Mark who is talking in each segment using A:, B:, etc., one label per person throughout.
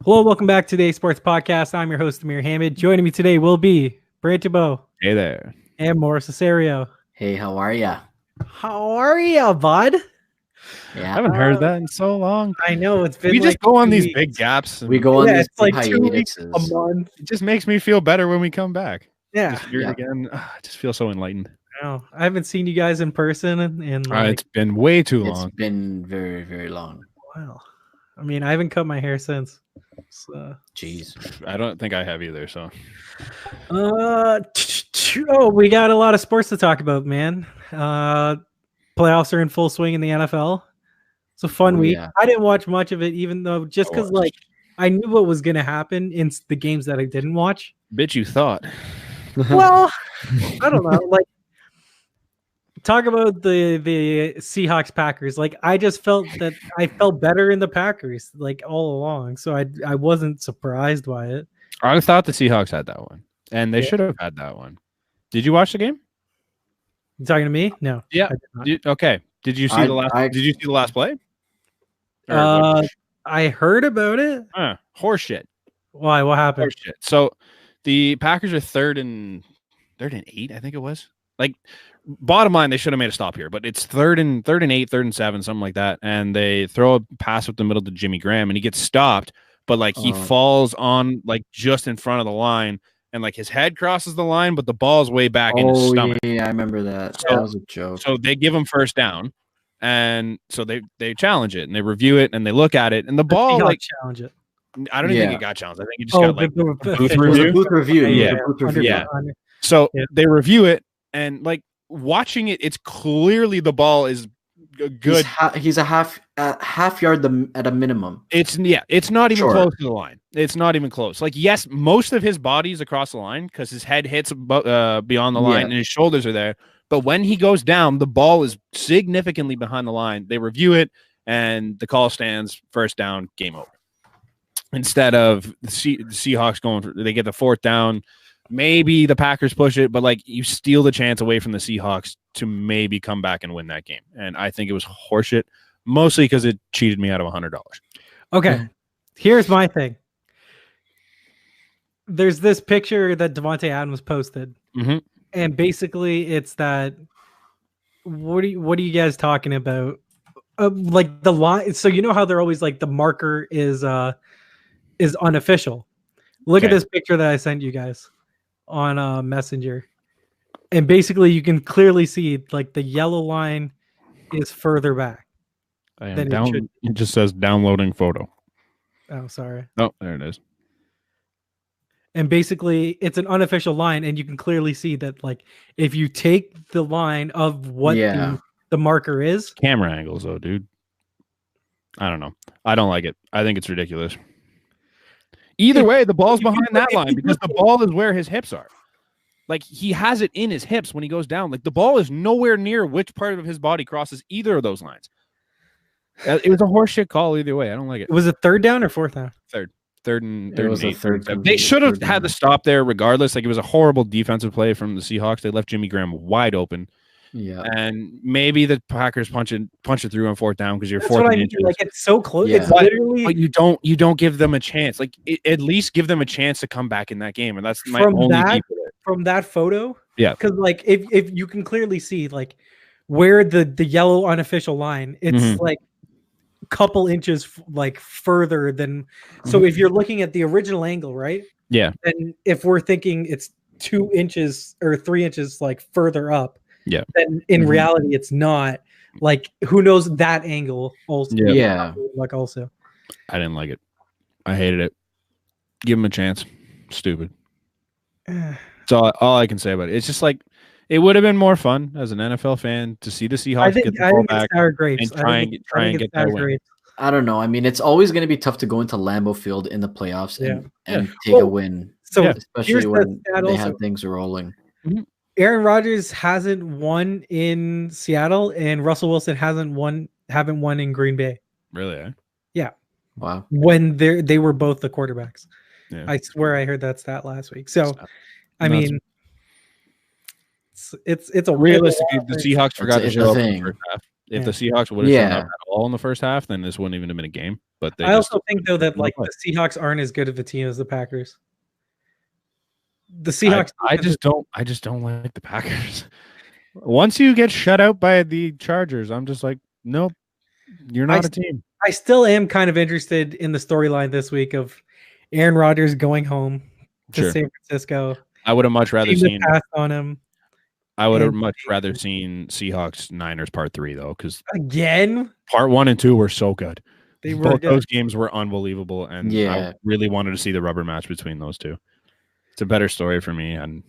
A: Hello, welcome back to the Sports Podcast. I'm your host, Amir Hamid. Joining me today will be Brant and Mauro.
B: Hey there.
A: And Mauro Cesario.
C: Hey, how are ya?
A: How are ya, bud?
C: Yeah,
B: I haven't heard that in so long.
A: I know, it's been
B: We
A: like
B: just go on
A: 2
B: these
A: weeks.
B: big gaps.
C: we go on these
A: it's like 2 weeks
C: hiatuses.
A: a month.
B: It just makes me feel better when we come back.
A: Yeah.
B: Just hear it again. I just feel so enlightened.
A: No, I haven't seen you guys in person in like
B: It's been way too
C: It's
B: long.
C: been very, very long.
A: a while. I mean, I haven't cut my hair since. So.
C: Jeez.
B: I don't think I have either. So
A: We got a lot of sports to talk about, man. Playoffs are in full swing in the NFL. It's a fun week.
C: Yeah.
A: I didn't watch much of it, even though just because like I knew what was going to happen in the games that I didn't watch.
B: bitch, you thought.
A: Well, I don't know. Like, talk about the Seahawks Packers. Like, I just felt that I felt better in the Packers like all along, so I wasn't surprised by it.
B: I thought the Seahawks had that one, and they should have had that one. Did you watch the game?
A: You talking to me? No.
B: Yeah.
A: I did not.
B: Okay. Did you see the last? Did you see the last play?
A: I heard about it.
B: Horseshit.
A: Why? What happened?
B: Horseshit. So the Packers are third and 8, I think it was. Like, bottom line, they should have made a stop here, but it's third and 8, 3rd and 7, something like that. And they throw a pass up the middle to Jimmy Graham, and he gets stopped, but like he falls on like just in front of the line, and like his head crosses the line, but the ball's way back in his stomach.
C: Yeah, I remember that.
B: So-
C: That was a joke.
B: So they give him first down, and so they challenge it and they review it and they look at it, and the ball
A: Seahawks
B: like
A: challenge it.
B: I don't even think
C: Yeah.
B: it got challenged. I think it just got like booth
C: It was a
B: review.
C: booth review.
B: Yeah.
C: It was a booth review.
B: Yeah. So
A: Yeah.
B: they review it, and like watching it, it's clearly the ball is good.
C: He's a half yard at a minimum.
B: It's not even
C: Sure.
B: close to the line. It's not even close. Like, yes, most of his body's across the line because his head hits beyond the line
C: Yeah.
B: and his shoulders are there. But when he goes down, the ball is significantly behind the line. They review it, and the call stands, first down, game over. Instead of the Seahawks they get the 4th down. Maybe the Packers push it, but like you steal the chance away from the Seahawks to maybe come back and win that game. And I think it was horseshit, mostly because it cheated me out of $100.
A: Okay, here's my thing. There's this picture that Devontae Adams posted,
B: Mhm.
A: and basically it's that. What are you guys talking about? Like the line. So you know how they're always like the marker is unofficial. Look at
B: Okay.
A: this picture that I sent you guys on Messenger, and basically you can clearly see like the yellow line is further back. Then it should-
B: It just says downloading photo.
A: Oh, sorry.
B: Oh, there it is.
A: And basically, it's an unofficial line, and you can clearly see that, like, if you take the line of what
C: Yeah.
A: the marker is,
B: Camera angles, though, dude. I don't know. I don't like it. I think it's ridiculous. Either way, the ball's behind that line because the ball is where his hips are. Like, he has it in his hips when he goes down. Like, the ball is nowhere near which part of his body crosses either of those lines. It was a horseshit call either way. I don't like it.
A: was it 3rd down or 4th down?
B: Third and
C: It was a
B: 8.
C: third.
B: They should have
C: third
B: had
C: down.
B: to stop there regardless. Like, it was a horrible defensive play from the Seahawks. They left Jimmy Graham wide open.
C: Yeah.
B: And maybe the Packers punch it through on 4th down because you're
A: That's
B: 4th
A: what I
B: and
A: mean.
B: inches.
A: Like, it's so close.
C: Yeah.
A: It's literally
B: But you don't give them a chance. Like, at least give them a chance to come back in that game. And that's my
A: From
B: only
A: that-
B: beef with it.
A: from that photo.
B: Yeah.
A: Because, like, if you can clearly see, like, where the yellow unofficial line, it's
B: Mhm.
A: like a couple inches, like, further than. So if you're looking at the original angle, right?
B: Yeah.
A: And if we're thinking it's 2 inches or 3 inches like further up,
B: Yeah.
A: then in
C: Mhm.
A: reality it's not. Like, who knows that angle also?
B: Yeah.
C: Yeah.
A: Like, also.
B: I didn't like it. I hated it. Give them a chance. Stupid. That's all I can say about it. It's just like it would have been more fun as an NFL fan to see the Seahawks get the ball back.
A: it's sour grapes.
B: and try and
A: it's
B: get that
A: sour
B: win.
A: grapes.
C: I don't know. I mean, it's always going to be tough to go into Lambeau Field in the playoffs and take
A: Well,
C: a win,
A: So
B: Yeah.
C: especially
A: here's the
C: when
A: stat
C: they
A: also.
C: have things rolling.
A: Aaron Rodgers hasn't won in Seattle, and Russell Wilson haven't won in Green Bay
B: Really? Eh?
C: Wow.
A: when they were both the quarterbacks.
B: Yeah.
A: I swear I heard that stat last week. So, I
B: Nuts.
A: mean, it's a
B: Realistically, the Seahawks forgot to
C: it's
B: show
C: a
B: up in the
C: thing.
B: first half. If the Seahawks would have shown up at all in the first half, then this wouldn't even have been a game. But I
A: also think though that like the Seahawks aren't as good of a team as the Packers. The Seahawks.
B: I just don't like the Packers. Once you get shut out by the Chargers, I'm just like, nope, you're not a team.
A: I still am kind of interested in the storyline this week of Aaron Rodgers going home to San Francisco.
B: I would have much rather seen
A: passed on him.
B: I would have much rather seen Seahawks Niners Part 3 though, because
A: again,
B: Part 1 and 2 were so good.
A: They were
B: both good. Those games were unbelievable, and
C: I
B: really wanted to see the rubber match between those two. It's a better story for me, and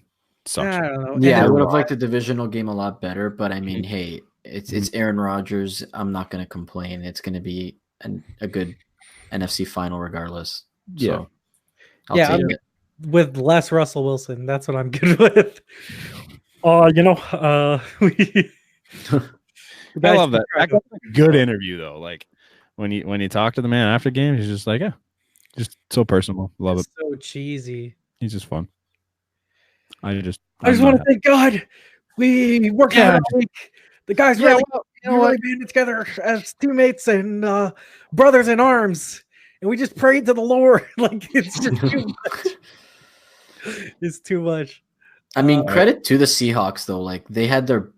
B: sucks.
A: I don't know.
C: Yeah, I would have liked the divisional game a lot better, but I mean, hey, it's Aaron Rodgers. I'm not going to complain. It's going to be a good NFC final regardless. So I'll take it.
A: With less Russell Wilson, that's what I'm good with.
B: I love that. That was a good interview though. Like when you talk to the man after games, he's just like, yeah, just so personal. Love it.
A: So cheesy.
B: He's just fun. I just
A: want to thank God we worked hard all week. The guys really banded together as teammates and brothers in arms, and we just prayed to the Lord. Like it's just too much. It's too much.
C: I mean, credit to the Seahawks though. Like they had the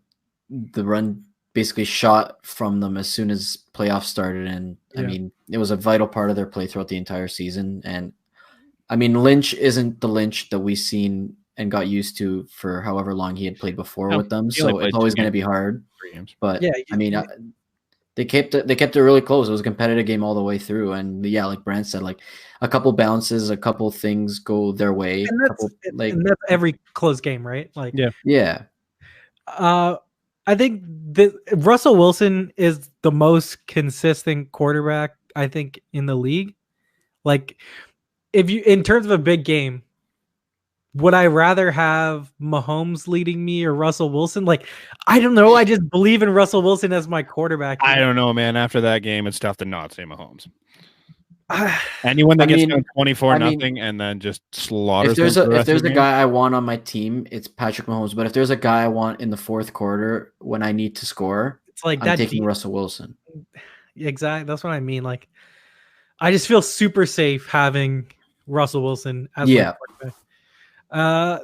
C: run basically shot from them as soon as playoffs started, and I mean it was a vital part of their play throughout the entire season. And I mean, Lynch isn't the Lynch that we've seen and got used to for however long he had played before with them, so it's always going to be hard. But I mean, they kept it really close. It was a competitive game all the way through, and like Brant said, like a couple bounces, a couple things go their way.
A: And that's every close game, right? Like I think that Russell Wilson is the most consistent quarterback I think in the league. Like if you in terms of a big game, would I rather have Mahomes leading me or Russell Wilson? Like, I don't know. I just believe in Russell Wilson as my quarterback.
B: I don't know, man. After that game, it's tough to not say Mahomes. Anyone that gets 24-0 and then just slaughters.
C: If there's a guy I want on my team, it's Patrick Mahomes. But if there's a guy I want in the fourth quarter when I need to score,
A: it's like
C: I'm taking Russell Wilson.
A: Exactly. That's what I mean. Like, I just feel super safe having Russell Wilson as my quarterback.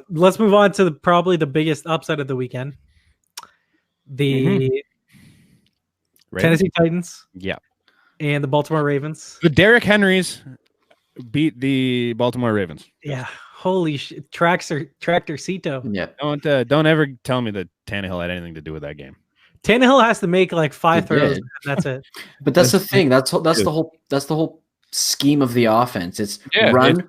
A: Let's move on to probably the biggest upset of the weekend. The Tennessee Titans.
B: Yeah.
A: And the Baltimore Ravens.
B: The Derrick Henrys beat the Baltimore Ravens.
A: Yeah. Holy shit. Tractorcito.
C: Yeah.
B: Don't ever tell me that Tannehill had anything to do with that game.
A: Tannehill has to make like 5 throws, and that's it.
C: But that's the thing. That's the whole scheme of the offense. It's run.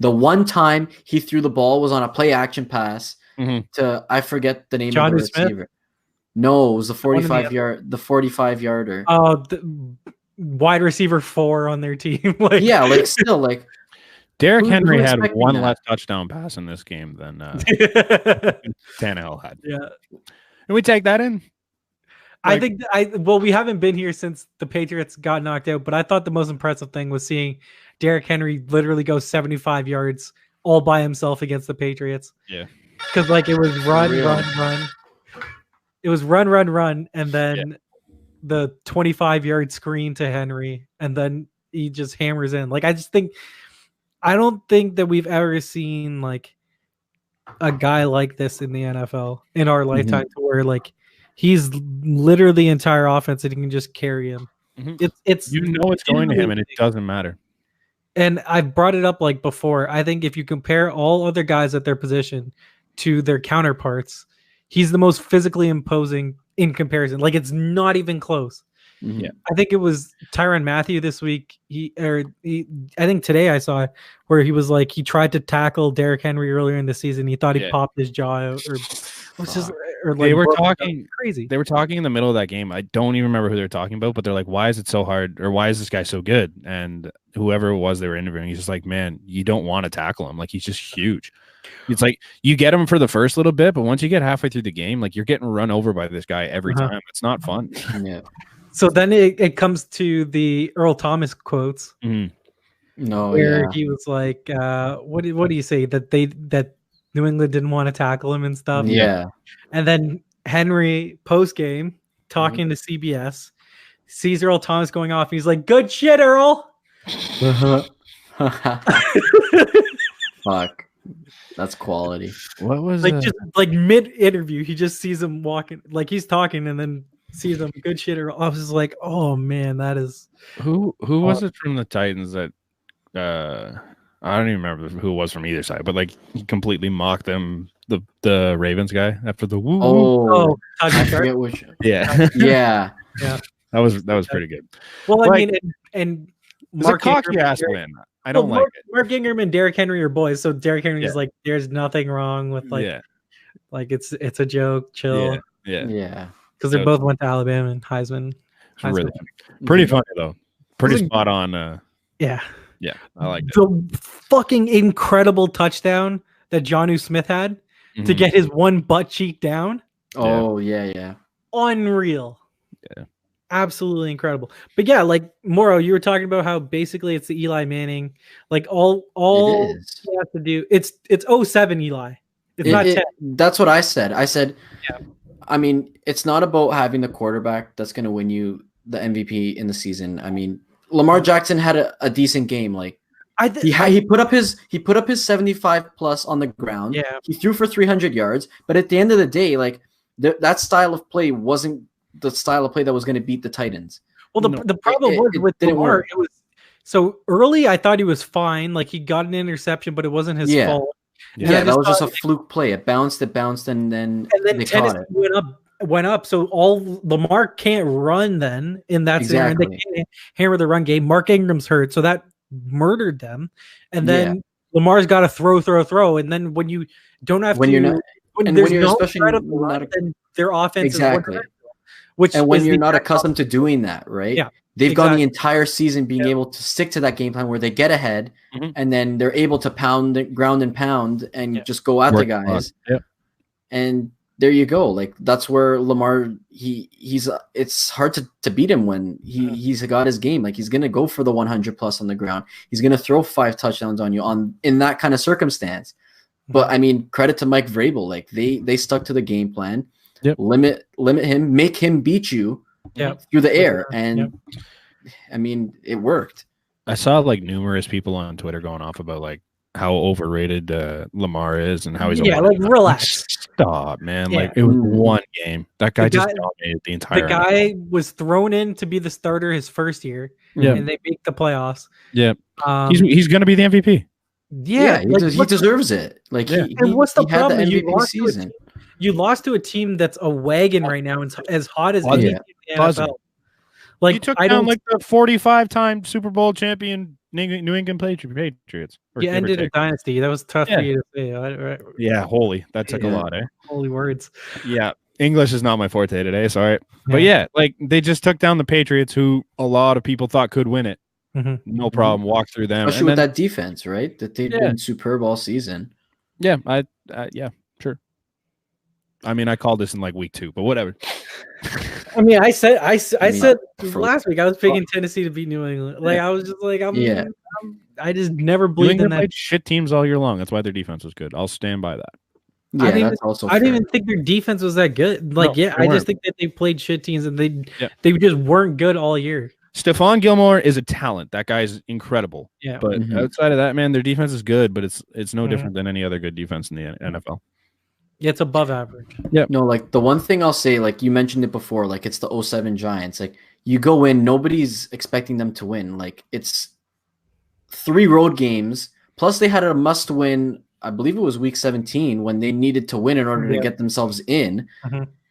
C: The one time he threw the ball was on a play action pass to I forget the name of the receiver.
A: Smith?
C: No, it was the 45-yarder.
A: Oh, the wide receiver 4 on their team.
B: Derrick Henry had one less touchdown pass in this game than Tannehill had.
A: Yeah.
B: And we take that in.
A: I think we haven't been here since the Patriots got knocked out, but I thought the most impressive thing was seeing Derrick Henry literally go 75 yards all by himself against the Patriots.
B: Yeah.
A: Because it was run. It was run, and then the 25-yard screen to Henry, and then he just hammers in. I don't think that we've ever seen a guy like this in the NFL in our lifetime, to where he's literally the entire offense and he can just carry him. It's
B: it's going to him and it doesn't matter.
A: And I've brought it up before. I think if you compare all other guys at their position to their counterparts, he's the most physically imposing in comparison. It's not even close.
B: Yeah,
A: I think it was Tyrann Mathieu this week. I think today I saw it where he was he tried to tackle Derrick Henry earlier in the season. He thought he popped his jaw out,
B: they were talking
A: crazy.
B: They were talking in the middle of that game. I don't even remember who they were talking about, but they're like, "Why is it so hard?" Or "Why is this guy so good?" And whoever it was they were interviewing, he's just like, "Man, you don't want to tackle him. He's just huge." It's you get him for the first little bit, but once you get halfway through the game, you're getting run over by this guy every time. It's not fun.
C: Yeah.
A: So then it comes to the Earl Thomas quotes.
C: No,
A: where he was like, "What do you say that New England didn't want to tackle him and stuff?"
C: Yeah,
A: and then Henry post game talking to CBS, sees Earl Thomas going off. He's like, "Good shit, Earl."
C: Fuck, that's quality.
B: What was
A: like just like mid interview? He just sees him walking, like he's talking, and then sees him. Good shit, Earl. I was just like, "Oh man, that is."
B: Who was it from the Titans that I don't even remember who it was from either side, but like he completely mocked them, the Ravens guy after the woo.
C: Oh, I forget which.
B: Yeah.
C: Yeah.
B: That was pretty good.
A: Well, I
B: Like,
A: mean, and
B: it's a cocky ass win. I don't like it.
A: Mark Ingram and Derrick Henry are boys, so Derrick Henry is like, "There's nothing wrong with like it's a joke, chill."
C: Yeah.
A: Because they both went to Alabama and Heisman.
B: Really pretty funny though. Pretty spot on.
A: Yeah,
B: I like
A: the fucking incredible touchdown that Jonnu Smith had to get his one butt cheek down.
C: Oh yeah.
A: Unreal.
B: Yeah.
A: Absolutely incredible. But yeah, like Mauro, you were talking about how basically it's the Eli Manning. Like all you have to do, it's 07 Eli. It's not 10.
C: That's what I said. I said, I mean, it's not about having the quarterback that's going to win you the MVP in the season. I mean, Lamar Jackson had a decent game. Like he put up his 75 plus on the ground.
A: Yeah.
C: He threw for 300 yards. But at the end of the day, like that style of play wasn't the style of play that was going to beat the Titans.
A: Well, the problem was with Lamar, it was so early. I thought he was fine. Like he got an interception, but it wasn't his fault.
C: Yeah, that was just a fluke play. It bounced, and then they caught it.
A: Went up. So all Lamar can't run then in that scenario. And they can't hammer the run game. Mark Ingram's hurt, so that murdered them. And then Lamar's got to throw. And then when you don't have when you're especially then their offense
C: exactly.
A: Which
C: and when you're not accustomed to doing that, right?
A: Yeah.
C: They've gone the entire season being able to stick to that game plan where they get ahead and then they're able to ground and pound and just go at the guys.
B: Yep.
C: And there you go. Like that's where Lamar he's it's hard to beat him when he's got his game. Like he's gonna go for the 100 plus on the ground. He's gonna throw 5 touchdowns on you in that kind of circumstance. But I mean, credit to Mike Vrabel. Like they stuck to the game plan.
B: Yep.
C: Limit him, make him beat you through the air. And I mean, it worked.
B: I saw like numerous people on Twitter going off about like how overrated Lamar is and how he's
A: relax.
B: Stop, man. Like it was one game. That guy just dominated the entire
A: The guy was thrown in to be the starter his first year. And they make the playoffs.
B: Yeah. He's gonna be the MVP.
C: Yeah, he deserves it. Like
A: and what's the problem? You lost to a team that's a wagon right now and as hot as any team in the NFL. Like
B: you took down like the 45-time Super Bowl champion New England Patriots.
A: You ended a dynasty. That was tough for you to say. Right?
B: Yeah, holy. That took a lot, eh?
A: Holy words.
B: Yeah. English is not my forte today, sorry. But like they just took down the Patriots who a lot of people thought could win it. No problem. Walk through them.
C: Especially with that defense, right? That they've been superb all season.
B: Yeah, sure. I mean, I called this in like week 2, but whatever.
A: I mean, I said last week I was picking Tennessee to beat New England. Like I was just like, I just never believed in that.
B: Played shit teams all year long. That's why their defense was good. I'll stand by that.
C: Yeah,
A: I didn't even think their defense was that good. Like, I just think that they played shit teams and they just weren't good all year.
B: Stephon Gilmore is a talent. That guy's incredible.
A: Yeah,
B: but outside of that, man, their defense is good, but it's no different than any other good defense in the NFL.
A: Yeah, it's above average.
B: Yeah.
C: No, like the one thing I'll say, like you mentioned it before, like it's the 07 Giants. Like you go in, nobody's expecting them to win. Like it's 3 road games, plus they had a must win. I believe it was week 17 when they needed to win in order to get themselves in.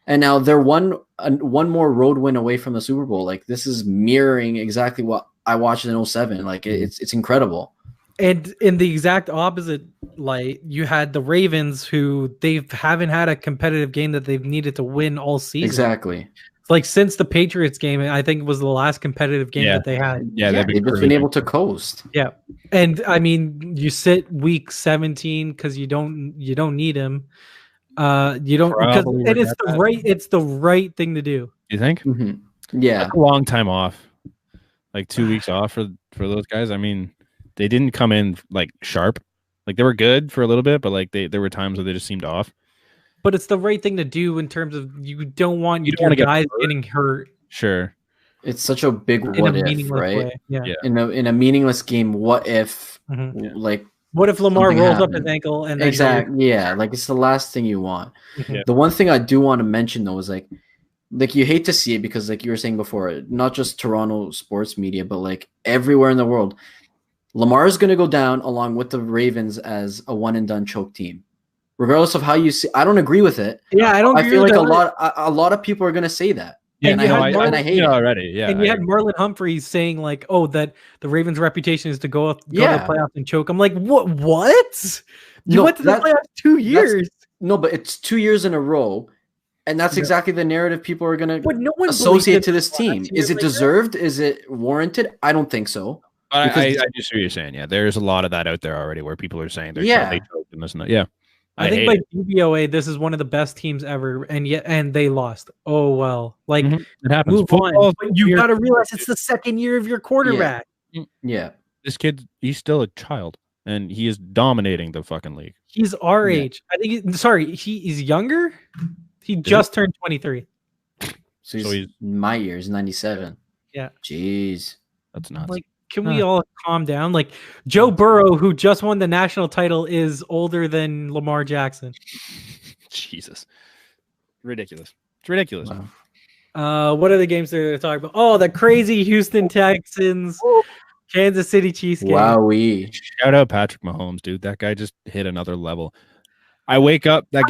C: And now they're one more road win away from the Super Bowl. Like this is mirroring exactly what I watched in 07. Like it's incredible.
A: And in the exact opposite light, you had the Ravens, who they haven't had a competitive game that they've needed to win all season.
C: Exactly.
A: Like since the Patriots game, I think it was the last competitive game that they had.
C: Yeah, they've just been able to coast.
A: Yeah, and I mean, you sit week 17 because you don't need him. You don't because it's the right thing to do.
B: You think?
C: Yeah,
B: that's a long time off, like 2 weeks off for those guys. I mean. They didn't come in like sharp, like they were good for a little bit, but like there were times where they just seemed off.
A: but it's the right thing to do in terms of you don't want your guys getting hurt.
B: Sure.
C: It's such a big what if, right?
A: Way. Yeah.
C: In a meaningless game, what if like
A: what if Lamar rolls up his ankle and then
C: exactly like it's the last thing you want. The one thing I do want to mention though is like you hate to see it because like you were saying before, not just Toronto sports media, but like everywhere in the world, Lamar is going to go down along with the Ravens as a one and done choke team. Regardless of how you see, I don't agree with it.
A: Yeah, I don't.
C: I feel like a lot of people are going to say that.
B: Yeah,
C: and I hate it
B: already. Yeah,
A: and you had Marlon Humphreys saying like, "Oh, that the Ravens' reputation is to go to the playoffs and choke." I'm like, what? What? You went to the playoffs 2 years.
C: No, but it's 2 years in a row, and that's exactly the narrative people are going to
A: associate
C: to this team. Is it deserved? Is it warranted? I don't think so.
B: I just hear you saying. Yeah, there's a lot of that out there already where people are saying they choked and this and that. Yeah.
A: I think by DVOA, this is one of the best teams ever, and they lost. Oh well, like
B: it happens.
A: Move on. But you got to realize it's the second year of your quarterback.
C: Yeah,
B: this kid, he's still a child, and he is dominating the fucking league.
A: He's our age. I think. He's younger. He just turned 23.
C: So he's my year. He's 97.
A: Yeah.
C: Jeez,
B: that's nuts.
A: Like, can we all calm down? Like Joe Burrow, who just won the national title, is older than Lamar Jackson.
B: Jesus. Ridiculous. It's ridiculous.
A: Wow. What are the games they're talking about? Oh, the crazy Houston Texans, Kansas City Chiefs game.
C: Wowee.
B: Shout out Patrick Mahomes, dude. That guy just hit another level. I wake up, that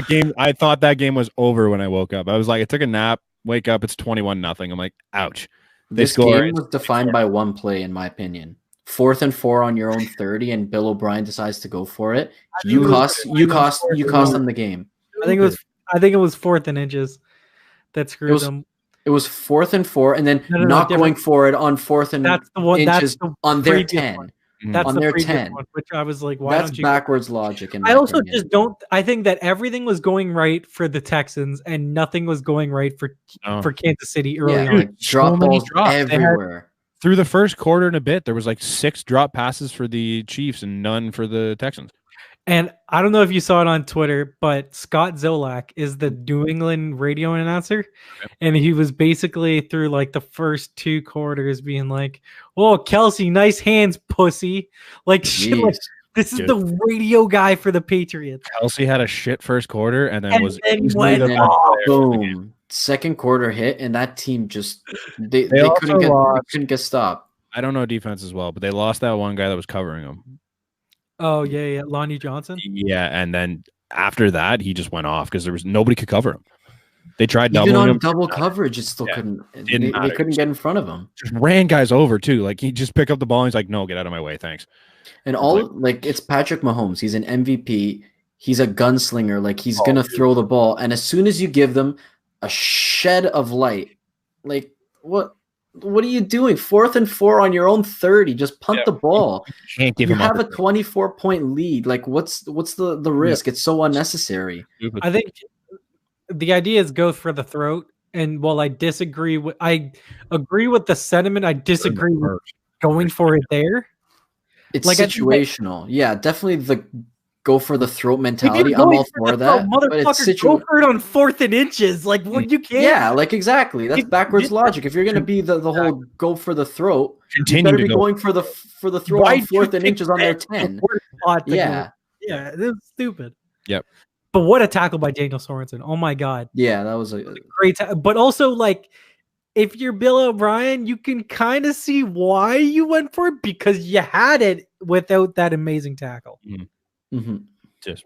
B: game, I thought that game was over when I woke up. I was like, I took a nap, wake up, it's 21-0. I'm like, ouch.
C: This game was defined by one play, in my opinion. 4th and 4 on your own 30, and Bill O'Brien decides to go for it. You cost them the game.
A: I think it was 4th and inches that screwed them.
C: It was 4th and 4, and then not going for it on 4th and inches on their 10.
A: That's
C: on
A: the
C: their 10,
A: one, which I was like, why
C: that's
A: don't you?
C: Backwards logic.
A: I also just don't. I think that everything was going right for the Texans, and nothing was going right for Kansas City early on.
C: Like drop balls everywhere.
B: Through the first quarter and a bit, there was like 6 drop passes for the Chiefs and none for the Texans.
A: And I don't know if you saw it on Twitter, but Scott Zolak is the New England radio announcer. Yep. And he was basically through like the first 2 quarters being like, "Oh, Kelsey, nice hands, pussy." Like, shit, like this is the radio guy for the Patriots.
B: Kelsey had a shit first quarter and then
C: boom. Second quarter hit, and that team just they couldn't get stopped.
B: I don't know defense as well, but they lost that one guy that was covering them.
A: Oh, yeah, Lonnie Johnson?
B: Yeah, and then after that, he just went off because there was nobody could cover him. They tried
C: doubling him.
B: Even on
C: double coverage, it still couldn't. They couldn't get in front of him.
B: Just ran guys over, too. Like, he just picked up the ball, and he's like, no, get out of my way, thanks.
C: And it's Patrick Mahomes. He's an MVP. He's a gunslinger. Like, he's going to throw the ball. And as soon as you give them a shed of light, like, what are you doing? 4th and 4 on your own 30. Just punt the ball.
B: You
C: have a 24-point lead. Like, what's the risk? It's so unnecessary.
A: I think the idea is go for the throat. And while I agree with the sentiment, I disagree with going for it there.
C: It's like situational. Yeah, definitely the go for the throat mentality. I'm all for that.
A: Motherfucker, go for it on 4th and inches. Like, what you can't.
C: Yeah, like exactly. That's backwards logic. If you're gonna be the whole go for the throat, you better be going for the throat on 4th and inches on their 10.
A: Yeah, it's stupid.
B: Yep.
A: But what a tackle by Daniel Sorensen. Oh my god.
C: Yeah, that was a
A: great tackle. But also, like, if you're Bill O'Brien, you can kind of see why you went for it because you had it without that amazing tackle.
C: Mm-hmm.
B: Just,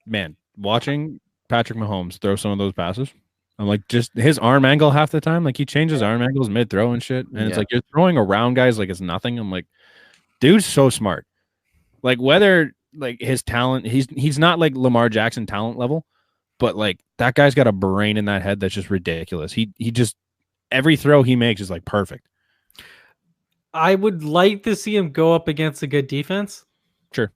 B: man, watching Patrick Mahomes throw some of those passes, I'm like, just his arm angle half the time. Like, he changes arm angles mid-throw and shit. And it's like, you're throwing around guys like it's nothing. I'm like, dude's so smart. Like, whether, like, his talent, he's not like Lamar Jackson talent level, but, like, that guy's got a brain in that head that's just ridiculous. He just, every throw he makes is, like, perfect.
A: I would like to see him go up against a good defense.
B: Sure.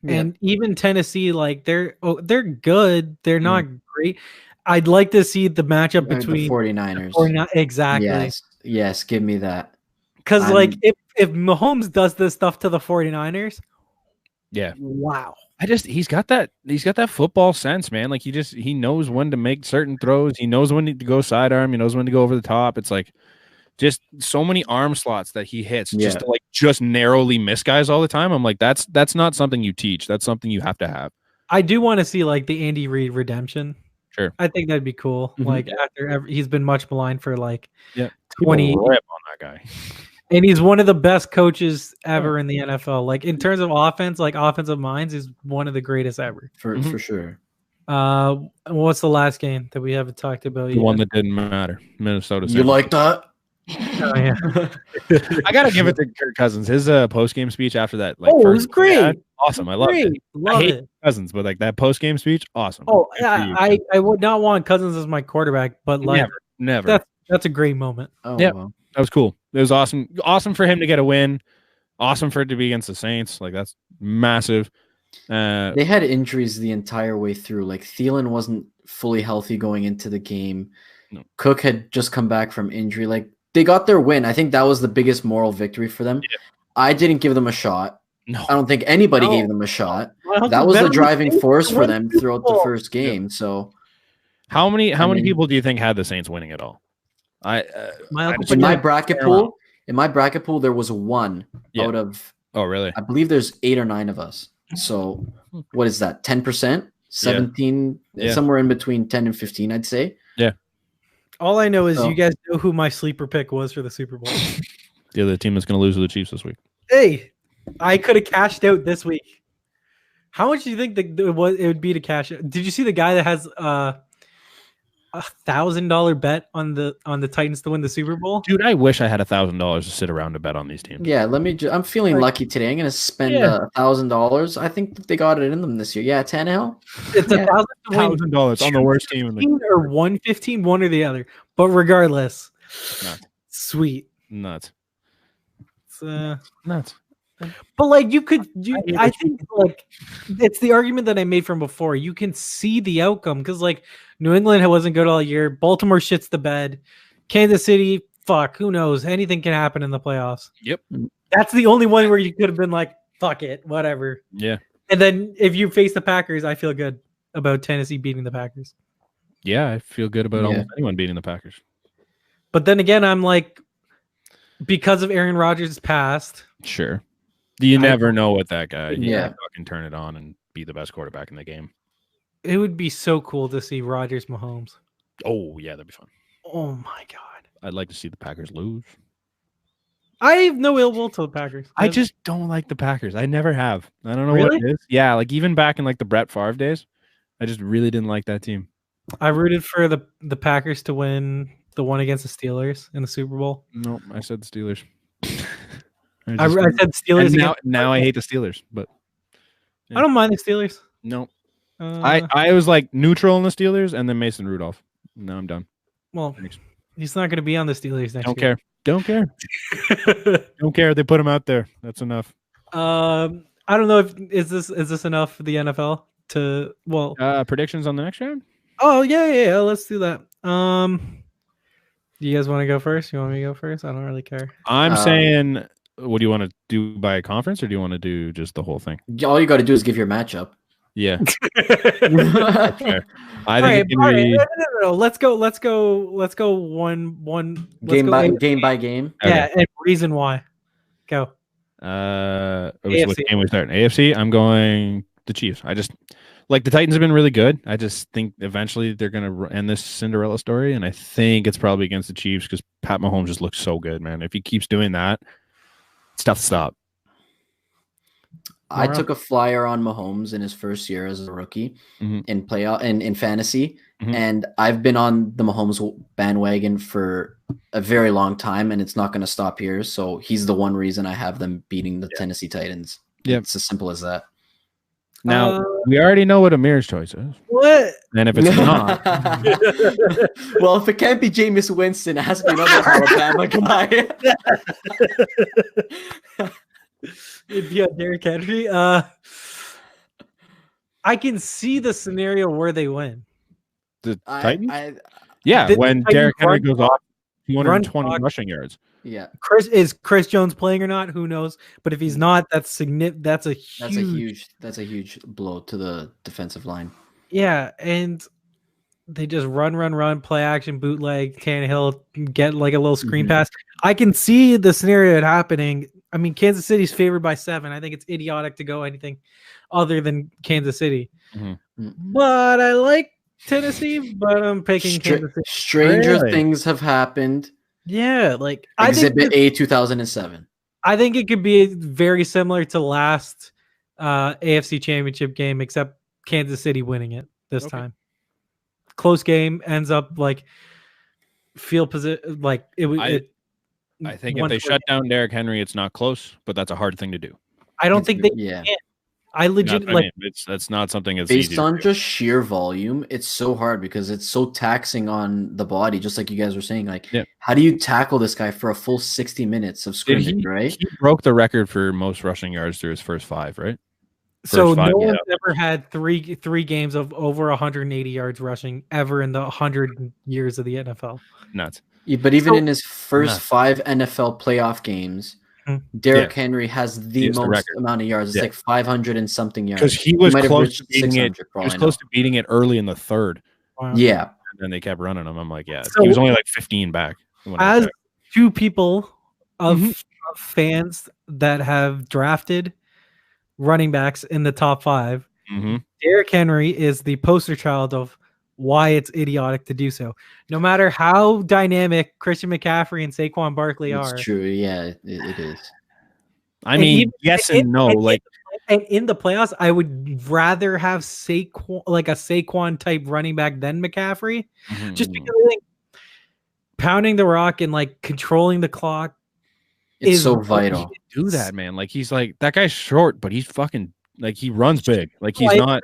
A: And even Tennessee, like they're good. They're not great. I'd like to see the matchup between
C: the 49ers.
A: Exactly.
C: Yes, give me that.
A: Because like if Mahomes does this stuff to the 49ers,
B: yeah.
A: Wow.
B: He's got that football sense, man. Like he knows when to make certain throws. He knows when to go sidearm. He knows when to go over the top. It's like just so many arm slots that he hits just to just narrowly miss guys all the time. I'm like, that's not something you teach. That's something you have to have.
A: I do want to see like the Andy Reid redemption.
B: Sure.
A: I think that'd be cool. Like after he's been much maligned for like
B: 20 on that guy.
A: And he's one of the best coaches ever in the NFL. Like in terms of offense, like offensive minds, is one of the greatest ever.
C: For sure.
A: What's the last game that we haven't talked about yet?
B: The one that didn't matter. Minnesota.
C: You like that?
A: Oh, yeah.
B: I gotta give it to Kirk Cousins. His post-game speech after that, like,
A: it was great.
B: Awesome. I love it. I hate Cousins, but like that post-game speech, awesome.
A: Oh yeah, I would not want Cousins as my quarterback, but like
B: never.
A: That's a great moment.
C: Oh
B: yeah,
C: wow.
B: That was cool. It was awesome. Awesome for him to get a win. Awesome for it to be against the Saints. Like that's massive.
C: They had injuries the entire way through. Like Thielen wasn't fully healthy going into the game.
B: No.
C: Cook had just come back from injury. Like they got their win. I think that was the biggest moral victory for them. Yeah. I didn't give them a shot.
B: No.
C: I don't think anybody gave them a shot. Well, that was the driving force for them throughout the first game. So
B: how many people do you think had the Saints winning it all?
C: In my bracket pool, there was one out of.
B: Oh, really?
C: I believe there's 8 or 9 of us. So what is that? 10%, 17, somewhere in between 10 and 15, I'd say.
B: Yeah.
A: All I know is you guys know who my sleeper pick was for the Super Bowl.
B: The other team that's going to lose to the Chiefs this week.
A: Hey, I could have cashed out this week. How much do you think it would be to cash out? Did you see the guy that has $1,000 bet on the Titans to win the Super Bowl?
B: Dude, I wish I had $1,000 to sit around to bet on these teams.
C: Yeah, I'm feeling lucky today. I'm going to spend $1,000. I think they got it in them this year. Yeah, Tannehill.
A: It's
B: $1,000 on the worst team in the
A: or 115, one or the other. But regardless, sweet.
B: Nuts.
A: It's
B: nuts.
A: But like I think like it's the argument that I made from before. You can see the outcome because like New England wasn't good all year. Baltimore shits the bed. Kansas City, fuck, who knows? Anything can happen in the playoffs.
B: Yep.
A: That's the only one where you could have been like, fuck it, whatever.
B: Yeah.
A: And then if you face the Packers, I feel good about Tennessee beating the Packers.
B: Yeah, I feel good about almost anyone beating the Packers.
A: But then again, I'm like, because of Aaron Rodgers' past.
B: Sure. You never know what that guy
C: can
B: turn it on and be the best quarterback in the game.
A: It would be so cool to see Rodgers Mahomes.
B: Oh, yeah, that'd be fun.
A: Oh, my God.
B: I'd like to see the Packers lose.
A: I have no ill will to the Packers.
B: I just don't like the Packers. I never have. I don't know what it is. Yeah, like even back in like the Brett Favre days, I just really didn't like that team.
A: I rooted for the Packers to win the one against the Steelers in the Super Bowl.
B: Nope, I said the Steelers.
A: I said Steelers.
B: Now I hate the Steelers, but
A: I don't mind the Steelers.
B: No, I was like neutral on the Steelers, and then Mason Rudolph. Now I'm done.
A: Well, he's not going to be on the Steelers next year.
B: Don't care. Don't care. They put him out there. That's enough.
A: I don't know if is this enough for the NFL to
B: predictions on the next round.
A: Oh yeah. Let's do that. Do you guys want to go first? You want me to go first? I don't really care.
B: I'm saying. What do you want to do by a conference, or do you want to do just the whole thing?
C: All you got to do is give your matchup.
B: Yeah. I think
A: No. Let's go one
C: game by game.
A: Yeah, and reason why. Go.
B: What game we start? AFC. I'm going the Chiefs. I just like the Titans have been really good. I just think eventually they're gonna end this Cinderella story, and I think it's probably against the Chiefs because Pat Mahomes just looks so good, man. If he keeps doing that. It's tough to stop.
C: I took a flyer on Mahomes in his first year as a rookie in playoff and in fantasy, and I've been on the Mahomes bandwagon for a very long time, and it's not going to stop here. So he's the one reason I have them beating the Tennessee Titans. Yeah, it's as simple as that.
B: Now we already know what Amir's choice is.
A: What?
B: And if it's not,
C: well, if it can't be Jameis Winston, it has to be another Alabama guy.
A: It'd be Derrick Henry. I can see the scenario where they win.
B: The Titans? When Derrick Henry goes off 220 rushing yards.
C: Yeah.
A: Is Chris Jones playing or not? Who knows? But if he's not, that's a
C: huge blow to the defensive line.
A: Yeah, and they just run, play action, bootleg, Tannehill get like a little screen pass. I can see the scenario happening. I mean, Kansas City's favored by 7. I think it's idiotic to go anything other than Kansas City. But I like Tennessee, but I'm picking Kansas City.
C: Stranger things have happened.
A: Yeah, like
C: Exhibit A 2007.
A: I think it could be very similar to last AFC Championship game, except Kansas City winning it this time. Close game, ends up like field position. Like I
B: think if they shut down Derrick Henry, it's not close, but that's a hard thing to do.
A: I don't think they can. I legit like
B: that's not something that's
C: based
B: easy
C: on just sheer volume. It's so hard because it's so taxing on the body. Just like you guys were saying, like how do you tackle this guy for a full 60 minutes of scrimmage? Right?
B: He broke the record for most rushing yards through his first 5, right?
A: So no one's ever had three games of over 180 yards rushing ever in the 100 years of the NFL.
B: Nuts.
C: Yeah, but even in his first 5 NFL playoff games, Derrick Henry has the most amount of yards. It's like 500 and something yards.
B: Because he was close to beating it. He was close to beating it early in the 3rd.
C: Wow. Yeah.
B: And then they kept running him. I'm like, he was only like 15 back.
A: As 2 people of fans that have drafted running backs in the top 5, Derrick Henry is the poster child of why it's idiotic to do so. No matter how dynamic Christian McCaffrey and Saquon Barkley are.
C: It's true. Yeah, it is.
B: I mean, yes and no.
A: And in the playoffs, I would rather have Saquon, like a Saquon type running back than McCaffrey, just because I think pounding the rock and like controlling the clock
C: is so vital.
B: Do that, man. Like he's like that guy's short, but he's fucking like he runs big. Like he's not.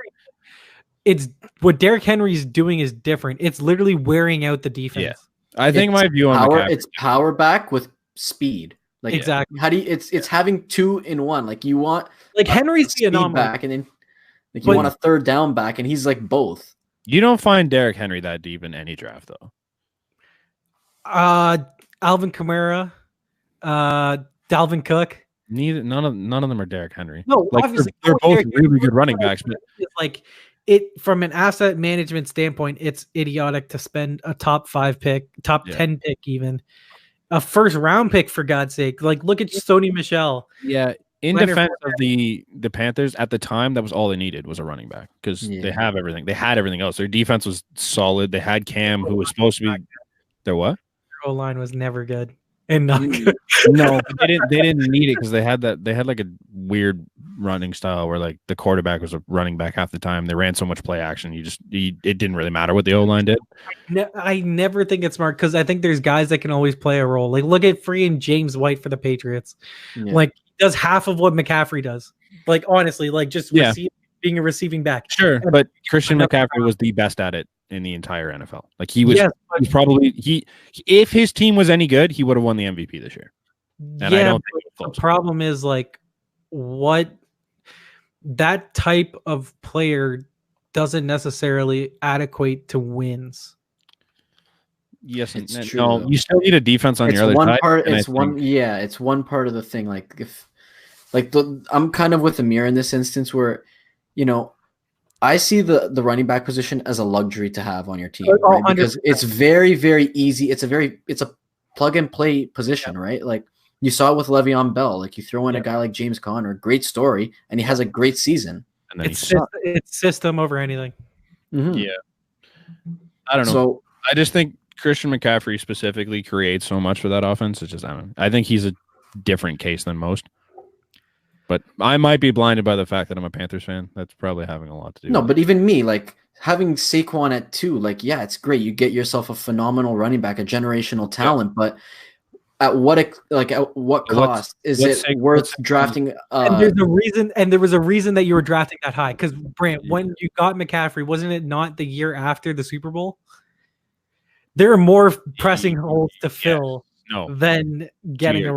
A: It's what Derrick Henry's doing is different. It's literally wearing out the defense.
B: Yeah. I think my view on
C: power, it's power back with speed. Like
A: exactly.
C: How do you, it's having 2 in 1. Like you want
A: like Henry's the anomaly
C: back, and then like you want a third down back, and he's like both.
B: You don't find Derrick Henry that deep in any draft though.
A: Alvin Kamara, Dalvin Cook.
B: None of them are Derrick Henry.
A: No,
B: like
A: obviously
B: they're both really good running backs, but
A: like it from an asset management standpoint, it's idiotic to spend a top 5 pick, top 10 pick, even a first round pick for God's sake. Like look at Sony Michel.
B: Yeah, in defense of the Panthers at the time, that was all they needed was a running back because they have everything. They had everything else. Their defense was solid. They had Cam, who was supposed to be their what?
A: Their O-line was never good. And not good.
B: No, they didn't need it because they had like a weird running style where like the quarterback was a running back half the time. They ran so much play action. It didn't really matter what the O-line did.
A: I never think it's smart because I think there's guys that can always play a role. Like look at freeing James White for the Patriots. Yeah. Like he does half of what McCaffrey does. Like honestly, like just being a receiving back.
B: Sure, but Christian McCaffrey was the best at it in the entire NFL. Like he was, if his team was any good, he would have won the MVP this year. And I don't think
A: the problem is like what that type of player doesn't necessarily adequate to wins.
B: Yes, it's true. No, you still need a defense on your other side.
C: It's one part of the thing. Like if, like I'm kind of with Amir in this instance where, I see the running back position as a luxury to have on your team, right? Because it's very, very easy. It's a plug and play position, right? Like you saw it with Le'Veon Bell. Like you throw in a guy like James Conner, great story, and he has a great season.
B: And then
A: it's system over anything.
C: Mm-hmm.
B: Yeah, I don't know. So I just think Christian McCaffrey specifically creates so much for that offense. It's just I think he's a different case than most. But I might be blinded by the fact that I'm a Panthers fan. That's probably having a lot to do with it.
C: No, but even me, like having Saquon at 2, like, yeah, it's great. You get yourself a phenomenal running back, a generational talent, but at what cost is it worth drafting?
A: And there's a reason, and there was a reason that you were drafting that high. Because Brant, when you got McCaffrey, wasn't it not the year after the Super Bowl? There are more pressing holes to fill.
B: No,
A: than getting a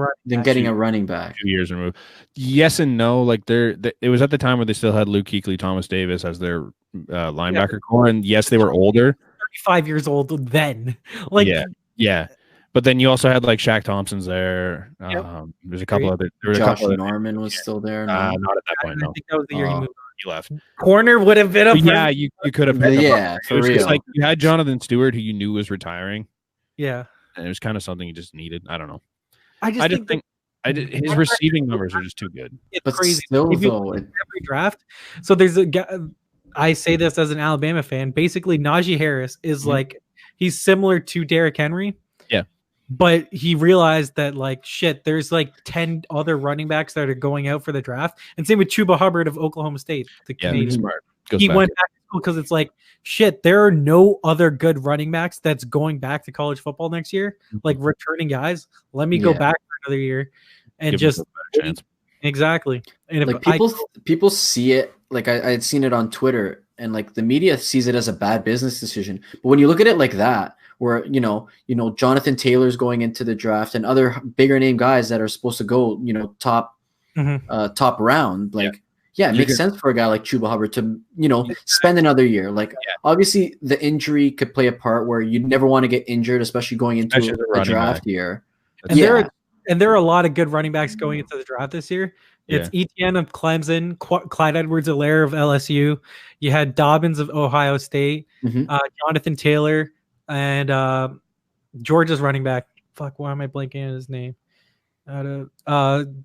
C: running back.
B: 2 years removed. Yes and no. Like it was at the time where they still had Luke Kuechly, Thomas Davis as their linebacker core, and yes, they were older.
A: 35 years old then. Like
B: yeah. But then you also had like Shaq Thompson's there.
A: Yep.
B: There's a couple other. There was
C: Josh
B: a couple
C: Norman was still there.
B: not at that point.
A: I
B: No,
A: think that was the year he moved.
B: he left.
A: Corner would have been up.
B: But yeah, you could have.
C: Yeah,
B: It
C: for
B: was just
C: real.
B: like you had Jonathan Stewart, who you knew was retiring,
A: Yeah.
B: and it was kind of something you just needed. I don't know.
A: I just think
B: his receiving numbers are just too good.
A: it's
C: But
A: crazy.
C: still,
A: If you
C: though,
A: look at every draft. So there's a guy. I say this as an Alabama fan. Basically, Najee Harris is like he's similar to Derrick Henry.
B: Yeah.
A: But he realized that like shit, there's like 10 other running backs that are going out for the draft, and same with Chuba Hubbard of Oklahoma State. The Canadian.
B: Smart. Goes
A: He
B: back.
A: went back to school because it's like shit. There are no other good running backs that's going back to college football next year, like returning guys. Let me go
C: Yeah.
A: back for another year, and
B: Give
A: just
B: him a better chance.
A: exactly. And
C: Like people see it. Like I had seen it on Twitter, and like the media sees it as a bad business decision. But when you look at it like that, where you know Jonathan Taylor's going into the draft and other bigger name guys that are supposed to go, top top round, like. Yeah, it makes sense for a guy like Chuba Hubbard to, spend another year. Like, obviously, the injury could play a part where you never want to get injured, especially going into a draft year.
A: And there are a lot of good running backs going into the draft this year. It's Etienne of Clemson, Clyde Edwards-Helaire of LSU. You had Dobbins of Ohio State, Jonathan Taylor, and Georgia's running back. Fuck, why am I blanking on his name?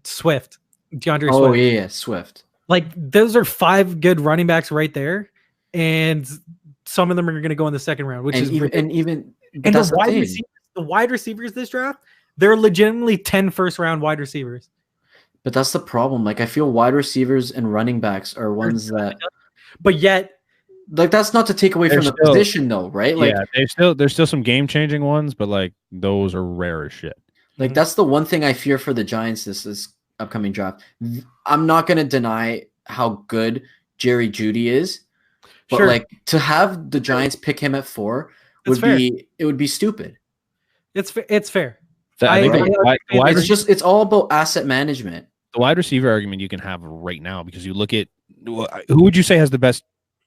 A: Swift. DeAndre Swift.
C: Oh, yeah, Swift.
A: Like those are 5 good running backs right there, and some of them are going to go in the second round, the wide receivers this draft, they're legitimately 10 first round wide receivers.
C: But that's the problem. Like I feel wide receivers and running backs are ones that,
A: but yet,
C: like that's not to take away from the position though, right? Like
B: there's still some game changing ones, but like those are rare as shit.
C: Like that's the one thing I fear for the Giants this upcoming draft. I'm not going to deny how good Jerry Jeudy is, but like to have the Giants pick him at 4 would be stupid.
A: It's fair.
C: It's all about asset management.
B: The wide receiver argument you can have right now, because you look at who would you say has the best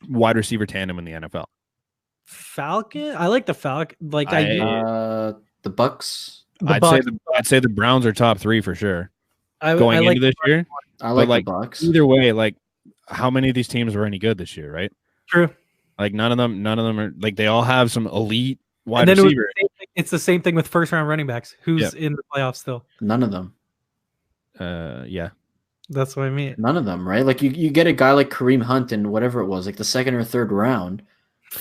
B: wide receiver tandem in the NFL?
A: Falcon. I like the Falcon. Like
C: the Bucks.
B: I'd say the Browns are top 3 for sure. Going into this year,
C: I like the Bucks.
B: Either way, like how many of these teams were any good this year, right?
A: True.
B: Like none of them are like they all have some elite wide receivers.
A: It's the same thing with first round running backs. Who's in the playoffs still?
C: None of them.
B: Yeah.
A: That's what I mean.
C: None of them, right? Like you get a guy like Kareem Hunt in whatever it was, like the second or third round,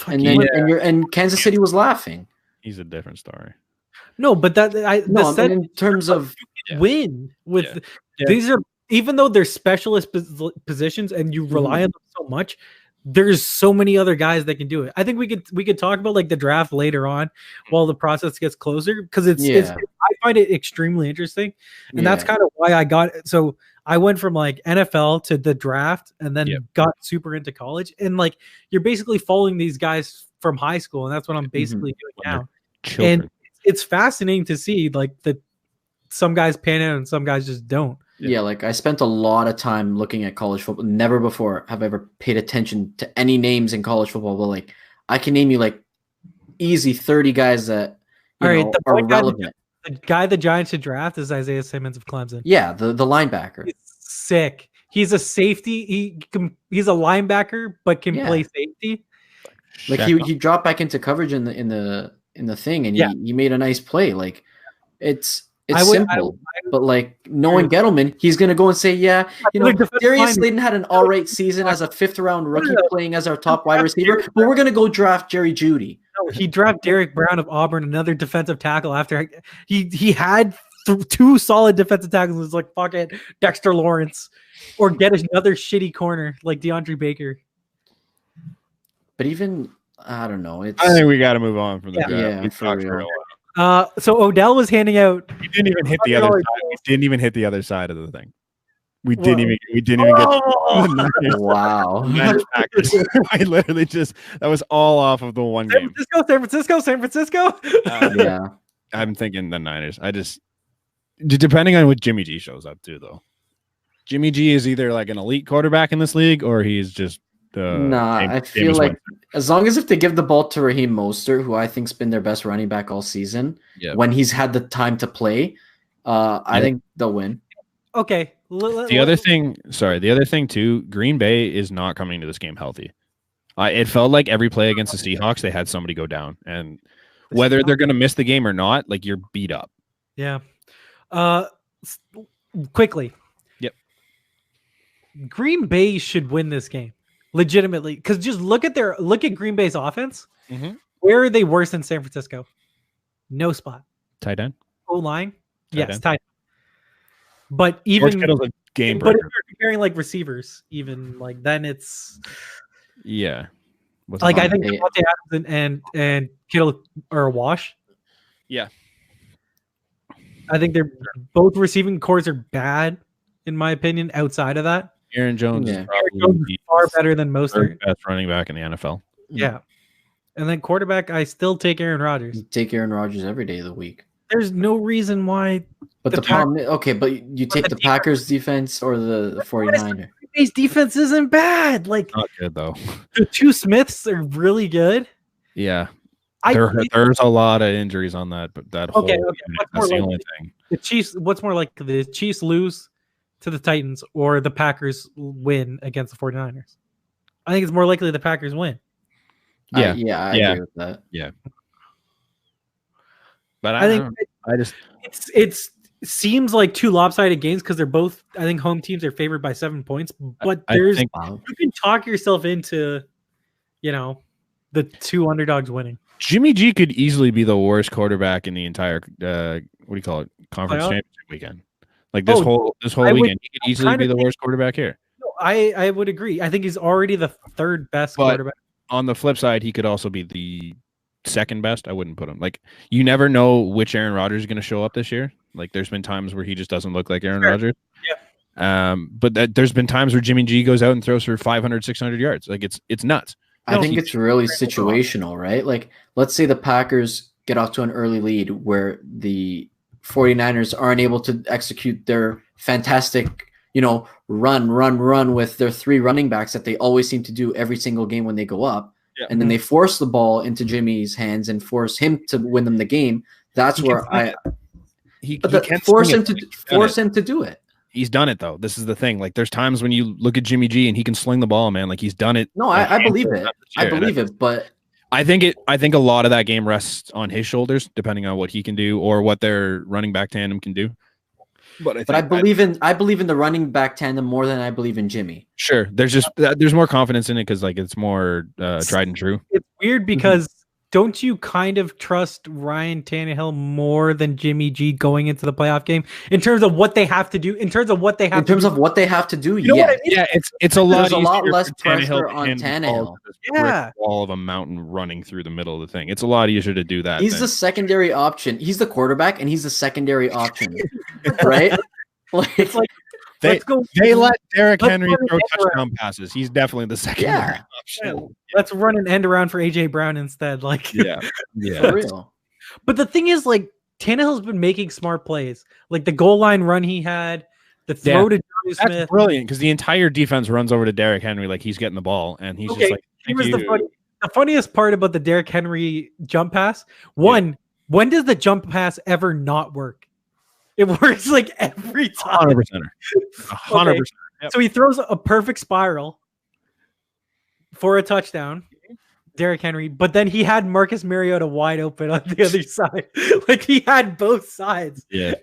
C: and Kansas City was laughing.
B: He's a different story.
A: No, but
C: in terms of
A: win with these are, even though they're specialist positions and you rely on them so much, there's so many other guys that can do it. I think we could talk about like the draft later on while the process gets closer, because I find it extremely interesting, and that's kind of why I got it. So I went from like NFL to the draft and then got super into college, and like you're basically following these guys from high school, and that's what I'm basically doing now. And it's fascinating to see like some guys pan out and some guys just don't.
C: Yeah, like I spent a lot of time looking at college football. Never before have I ever paid attention to any names in college football, but like I can name you like easy 30 guys that are relevant.
A: The guy the Giants should draft is Isaiah Simmons of Clemson.
C: Yeah, the linebacker.
A: He's sick. He's a safety. He's a linebacker, but can play safety.
C: Like he dropped back into coverage in the thing, and he made a nice play. Like it's simple, but like knowing Gettleman, he's gonna go and say, Darius Slayton had an all right season as a 5th round rookie playing as our top wide receiver, but we're gonna go draft Jerry Jeudy.
A: No, he drafted Derek Brown of Auburn, another defensive tackle. After he had 2 solid defensive tackles, was like, fuck it, Dexter Lawrence, or get another shitty corner like DeAndre Baker.
C: But even I don't know.
B: I think we got to move on from the draft.
C: Yeah,
B: for real.
A: So Odell was handing out.
B: We didn't even hit the other side. We didn't even hit the other side of the thing. We didn't even get.
C: Wow.
B: I literally that was all off of the one game.
A: San Francisco.
C: Yeah.
B: I'm thinking the Niners. Depending on what Jimmy G shows up to, though. Jimmy G is either like an elite quarterback in this league, or he's just
C: I feel like as long as if they give the ball to Raheem Mostert, who I think's been their best running back all season, when he's had the time to play, I think they'll win.
A: Okay.
B: The other thing too, Green Bay is not coming to this game healthy. It felt like every play against the Seahawks, they had somebody go down, and whether they're going to miss the game or not, like you're beat up.
A: Yeah. Quickly.
B: Yep.
A: Green Bay should win this game, legitimately, because just look at Green Bay's offense.
B: Mm-hmm.
A: Where are they worse than San Francisco? No spot.
B: Tight end.
A: O-line. Yes,
B: end.
A: tight end. But even
B: George Kittle's a game
A: but if
B: breaker.
A: you're comparing like receivers, even like then it's
B: Like
A: I think Devontae Adams and Kittle are a wash.
B: Yeah.
A: I think they're both receiving cores are bad, in my opinion. Outside of that,
B: Aaron Jones is
A: probably far better than most.
B: Best running back in the NFL.
A: Yeah, and then quarterback, I still take Aaron Rodgers.
C: You take Aaron Rodgers every day of the week.
A: There's no reason why.
C: But the problem, but you take the Packers defense or the 49er.
A: His defense isn't bad. Like
B: not good though.
A: The two Smiths are really good.
B: Yeah. There's a lot of injuries on that, but that whole unit, that's the only thing.
A: The Chiefs. What's more like the Chiefs lose to the Titans or the Packers win against the 49ers? I think it's more likely the Packers win.
C: I agree with that.
B: Yeah, but I think
A: it seems like two lopsided games because they're both. I think home teams are favored by 7 points, but you can talk yourself into, the two underdogs winning.
B: Jimmy G could easily be the worst quarterback in the entire conference championship weekend. Like this whole weekend, he could easily be the worst quarterback here.
A: No, I would agree. I think he's already the third best quarterback.
B: On the flip side, he could also be the second best. I wouldn't put him. Like you never know which Aaron Rodgers is going to show up this year. Like there's been times where he just doesn't look like Aaron Rodgers.
A: Yeah.
B: But there's been times where Jimmy G goes out and throws for 500, 600 yards. Like it's nuts.
C: I think it's really situational, right? Like, let's say the Packers get off to an early lead where the 49ers aren't able to execute their fantastic, run with their three running backs that they always seem to do every single game when they go up. Yeah. And then they force the ball into Jimmy's hands and force him to win them the game. That's where force him to do it.
B: He's done it though. This is the thing. Like there's times when you look at Jimmy G and he can sling the ball, man. Like he's done it.
C: No, I believe it. I believe it, but
B: I think a lot of that game rests on his shoulders, depending on what he can do or what their running back tandem can do. But
C: I believe in the running back tandem more than I believe in Jimmy.
B: Sure. There's more confidence in it because like it's more tried and true.
A: It's weird because don't you kind of trust Ryan Tannehill more than Jimmy G going into the playoff game in terms of what they have to do? In terms of what they have to do,
B: you know what I mean? Yeah, it's a lot.
C: There's a lot less pressure on Tannehill.
B: Yeah, wall of a mountain running through the middle of the thing. It's a lot easier to do that.
C: He's the secondary option. He's the quarterback, and he's the secondary option, right?
A: It's like.
B: They let Derrick Henry throw touchdown passes. He's definitely the secondary option.
A: Yeah. Let's run an end around for AJ Brown instead. Like,
B: yeah,
C: for real.
A: But the thing is, like, Tannehill's been making smart plays, like the goal line run he had, the throw to Johnny Smith.
B: That's brilliant because the entire defense runs over to Derrick Henry like he's getting the ball, and he's just like.
A: The funniest part about the Derrick Henry jump pass. When does the jump pass ever not work? It works like every time.
B: 100%. 100%. Yep.
A: So he throws a perfect spiral for a touchdown, Derrick Henry, but then he had Marcus Mariota wide open on the other side. Like he had both sides.
B: Yeah.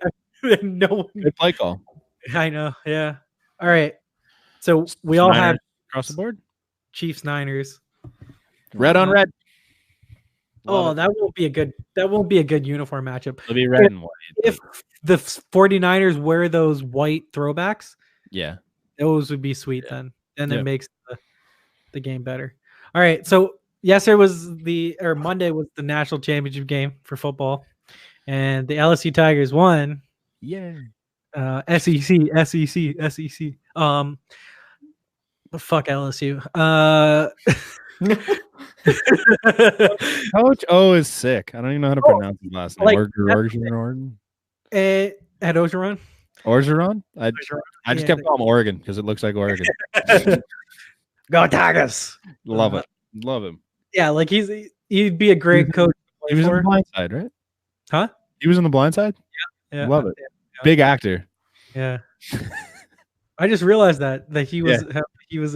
A: And no one.
B: Good play call.
A: I know. Yeah. All right. So we all have
B: across the board.
A: Chiefs Niners.
B: Red on red.
A: That won't be a good uniform matchup.
B: It'll be red and white.
A: If the 49ers wear those white throwbacks, those would be sweet then. And it makes the game better. All right. So Monday was the national championship game for football. And the LSU Tigers won.
B: Yeah.
A: SEC. But fuck LSU.
B: Coach O is sick. I don't even know how to pronounce his last name.
A: Like,
B: Orgeron?
A: At Orgeron?
B: Orgeron? I just kept calling him Oregon because it looks like Oregon.
A: Go Tigers.
B: Love it. Love him.
A: Yeah, like he'd be a great coach.
B: He was in The Blind Side, right?
A: Huh?
B: He was in The Blind Side?
A: Yeah.
B: Love it.
A: Yeah.
B: Big actor.
A: Yeah. I just realized that he was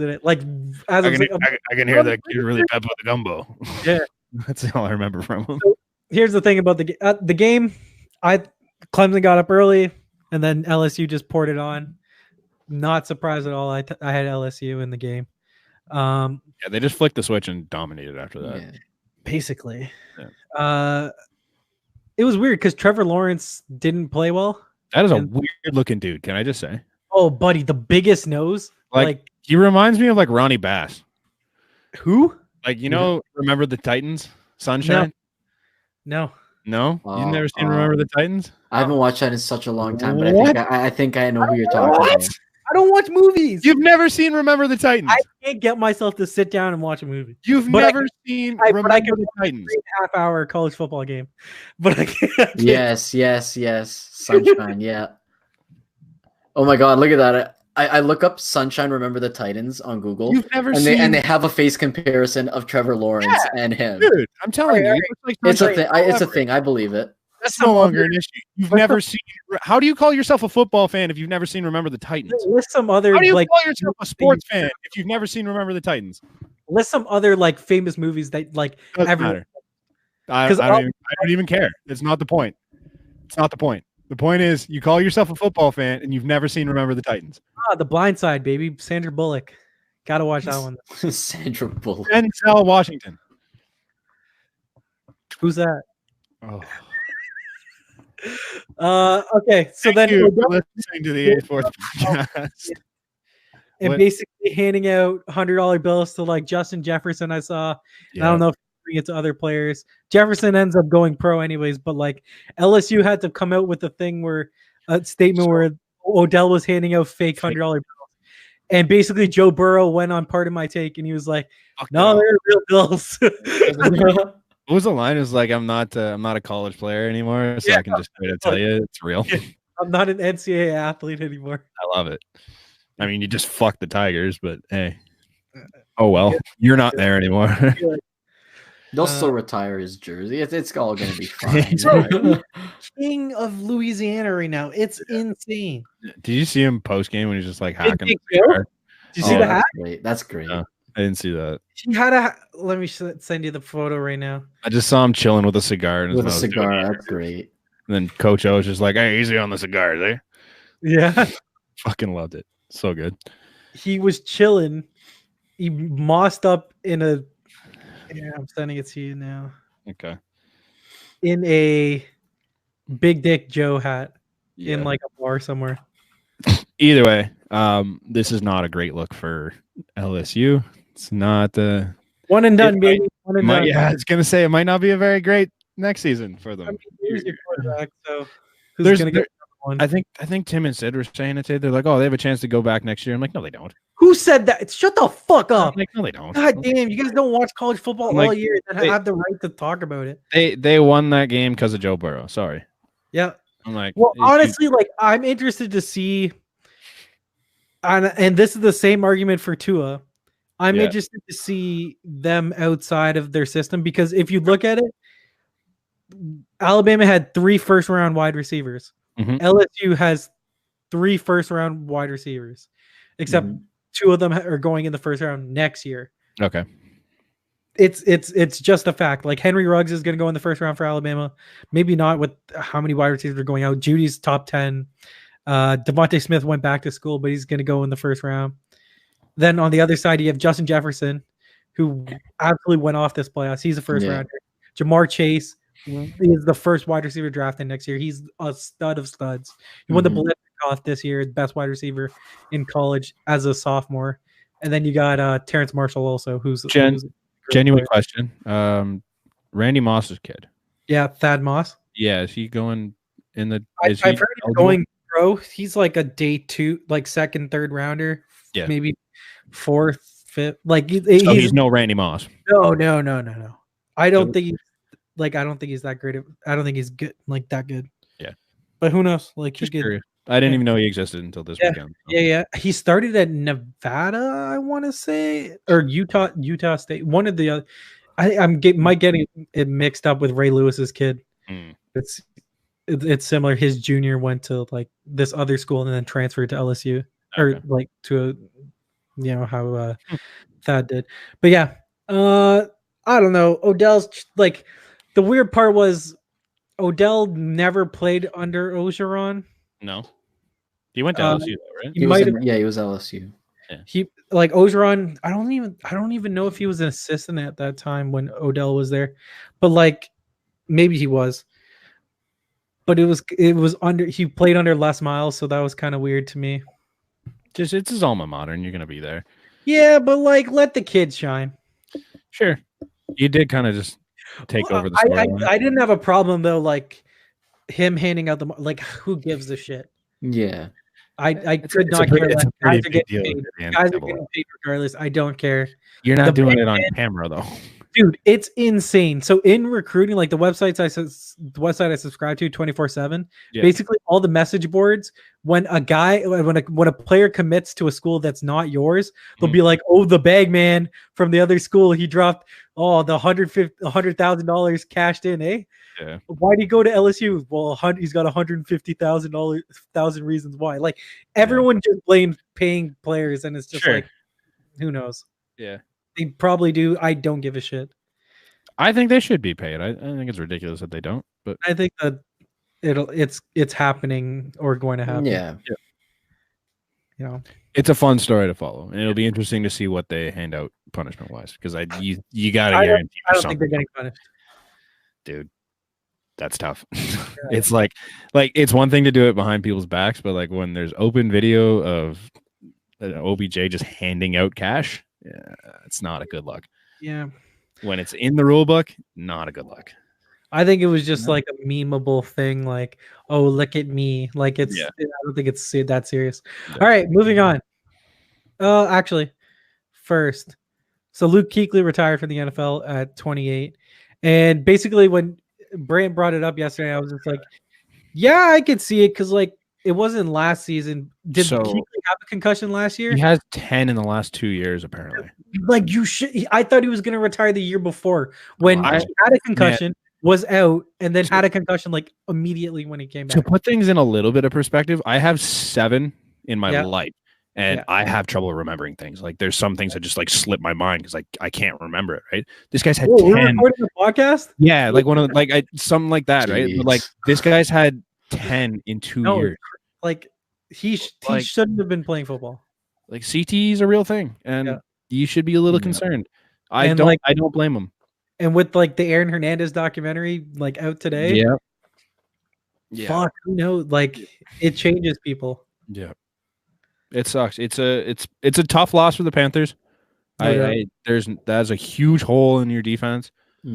A: in it. Like as
B: I can hear that kid really pep with the gumbo.
A: Yeah.
B: That's all I remember from him.
A: So here's the thing about the game. Clemson got up early, and then LSU just poured it on. Not surprised at all. I had LSU in the game.
B: Yeah, they just flicked the switch and dominated after that.
C: Yeah.
A: Basically.
B: Yeah.
A: It was weird because Trevor Lawrence didn't play well.
B: That is a weird looking dude, can I just say?
A: Oh, buddy, the biggest nose.
B: Like he reminds me of like Ronnie Bass.
A: Who?
B: Like, remember the Titans? Sunshine?
A: No.
B: No? You've never seen Remember the Titans?
C: I haven't watched that in such a long time, but I think I know who you're talking about.
A: I don't watch movies.
B: You've never seen Remember the Titans?
A: I can't get myself to sit down and watch a movie.
B: You've never seen Remember the Titans?
A: Half-hour college football game, but I can't.
C: Yes. Sunshine, yeah. Oh my God, look at that. I look up Sunshine Remember the Titans on Google.
B: You've never seen
C: and they have a face comparison of Trevor Lawrence and him.
B: Dude, I'm telling you.
C: It's a thing. It's a thing. I believe it.
B: That's no longer an issue. You've never seen. How do you call yourself a football fan if you've never seen Remember the Titans?
A: List some other.
B: How do you call yourself a sports fan if you've never seen Remember the Titans?
A: List some other famous movies that
B: Doesn't matter. I don't even care. It's not the point. It's not the point. The point is, you call yourself a football fan and you've never seen Remember the Titans.
A: The Blind Side, baby. Sandra Bullock. Gotta watch that one.
C: Sandra Bullock.
B: Denzel Washington.
A: Who's that?
B: Oh.
A: Okay, so
B: Thank
A: then
B: you for listening to the A Sports podcast.
A: And basically handing out $100 bills to Justin Jefferson. I saw. Yeah. I don't know if bring it to other players. Jefferson ends up going pro anyways, but LSU had to come out with a thing where a statement where Odell was handing out fake $100 bills, and basically Joe Burrow went on Part of My Take, and he was like, "No, they're real bills."
B: What was the line? It was like, I'm not a college player anymore, so I can just straight up tell you it's real.
A: I'm not an NCAA athlete anymore.
B: I love it. I mean, you just fucked the Tigers, but hey, oh well, you're not there anymore.
C: They'll still retire his jersey. It's all going to be fine.
A: King of Louisiana right now. It's insane.
B: Did you see him post game when he's just hacking?
A: Did you see the hack?
C: That's great.
B: No, I didn't see that.
A: He had let me send you the photo right now.
B: I just saw him chilling with a cigar.
C: With a cigar, that's great.
B: And then Coach O was just like, "Hey, easy on the cigars, eh?"
A: Yeah.
B: Fucking loved it. So good.
A: He was chilling. He mossed up in a. Yeah, I'm sending it to you now.
B: Okay.
A: In a Big Dick Joe hat in a bar somewhere.
B: Either way, this is not a great look for LSU. It's not
A: one and done, baby. One and done.
B: Yeah, I was gonna say it might not be a very great next season for them.
A: I mean, here's your quarterback, so
B: who's gonna get one? I think Tim and Sid were saying it today. They're like, "Oh, they have a chance to go back next year." I'm like, "No, they don't."
A: Who said that? Shut the fuck up.
B: I'm like, no, they don't.
A: God damn, you guys don't watch college football all year and have the right to talk about it.
B: They won that game because of Joe Burrow. Sorry.
A: Yeah.
B: I'm like,
A: well, honestly, I'm interested to see, and this is the same argument for Tua. I'm interested to see them outside of their system, because if you look at it, Alabama had 3 first-round wide receivers.
B: Mm-hmm.
A: LSU has 3 first-round wide receivers, except 2 of them are going in the first round next year.
B: Okay.
A: It's just a fact. Henry Ruggs is going to go in the first round for Alabama. Maybe not with how many wide receivers are going out. Judy's top 10. Devontae Smith went back to school, but he's going to go in the first round. Then on the other side, you have Justin Jefferson, who absolutely went off this playoffs. He's a first rounder. Jamar Chase is the first wide receiver drafted next year. He's a stud of studs. He won the Biletnikoff this year, best wide receiver in college as a sophomore. And then you got Terrence Marshall also, who's
B: genuine question. Randy Moss's kid.
A: Yeah, Thad Moss.
B: Yeah, is he going in the?
A: I've heard him going pro. He's like a day 2, second, third rounder. Yeah, maybe 4th, 5th.
B: He's no Randy Moss.
A: No. I don't think he's I don't think he's that great. I don't think he's good, that good.
B: Yeah,
A: but who knows?
B: Just curious. I didn't even know he existed until this weekend. So.
A: Yeah. He started at Nevada, I want to say, or Utah State. One of the other. Might getting it mixed up with Ray Lewis's kid. It's similar. His junior went to like this other school and then transferred to LSU, or like to how Thad did. But yeah, I don't know. Odell's like the weird part was Odell never played under Orgeron.
B: No, he went to LSU though, right?
C: He was LSU.
B: Yeah.
A: He like Orgeron. I don't even know if he was an assistant at that time when Odell was there, but like maybe he was. But it was under. He played under Les Miles, so that was kind of weird to me.
B: Just it's his alma mater, and you're gonna be there.
A: Yeah, but like let the kid shine.
B: Sure, you did kind of just take over the story.
A: I didn't have a problem though, like him handing out the like. Who gives a shit?
C: Yeah,
A: I could not care. Like, guys are getting paid regardless. I don't care.
B: You're not doing it on camera though.
A: Dude, it's insane. So in recruiting, like the website I subscribe to 24/7, basically all the message boards, when a player commits to a school that's not yours, they'll be like, "Oh, the bag man from the other school, he dropped the $100,000 cashed in, eh?
B: Yeah.
A: Why'd he go to LSU? Well, he's got $150,000 reasons why. Like everyone just blames paying players, and it's just like, who knows?
B: Yeah.
A: They probably do. I don't give a shit.
B: I think they should be paid. I think it's ridiculous that they don't. But
A: I think that it's happening or going to happen.
C: Yeah.
A: You know,
B: it's a fun story to follow, and it'll be interesting to see what they hand out punishment wise. Because you got to guarantee.
A: I don't think they're getting punished,
B: dude. That's tough. It's like it's one thing to do it behind people's backs, but like when there's open video of OBJ just handing out cash. Yeah, it's not a good look.
A: Yeah.
B: When it's in the rule book, not a good look.
A: I think it was just like a memeable thing, like, oh, look at me. Like I don't think it's that serious. Yeah. All right, moving on. Actually, first. So Luke Kuechly retired from the NFL at 28. And basically when Brant brought it up yesterday, I was just like, yeah, I could see it because like it wasn't last season. Did Kuechly have a concussion last year?
B: He has 10 in the last 2 years, apparently.
A: Like you should. I thought he was going to retire the year before when he had a concussion, was out, and then had a concussion like immediately when he came back.
B: To put things in a little bit of perspective, I have 7 in my life, and I have trouble remembering things. Like there's some things that just like slip my mind because I can't remember it. Right? This guy's had 10.
A: We're recording a podcast.
B: Yeah, like one of something like that. Jeez. Right? But like this guy's had 10 in 2 years.
A: Like he shouldn't have been playing football.
B: Like CTE is a real thing, and you should be a little concerned. I don't blame him.
A: And with like the Aaron Hernandez documentary like out today, fuck, you know, like it changes people.
B: Yeah, it sucks. It's a tough loss for the Panthers. That's a huge hole in your defense.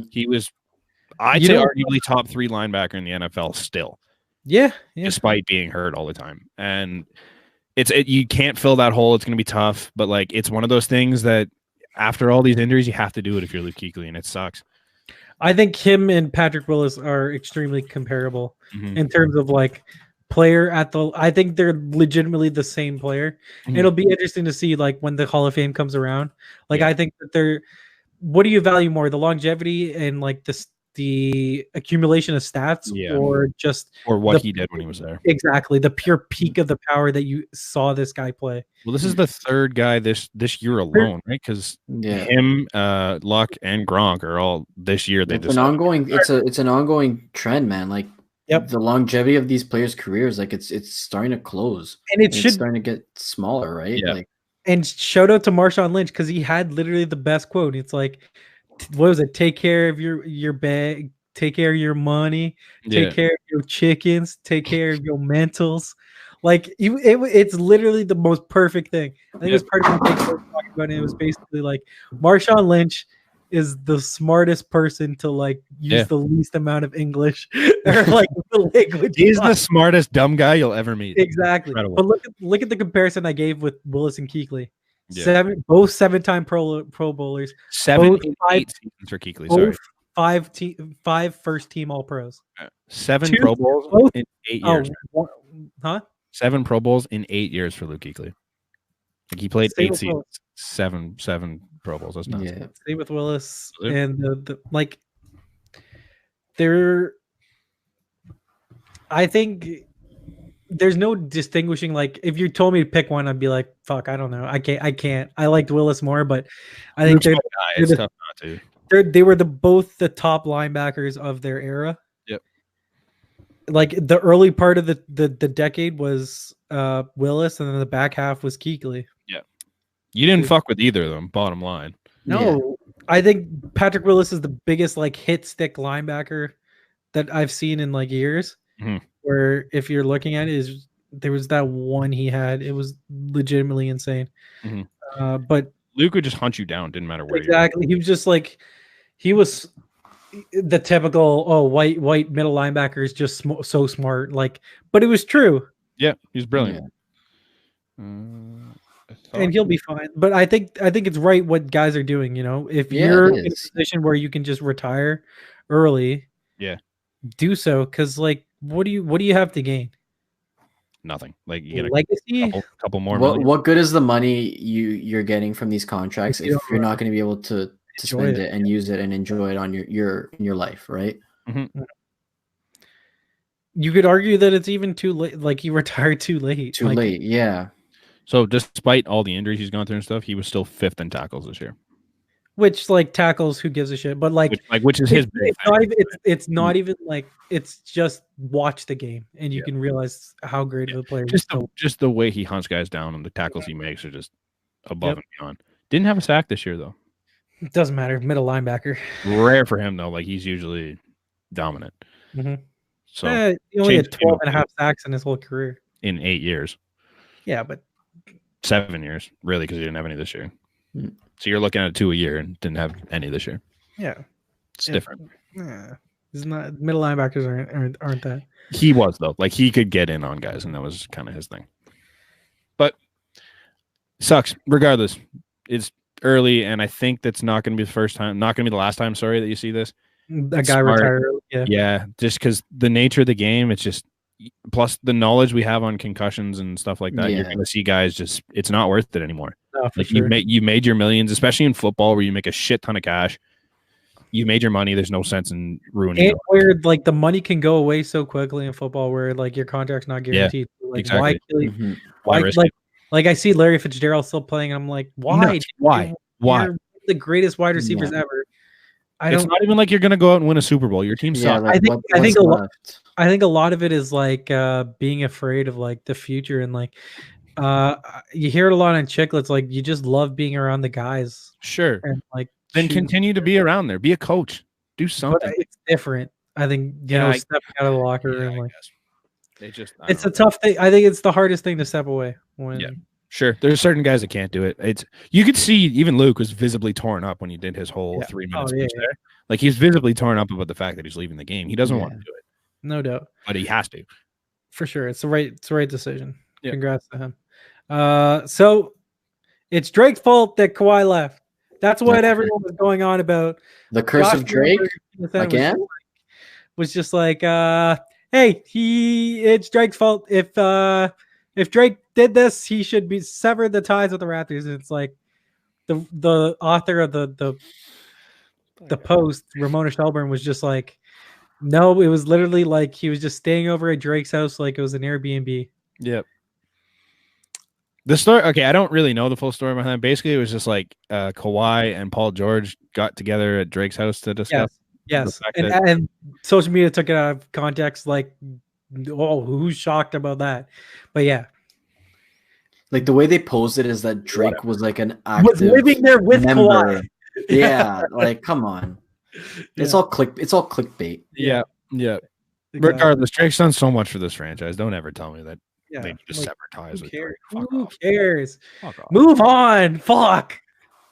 B: He was, I'd say, arguably top 3 linebacker in the NFL still.
A: Yeah,
B: despite being hurt all the time, and you can't fill that hole. It's going to be tough, but like it's one of those things that after all these injuries, you have to do it if you're Luke Kuechly, and it sucks.
A: I think him and Patrick Willis are extremely comparable in terms of like player I think they're legitimately the same player. It'll be interesting to see like when the Hall of Fame comes around. Like I think that what do you value more, the longevity and like the accumulation of stats or what
B: he did when he was there?
A: Exactly. The pure peak of the power that you saw this guy play.
B: Well, this is the 3rd guy this year alone, right? Because him, Luck, and Gronk are all this year. It's
C: an ongoing trend, man. Like the longevity of these players' careers, like it's starting to close. And it's starting to get smaller, right?
B: Yeah.
C: Like,
A: and shout out to Marshawn Lynch because he had literally the best quote. It's like, what was it? Take care of your bag. Take care of your money. Take care of your chickens. Take care of your mentals. Like it's literally the most perfect thing. I think it was part of my take talking about it. It was basically like Marshawn Lynch is the smartest person to like use the least amount of English or like the language.
B: He's the smartest dumb guy you'll ever meet.
A: Exactly. Incredible. But look at the comparison I gave with Willis and Kuechly. Both 7-time Pro Bowlers.
B: 7 8 seasons for Kuechly. Sorry,
A: 5 first team All Pros.
B: 7 Pro Bowls in 8 years.
A: Huh?
B: 7 Pro Bowls in 8 years for Luke Kuechly. Like he played 8 seasons, 7 Pro Bowls. That's nuts.
C: Yeah.
A: Same with Willis and the like. I think there's no distinguishing. Like, if you told me to pick one, I'd be like, "Fuck, I don't know. I can't. I liked Willis more, but I think
B: it's tough not to.
A: They were both the top linebackers of their era.
B: Yep.
A: Like the early part of the decade was Willis, and then the back half was Kuechly.
B: Yeah. You didn't fuck with either of them. Bottom line.
A: No, I think Patrick Willis is the biggest like hit stick linebacker that I've seen in like years.
B: Mm-hmm.
A: Where if you're looking at it, there was that one he had. It was legitimately insane.
B: Mm-hmm.
A: But
B: Luke would just hunt you down. Didn't matter where.
A: Exactly. He was just like, he was the typical white middle linebacker is just so smart. Like, but it was true.
B: Yeah, he's brilliant.
A: Yeah. And he'll be fine. But I think it's right what guys are doing. You know, if you're in a position where you can just retire early, do so. Because like, what do you have to gain?
B: Nothing. Like you get a
A: legacy,
B: couple more.
C: What good is the money you're getting from these contracts if you're not going to be able to spend it and use it and enjoy it on your life, right?
B: Mm-hmm.
A: You could argue that it's even too late. Like he retired too late.
C: Too late, yeah.
B: So despite all the injuries he's gone through and stuff, he was still 5th in tackles this year.
A: Which like tackles, who gives a shit? But
B: which is his big thing.
A: It's not even like, it's just watch the game and you can realize how great of a player.
B: Just the way he hunts guys down and the tackles he makes are just above and beyond. Didn't have a sack this year though.
A: It doesn't matter. Middle linebacker.
B: Rare for him though. Like he's usually dominant.
A: Mm-hmm.
B: So
A: he only had 12 and a half sacks in his whole career.
B: In 8 years.
A: Yeah, but
B: 7 years, really, because he didn't have any this year. So you're looking at 2 a year and didn't have any this year.
A: Yeah.
B: It's different.
A: Yeah. It's not, middle linebackers aren't that.
B: He was though. Like he could get in on guys, and that was kind of his thing. But sucks. Regardless, it's early, and I think that's not going to be the first time, not going to be the last time, sorry, that you see this.
A: A guy retired.
B: Yeah, just because the nature of the game, it's just, plus the knowledge we have on concussions and stuff like that, you're going to see guys just, it's not worth it anymore.
A: No,
B: like sure. you made your millions, especially in football where you make a shit ton of cash. You made your money. There's no sense in ruining it.
A: Where like the money can go away so quickly in football, where like your contract's not guaranteed.
B: Yeah,
A: like
B: exactly.
A: Why risk it? Like I see Larry Fitzgerald still playing. And I'm like, why?
B: Why?
A: You're the greatest wide receivers ever.
B: It's not even like you're going to go out and win a Super Bowl. Your team sucks.
C: Like,
A: I think a lot of it is like being afraid of like the future, and like you hear it a lot in Chicklets. Like you just love being around the guys.
B: Sure.
A: And like
B: then continue to be around there. Be a coach. Do something.
A: But it's different. I think stepping out of the locker room. Like it's a tough thing. I think it's the hardest thing to step away when.
B: Sure. There's certain guys that can't do it. You could see even Luke was visibly torn up when he did his whole 3 minute speech there. Like he's visibly torn up about the fact that he's leaving the game. He doesn't want to do it.
A: No doubt.
B: But he has to.
A: For sure. It's the right decision. Yeah. Congrats to him. So it's Drake's fault that Kawhi left. That's what everyone was going on about.
C: The curse of Drake again?
A: Was just like, hey, it's Drake's fault. If Drake did this, he should be severed the ties with the Raptors. And it's like the author of the post, Ramona Shelburne, was just like, no, it was literally like he was just staying over at Drake's house like it was an Airbnb.
B: Yep. The story, okay, I don't really know the full story behind that. Basically, it was just like Kawhi and Paul George got together at Drake's house to discuss.
A: Yes. And social media took it out of context. Like, oh, who's shocked about that? But yeah.
C: Like the way they posed it is that Drake was like an active
A: was living there with Kawhi.
C: Yeah, like come on. It's all clickbait.
B: Yeah. Exactly. Regardless, Drake's done so much for this franchise. Don't ever tell me that they need to sever ties with Drake.
A: Who cares? Move on. Fuck.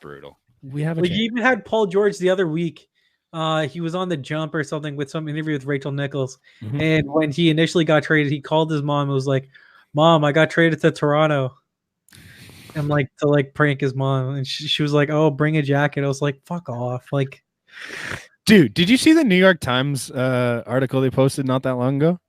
B: Brutal. We have
A: he even had Paul George the other week. He was on The Jump or something with some interview with Rachel Nichols. Mm-hmm. And when he initially got traded, he called his mom and was like, Mom, I got traded to Toronto. And like to like prank his mom. And she was like, oh, bring a jacket. I was like, fuck off. Like,
B: dude, did you see the New York Times article they posted not that long ago?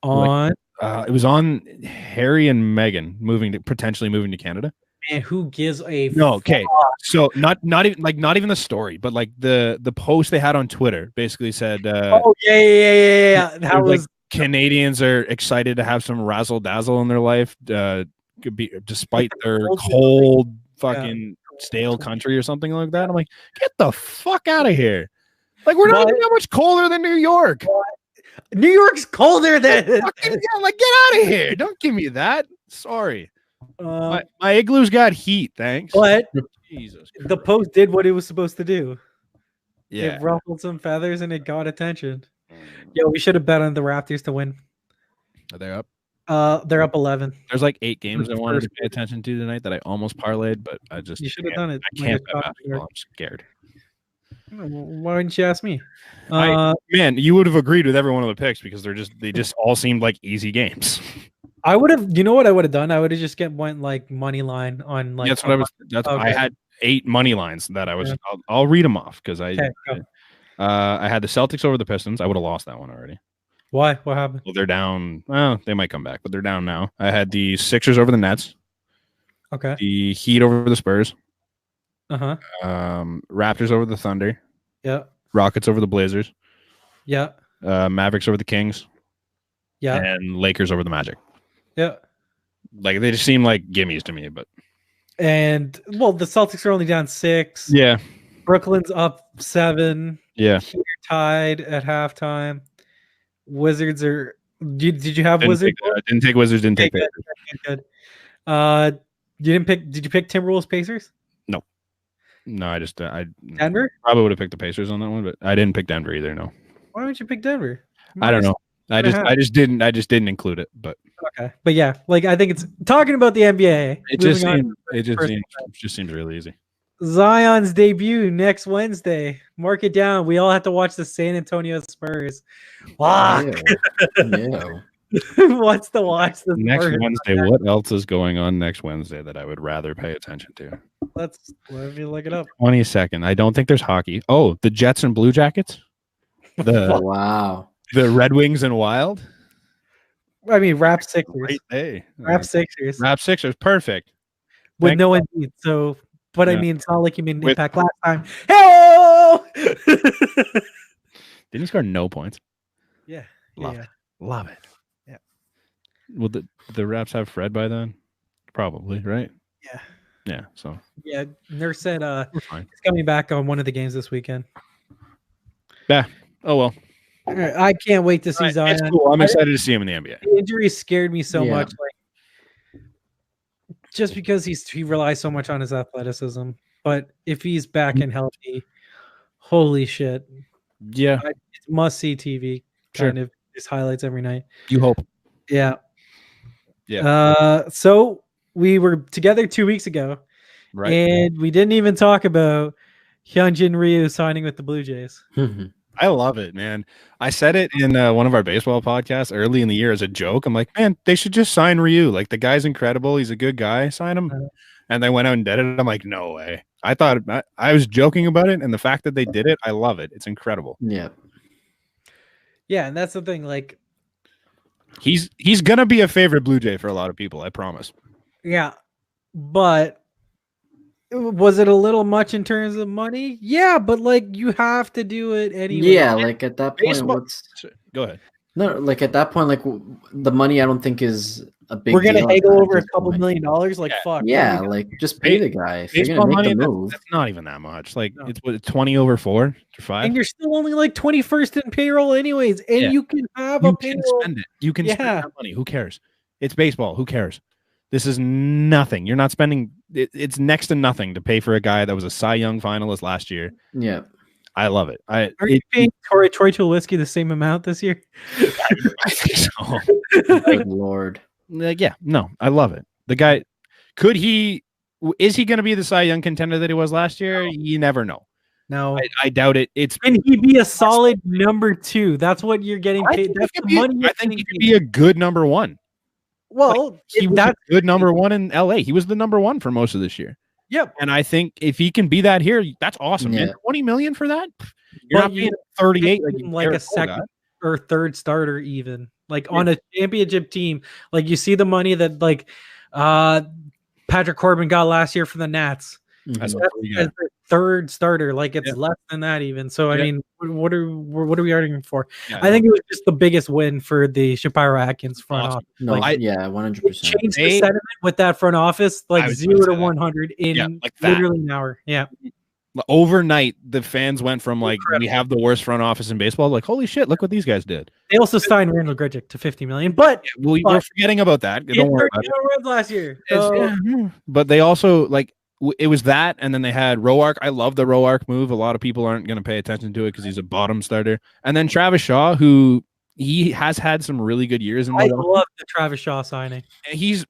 A: On
B: It was on Harry and Meghan potentially moving to Canada.
A: And who gives a
B: no? Okay, so not even the story, but like the post they had on Twitter basically said,
A: yeah. That was
B: like, Canadians are excited to have some razzle dazzle in their life, despite their cold fucking stale country or something like that. I'm like, get the fuck out of here! Like, we're not even that much colder than New York.
A: New York's colder than
B: fucking, like, get out of here! Don't give me that. Sorry. My igloo's got heat, thanks.
A: But
B: Jesus Christ.
A: The post did what it was supposed to do.
B: Yeah.
A: It ruffled some feathers and it got attention. Yeah, we should have bet on the Raptors to win.
B: Are they up?
A: They're up 11.
B: There's like 8 games I wanted to pay attention to tonight that I almost parlayed, but I just
A: you should have done it.
B: I can't bet basketball. I'm scared.
A: Why didn't you ask me?
B: Man, you would have agreed with every one of the picks because they just all seemed like easy games.
A: I would have, you know what I would have done? I would have just went like money line on like.
B: That's what I was. I had 8 money lines that I was. Yeah. I'll read them off because I had the Celtics over the Pistons. I would have lost that one already.
A: Why? What happened?
B: Well, they're down. Well, they might come back, but they're down now. I had the Sixers over the Nets.
A: Okay.
B: The Heat over the Spurs.
A: Raptors
B: over the Thunder.
A: Yeah.
B: Rockets over the Blazers.
A: Yeah.
B: Mavericks over the Kings.
A: Yeah.
B: And Lakers over the Magic.
A: Yeah.
B: Like, they just seem like gimmies to me, but.
A: And well, the Celtics are only down 6.
B: Yeah.
A: Brooklyn's up 7.
B: Yeah.
A: Heat tied at halftime. Wizards are. Did you have Wizards?
B: Didn't take Wizards. Didn't take Pacers.
A: Good. You didn't pick. Did you pick Timberwolves Pacers?
B: No, I
A: Denver.
B: Probably would have picked the Pacers on that one, but I didn't pick Denver either. No.
A: Why would you pick Denver?
B: I don't know. I just didn't include it. But
A: okay, but yeah, like I think it's talking about the NBA.
B: It just seems really easy.
A: Zion's debut next Wednesday. Mark it down. We all have to watch the San Antonio Spurs. Wow.
C: Yeah.
A: Who wants to watch the
B: next
A: Spurs?
B: Wednesday? What else is going on next Wednesday that I would rather pay attention to?
A: Let me look it up.
B: 22nd. I don't think there's hockey. Oh, the Jets and Blue Jackets.
C: Wow.
B: The Red Wings and Wild.
A: I mean, Rap Sixers.
B: Right, hey.
A: Rap Sixers.
B: Rap Sixers. Perfect.
A: With no Embiid. So, but I mean, it's not like you made an impact last time. Hello.
B: Didn't he score no points?
A: Yeah.
B: Love it.
A: Yeah.
B: Will the Raps have Fred by then? Probably, right?
A: Yeah.
B: Yeah. So.
A: Yeah. Nurse said
B: we're fine.
A: He's coming back on one of the games this weekend.
B: Yeah. Oh well.
A: I can't wait to see Zion.
B: It's cool. I'm excited to see him in the NBA.
A: The injury scared me so much, like just because he relies so much on his athleticism. But if he's back and healthy, holy shit!
B: Yeah,
A: it's must see TV. Kind of just highlights every night.
B: You hope.
A: Yeah.
B: Yeah.
A: So we were together 2 weeks ago,
B: right?
A: And we didn't even talk about Hyunjin Ryu signing with the Blue Jays.
B: I love it, man. I said it in one of our baseball podcasts early in the year as a joke. I'm like, man, they should just sign Ryu. Like, the guy's incredible. He's a good guy. Sign him. And they went out and did it. I'm like, no way. I thought I was joking about it. And the fact that they did it, I love it. It's incredible.
C: Yeah.
A: Yeah. And that's the thing. Like,
B: he's going to be a favorite Blue Jay for a lot of people. I promise.
A: Yeah. But was it a little much in terms of money? Yeah, but like you have to do it anyway.
C: Yeah, like at that point,
B: go ahead.
C: No, like at that point, like the money, I don't think is a big.
A: We're gonna haggle over a couple $1 million. Like fuck.
C: Yeah, like just pay the guy. If you're gonna make the move,
B: that's not even that much. Like it's 20 over 4 to 5,
A: and you're still only like 21st in payroll, anyways. And you can have a payroll.
B: Spend it. You can spend that money. Who cares? It's baseball. Who cares? This is nothing. You're not spending. It's next to nothing to pay for a guy that was a Cy Young finalist last year.
C: Yeah,
B: I love it.
A: Are you paying Troy Tulowitzki the same amount this year?
B: I think so.
C: Good Lord.
B: Like, yeah, no, I love it. The guy, is he going to be the Cy Young contender that he was last year? No. You never know.
A: No,
B: I doubt it. Can
A: he be a solid number 2? That's what you're getting paid. That's the money.
B: I think he could be a good number 1.
A: Well,
B: he was a good number 1 in LA. He was the number 1 for most of this year.
A: Yep.
B: And I think if he can be that here, that's awesome.
C: Yeah.
B: Man, $20 million for that? You're not paying 38
A: like a second or third starter even. Like on a championship team, like you see the money that like Patrick Corbin got last year from the Nats.
B: That's
A: As their third starter, like it's less than that even. So I mean, what are we arguing for? I think it was just the biggest win for the Shapiro Atkins front office.
C: No,
A: like,
C: 100%.
A: Changed the sentiment with that front office, like 0 to 100 in literally an hour. Yeah.
B: Overnight, the fans went from like we have the worst front office in baseball, like holy shit, look what these guys did.
A: They also signed Randall Grichuk to $50 million, but
B: we're forgetting about that. Don't worry about it.
A: Last year,
B: but they also like it was that, and then they had Roark. I love the Roark move. A lot of people aren't going to pay attention to it because he's a bottom starter, and then Travis Shaw, who he has had some really good years.
A: I love the Travis Shaw signing.
B: He's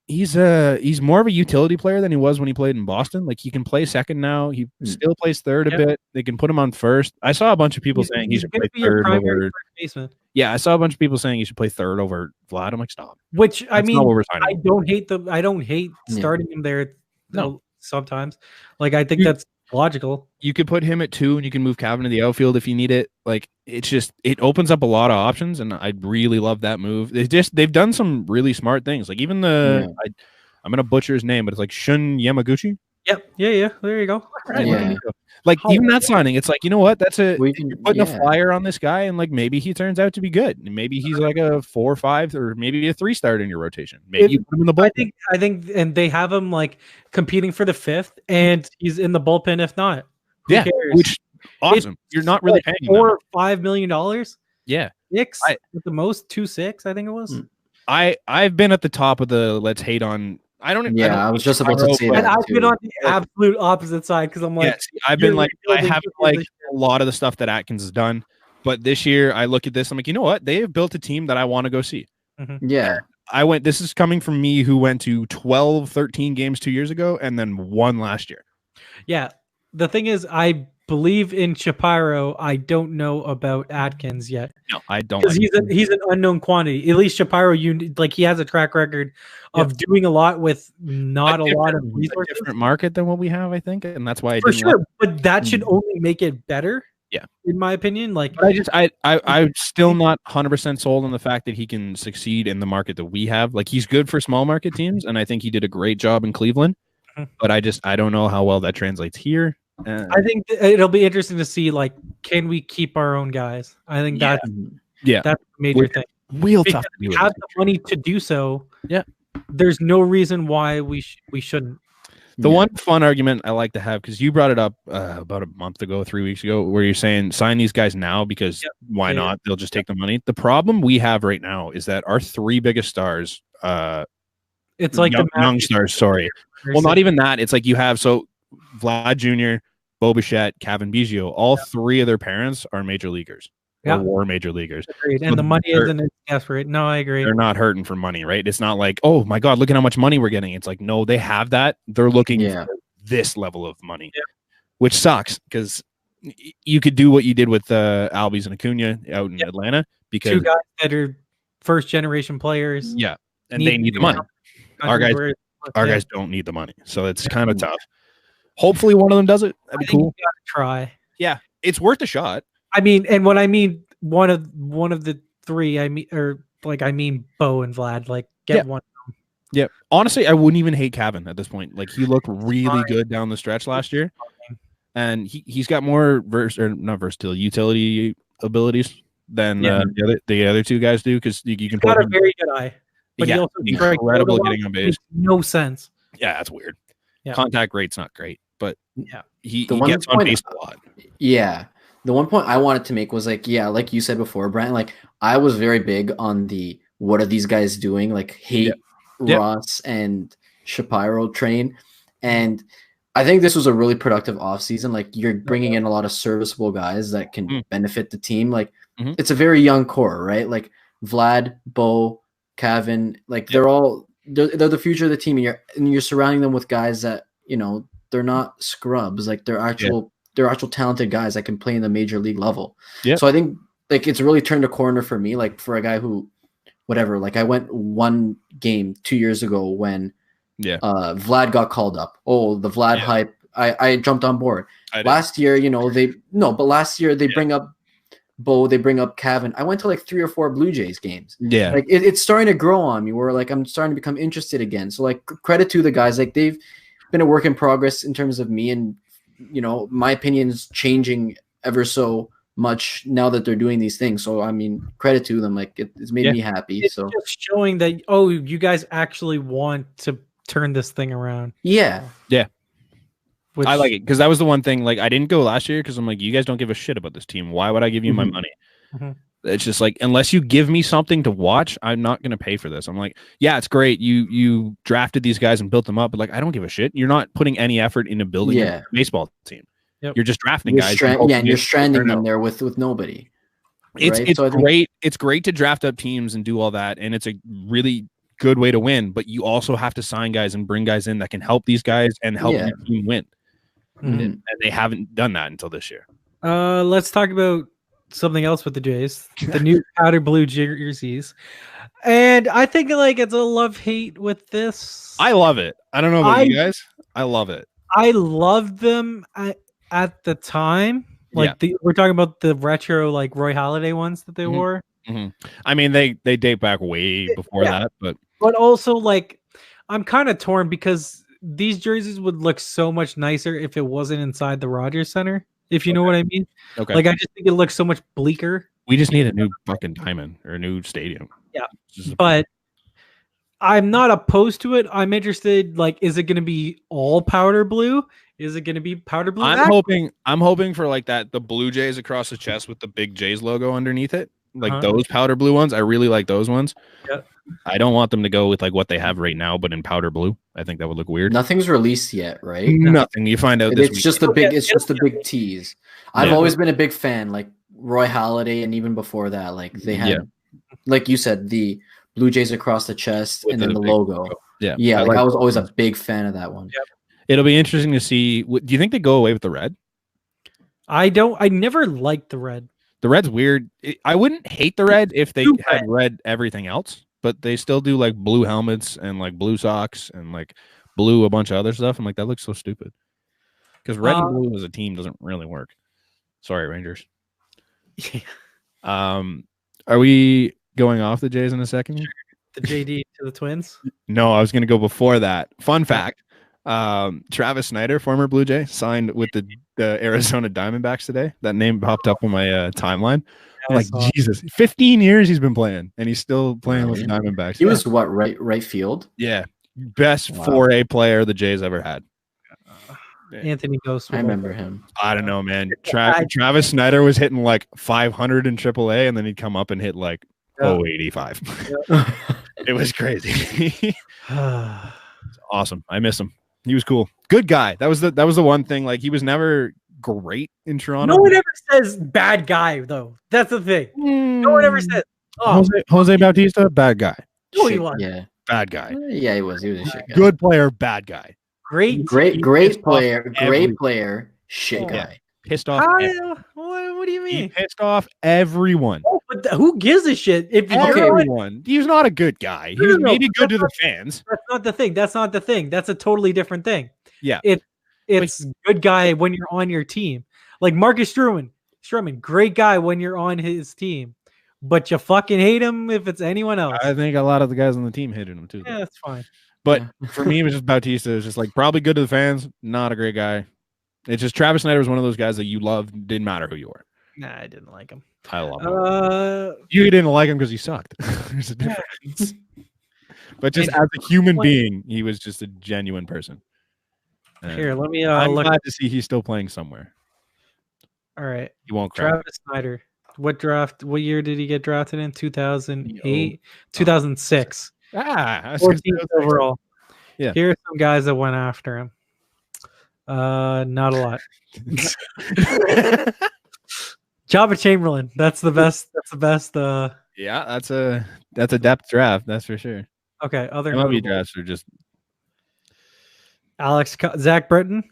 B: more of a utility player than he was when he played in Boston. Like he can play second now. He still plays third a bit. They can put him on first. I saw a bunch of people saying he should play third over. Yeah, I saw a bunch of people saying he should play third over Vlad. I'm like, stop.
A: Which I mean, I don't hate starting him there. No, sometimes like I think that's logical.
B: You could put him at 2 and you can move Cavan to the outfield if you need it. Like it opens up a lot of options, and I really love that move. They've done some really smart things. Like even I'm gonna butcher his name, but it's like Shun Yamaguchi.
A: Yep. Yeah. There you go.
B: Right. Like even that signing, it's like, you know what? That's you're putting a flyer on this guy, and like maybe he turns out to be good. Maybe he's like a 4 or 5 or maybe a 3 starter in your rotation. Maybe you put him in the bullpen.
A: I think, and they have him like competing for the 5th, and he's in the bullpen if not. Who cares?
B: Which awesome. You're not really paying
A: $4 or $5 million.
B: Yeah,
A: 6 at the most, 2.6. I think it was.
B: I've been at the top of the let's hate on. I was
C: just about to say that.
A: And I've been on the absolute opposite side because I'm like,
B: I've been like, I haven't like a lot of the stuff that Atkins has done, but this year I look at this, I'm like, you know what? They have built a team that I want to go see.
C: Yeah.
B: This is coming from me who went to 12, 13 games 2 years ago and then 1 last year.
A: Yeah. The thing is, I believe in Shapiro. I don't know about Atkins yet.
B: No, I don't.
A: Because he's an unknown quantity. At least Shapiro, he has a track record of doing a lot with not a lot of resources.
B: A different market than what we have, I think, and that's why
A: for sure. But that should only make it better.
B: Yeah,
A: in my opinion. Like,
B: but I'm still not 100% sold on the fact that he can succeed in the market that we have. Like, he's good for small market teams, and I think he did a great job in Cleveland. But I don't know how well that translates here.
A: I think it'll be interesting to see, like, can we keep our own guys? I think that's a major thing.
B: Real tough to
A: do. We have the money to do so. Yeah, there's no reason why we shouldn't.
B: The one fun argument I like to have, because you brought it up about a month ago, 3 weeks ago, where you're saying sign these guys now because why not? They'll just take the money. The problem we have right now is that our 3 biggest stars,
A: it's like
B: young stars. Sorry, well, not even that. It's like you have Vlad Jr., Bo Bichette, Cavan Biggio, all 3 of their parents are major leaguers. Or were major leaguers.
A: Agreed. And the money isn't as desperate. No, I agree.
B: They're not hurting for money, right? It's not like, oh my God, look at how much money we're getting. It's like, no, they have that. They're looking for this level of money, which sucks because you could do what you did with Albies and Acuna out in Atlanta because
A: 2 guys that are first generation players.
B: Yeah. And they need the money. Our guys don't need the money. So it's kind of tough. Hopefully one of them does it. That'd be cool.
A: Try.
B: Yeah. It's worth a shot.
A: I mean, and when I mean one of the 3, I mean Bo and Vlad. Like, get one of them.
B: Yeah. Honestly, I wouldn't even hate Cavan at this point. Like, he looked really good down the stretch last year, and he's got more utility abilities than the other 2 guys do because you can.
A: He's got a very good eye, but he also
B: incredible getting on base.
A: No sense.
B: Yeah, that's weird. Yeah. Contact rate's not great, but he
C: gets
B: on base a lot.
C: Yeah. The one point I wanted to make was like you said before, Brant, like I was very big on the what are these guys doing? Like hate Ross and Shapiro train. And I think this was a really productive offseason. Like you're bringing in a lot of serviceable guys that can benefit the team. Like it's a very young core, right? Like Vlad, Bo, Cavan, like they're the future of the team. And you're surrounding them with guys that, they're not scrubs. Like they're actual talented guys that can play in the major league level. Yeah. So I think like it's really turned a corner for me. Like for a guy who, whatever, like I went 1 game 2 years ago when Vlad got called up. Oh, the Vlad hype. I jumped on board. Last year, they bring up Bo, they bring up Cavan. I went to like 3 or 4 Blue Jays games.
B: Yeah.
C: Like it's starting to grow on me where like I'm starting to become interested again. So like credit to the guys. Like they've been a work in progress in terms of me, and my opinion's changing ever so much now that they're doing these things. So I mean, credit to them. Like it's made me happy.
A: It's just showing that you guys actually want to turn this thing around.
C: Yeah.
B: I like it because that was the one thing. Like I didn't go last year because I'm like, you guys don't give a shit about this team. Why would I give you my money? It's just like, unless you give me something to watch, I'm not going to pay for this. I'm like, yeah, it's great. You drafted these guys and built them up, but like, I don't give a shit. You're not putting any effort into building a baseball team. You're just drafting guys.
C: And you're stranding them there with nobody.
B: It's great. It's great to draft up teams and do all that, and it's a really good way to win. But you also have to sign guys and bring guys in that can help these guys and help your team win. And they haven't done that until this year.
A: Let's talk about something else with the Jays, the new powder blue jerseys. And I think like it's a love-hate with this.
B: I love it. I don't know about you guys. I love it.
A: I loved them at the time. Like we're talking about the retro like Roy Halladay ones that they wore.
B: I mean, they date back way before that, but
A: also like I'm kind of torn because these jerseys would look so much nicer if it wasn't inside the Rogers Center, if you know what I mean. Okay. Like I just think it looks so much bleaker.
B: We just need a new fucking diamond or a new stadium.
A: Yeah. But I'm not opposed to it. I'm interested, like, is it going to be all powder blue? Is it going to be powder blue?
B: I'm hoping for like that, the Blue Jays across the chest with the big Jays logo underneath it. Like those powder blue ones. I really like those ones.
A: Yeah.
B: I don't want them to go with like what they have right now, but in powder blue. I think that would look weird.
C: Nothing's released yet, right?
B: Nothing. You find out this
C: week. Just the big. It's just the big tease. I've always been a big fan, like Roy Halladay, and even before that, like they had, like you said, the Blue Jays across the chest with and then the logo.
B: Yeah.
C: Like I was always a big fan of that one.
A: Yep.
B: It'll be interesting to see. Do you think they go away with the red?
A: I don't. I never liked the red.
B: The red's weird. I wouldn't hate the red if they had red everything else, but they still do like blue helmets and like blue socks and like blue a bunch of other stuff. I'm like, that looks so stupid. Because red and blue as a team doesn't really work. Sorry, Rangers. Are we going off the Jays in a second?
A: The JD to the Twins?
B: No, I was going to go before that. Fun fact. Travis Snyder, former Blue Jay, signed with the Arizona Diamondbacks today. That name popped up on my timeline. I'm like, Jesus, 15 years he's been playing, and he's still playing with the Diamondbacks.
C: He was what, right field?
B: Yeah, best 4A player the Jays ever had.
A: Anthony Ghost.
C: I remember him.
B: I don't know, man. Travis Snyder was hitting like 500 in AAA, and then he'd come up and hit like 085. It was crazy. Awesome. I miss him. He was cool. Good guy. That was the one thing. Like he was never great in Toronto.
A: No one ever says bad guy though. That's the thing. No one ever says
B: Jose Bautista, bad guy.
A: No, he was.
C: Yeah.
B: Bad guy.
C: Yeah, he was. He was a shit guy.
B: Good player, bad guy.
C: Great player, shit guy.
B: Pissed off.
A: What do you mean?
B: He pissed off everyone.
A: Oh, but who gives a shit? If
B: everyone, he's not a good guy. He was maybe good to the fans.
A: That's not the thing. That's a totally different thing.
B: Yeah,
A: it's good guy when you're on your team. Like Marcus Stroman, great guy when you're on his team, but you fucking hate him if it's anyone else.
B: I think a lot of the guys on the team hated him too.
A: Yeah, that's fine.
B: But for me, it was just Bautista. It was just like probably good to the fans, not a great guy. It's just Travis Snyder was one of those guys that you loved. Didn't matter who you were.
A: Nah, I didn't like him.
B: I love him. You didn't like him because he sucked. There's a difference. But just as a human being, he was just a genuine person.
A: Here, let me
B: I'm
A: look.
B: glad to see he's still playing somewhere.
A: All right.
B: He won't cry.
A: Travis Snyder. What year did he get drafted in? 2008? 2006. 14th overall.
B: Yeah.
A: Here are some guys that went after him. Not a lot. Jabba Chamberlain. That's the best.
B: Yeah, that's a depth draft. That's for sure.
A: Okay. Other
B: MLB drafts are just
A: Zach Britton.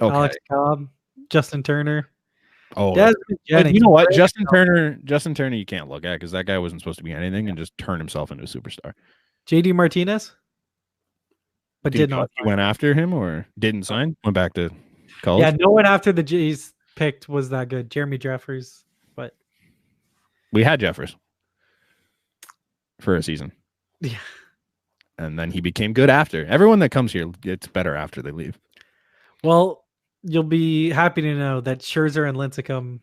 B: Okay.
A: Alex Cobb. Justin Turner.
B: Oh, you know what? Justin Turner, you can't look at because that guy wasn't supposed to be anything and just turned himself into a superstar.
A: JD Martinez. But did not.
B: He went after him or didn't sign? Went back to college?
A: Yeah, no one after the Jays picked was that good. Jeremy Jeffers, but
B: We had Jeffers for a season.
A: Yeah.
B: And then he became good after. Everyone that comes here gets better after they leave.
A: Well, you'll be happy to know that Scherzer and Lincecum,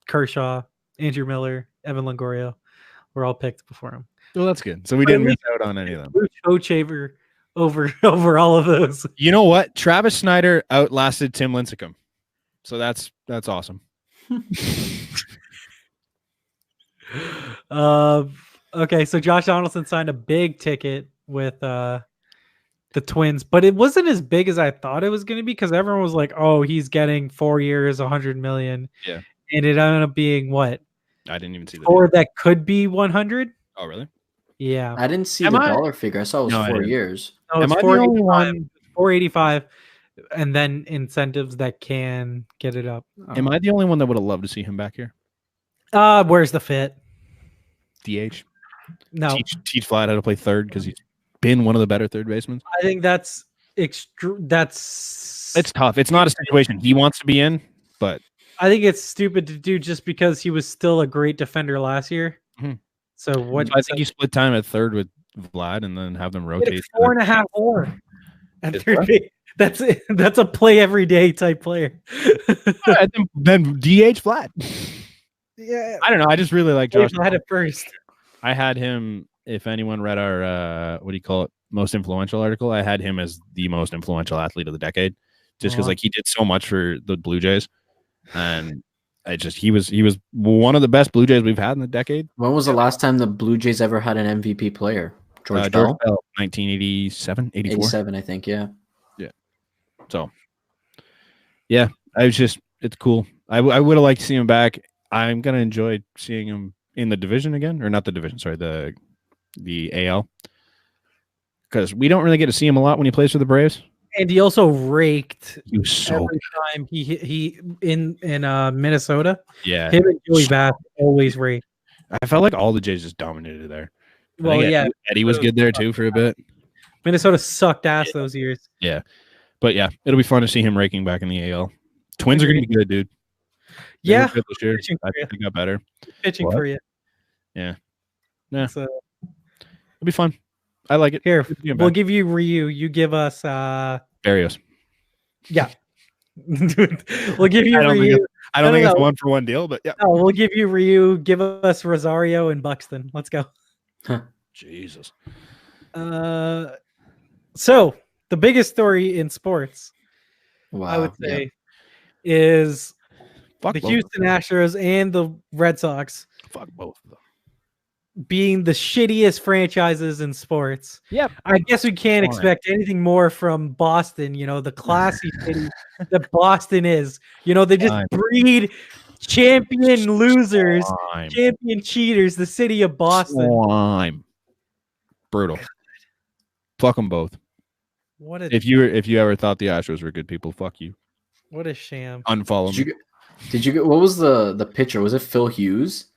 A: Kershaw, Andrew Miller, Evan Longoria were all picked before him.
B: Well, that's good. So we didn't miss out on any of them.
A: Hochaver over all of those.
B: You know what? Travis Snyder outlasted Tim Lincecum. So that's awesome.
A: Okay, so Josh Donaldson signed a big ticket with the Twins, but it wasn't as big as I thought it was going to be because everyone was like, "Oh, he's getting 4 years, $100 million."
B: Yeah,
A: and it ended up being what?
B: I didn't even see that.
A: Or that could be 100.
B: Oh, really?
A: Yeah,
C: I didn't see the dollar figure. I saw it was 4 years.
A: No, it's 485, 485, and then incentives that can get it up.
B: Am I the only one that would have loved to see him back here?
A: Where's the fit?
B: DH.
A: No,
B: teach Vlad how to play third because he's been one of the better third basemen.
A: I think it's
B: tough. It's not a situation he wants to be in, but
A: I think it's stupid to do just because he was still a great defender last year.
B: Mm-hmm.
A: So what?
B: I think you split time at third with Vlad and then have them rotate.
A: 4.5 more at third base. That's it. That's a play every day type player.
B: Then DH Vlad.
A: Yeah,
B: I don't know. I just really like Josh.
A: I had it first.
B: I had him. If anyone read our what do you call it, most influential article, I had him as the most influential athlete of the decade, just because like he did so much for the Blue Jays, and he was one of the best Blue Jays we've had in the decade.
C: When was the last time the Blue Jays ever had an MVP player? George Bell,
B: 1987, 84?
C: 87, I think. Yeah.
B: So, yeah, it's cool. I would have liked to see him back. I'm gonna enjoy seeing him in the division again, or not the division, sorry, the AL, because we don't really get to see him a lot when he plays for the Braves.
A: And he also raked
B: every
A: time he in Minnesota.
B: Yeah,
A: him and Joey Bass always raked.
B: I felt like all the Jays just dominated there.
A: Well, yeah,
B: Eddie was good there too for a bit.
A: Minnesota sucked ass those years.
B: Yeah, but yeah, it'll be fun to see him raking back in the AL. Twins are gonna be good, dude.
A: Yeah,
B: good this year. I think they got better.
A: Pitching for you.
B: Yeah.
A: So
B: it'll be fun. I like it.
A: Here, we'll give you Ryu. You give us
B: Barrios.
A: Yeah. We'll give you Ryu.
B: I don't think it's a 1-for-1 deal, but yeah.
A: No, we'll give you Ryu. Give us Rosario and Buxton. Let's go.
B: Jesus.
A: So the biggest story in sports, I would say, is the Houston Astros and the Red Sox.
B: Fuck both of them.
A: Being the shittiest franchises in sports.
B: Yep.
A: I guess we can't expect anything more from Boston, the classy city that Boston is. They just breed champion losers, champion cheaters, the city of Boston.
B: Brutal. Fuck them both. If you ever thought the Astros were good people, fuck you.
A: What a sham.
B: Unfollow me.
C: Did you get what was the pitcher? Was it Phil Hughes?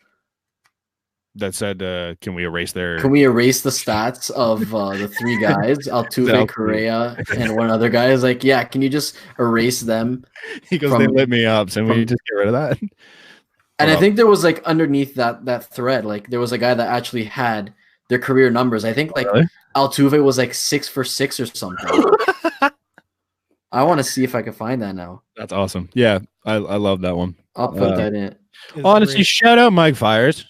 B: That said, can we erase the
C: stats of the three guys, Altuve, Correa, and one other guy? Is like, yeah, can you just erase them?
B: He goes, they lit me up, so we just get rid of that.
C: And I think there was like underneath that thread, like there was a guy that actually had their career numbers. I think like Altuve was like 6 for 6 or something. I want to see if I can find that now.
B: That's awesome. Yeah, I love that one.
C: I'll put that in.
B: Honestly, shout out Mike Fiers.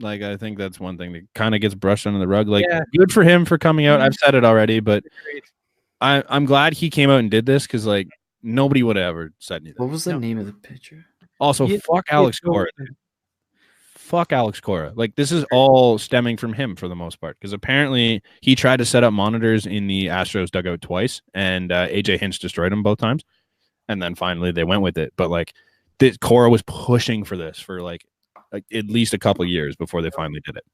B: Like, I think that's one thing that kind of gets brushed under the rug. Like, good for him for coming out. I've said it already, but I'm glad he came out and did this because, like, nobody would have ever said anything.
C: What was the name of the pitcher?
B: Also, fuck Alex Cora. Fuck Alex Cora. Like, this is all stemming from him for the most part because apparently he tried to set up monitors in the Astros dugout twice, and AJ Hinch destroyed him both times. And then finally they went with it. But, like, Cora was pushing for this for, like at least a couple of years before they finally did it.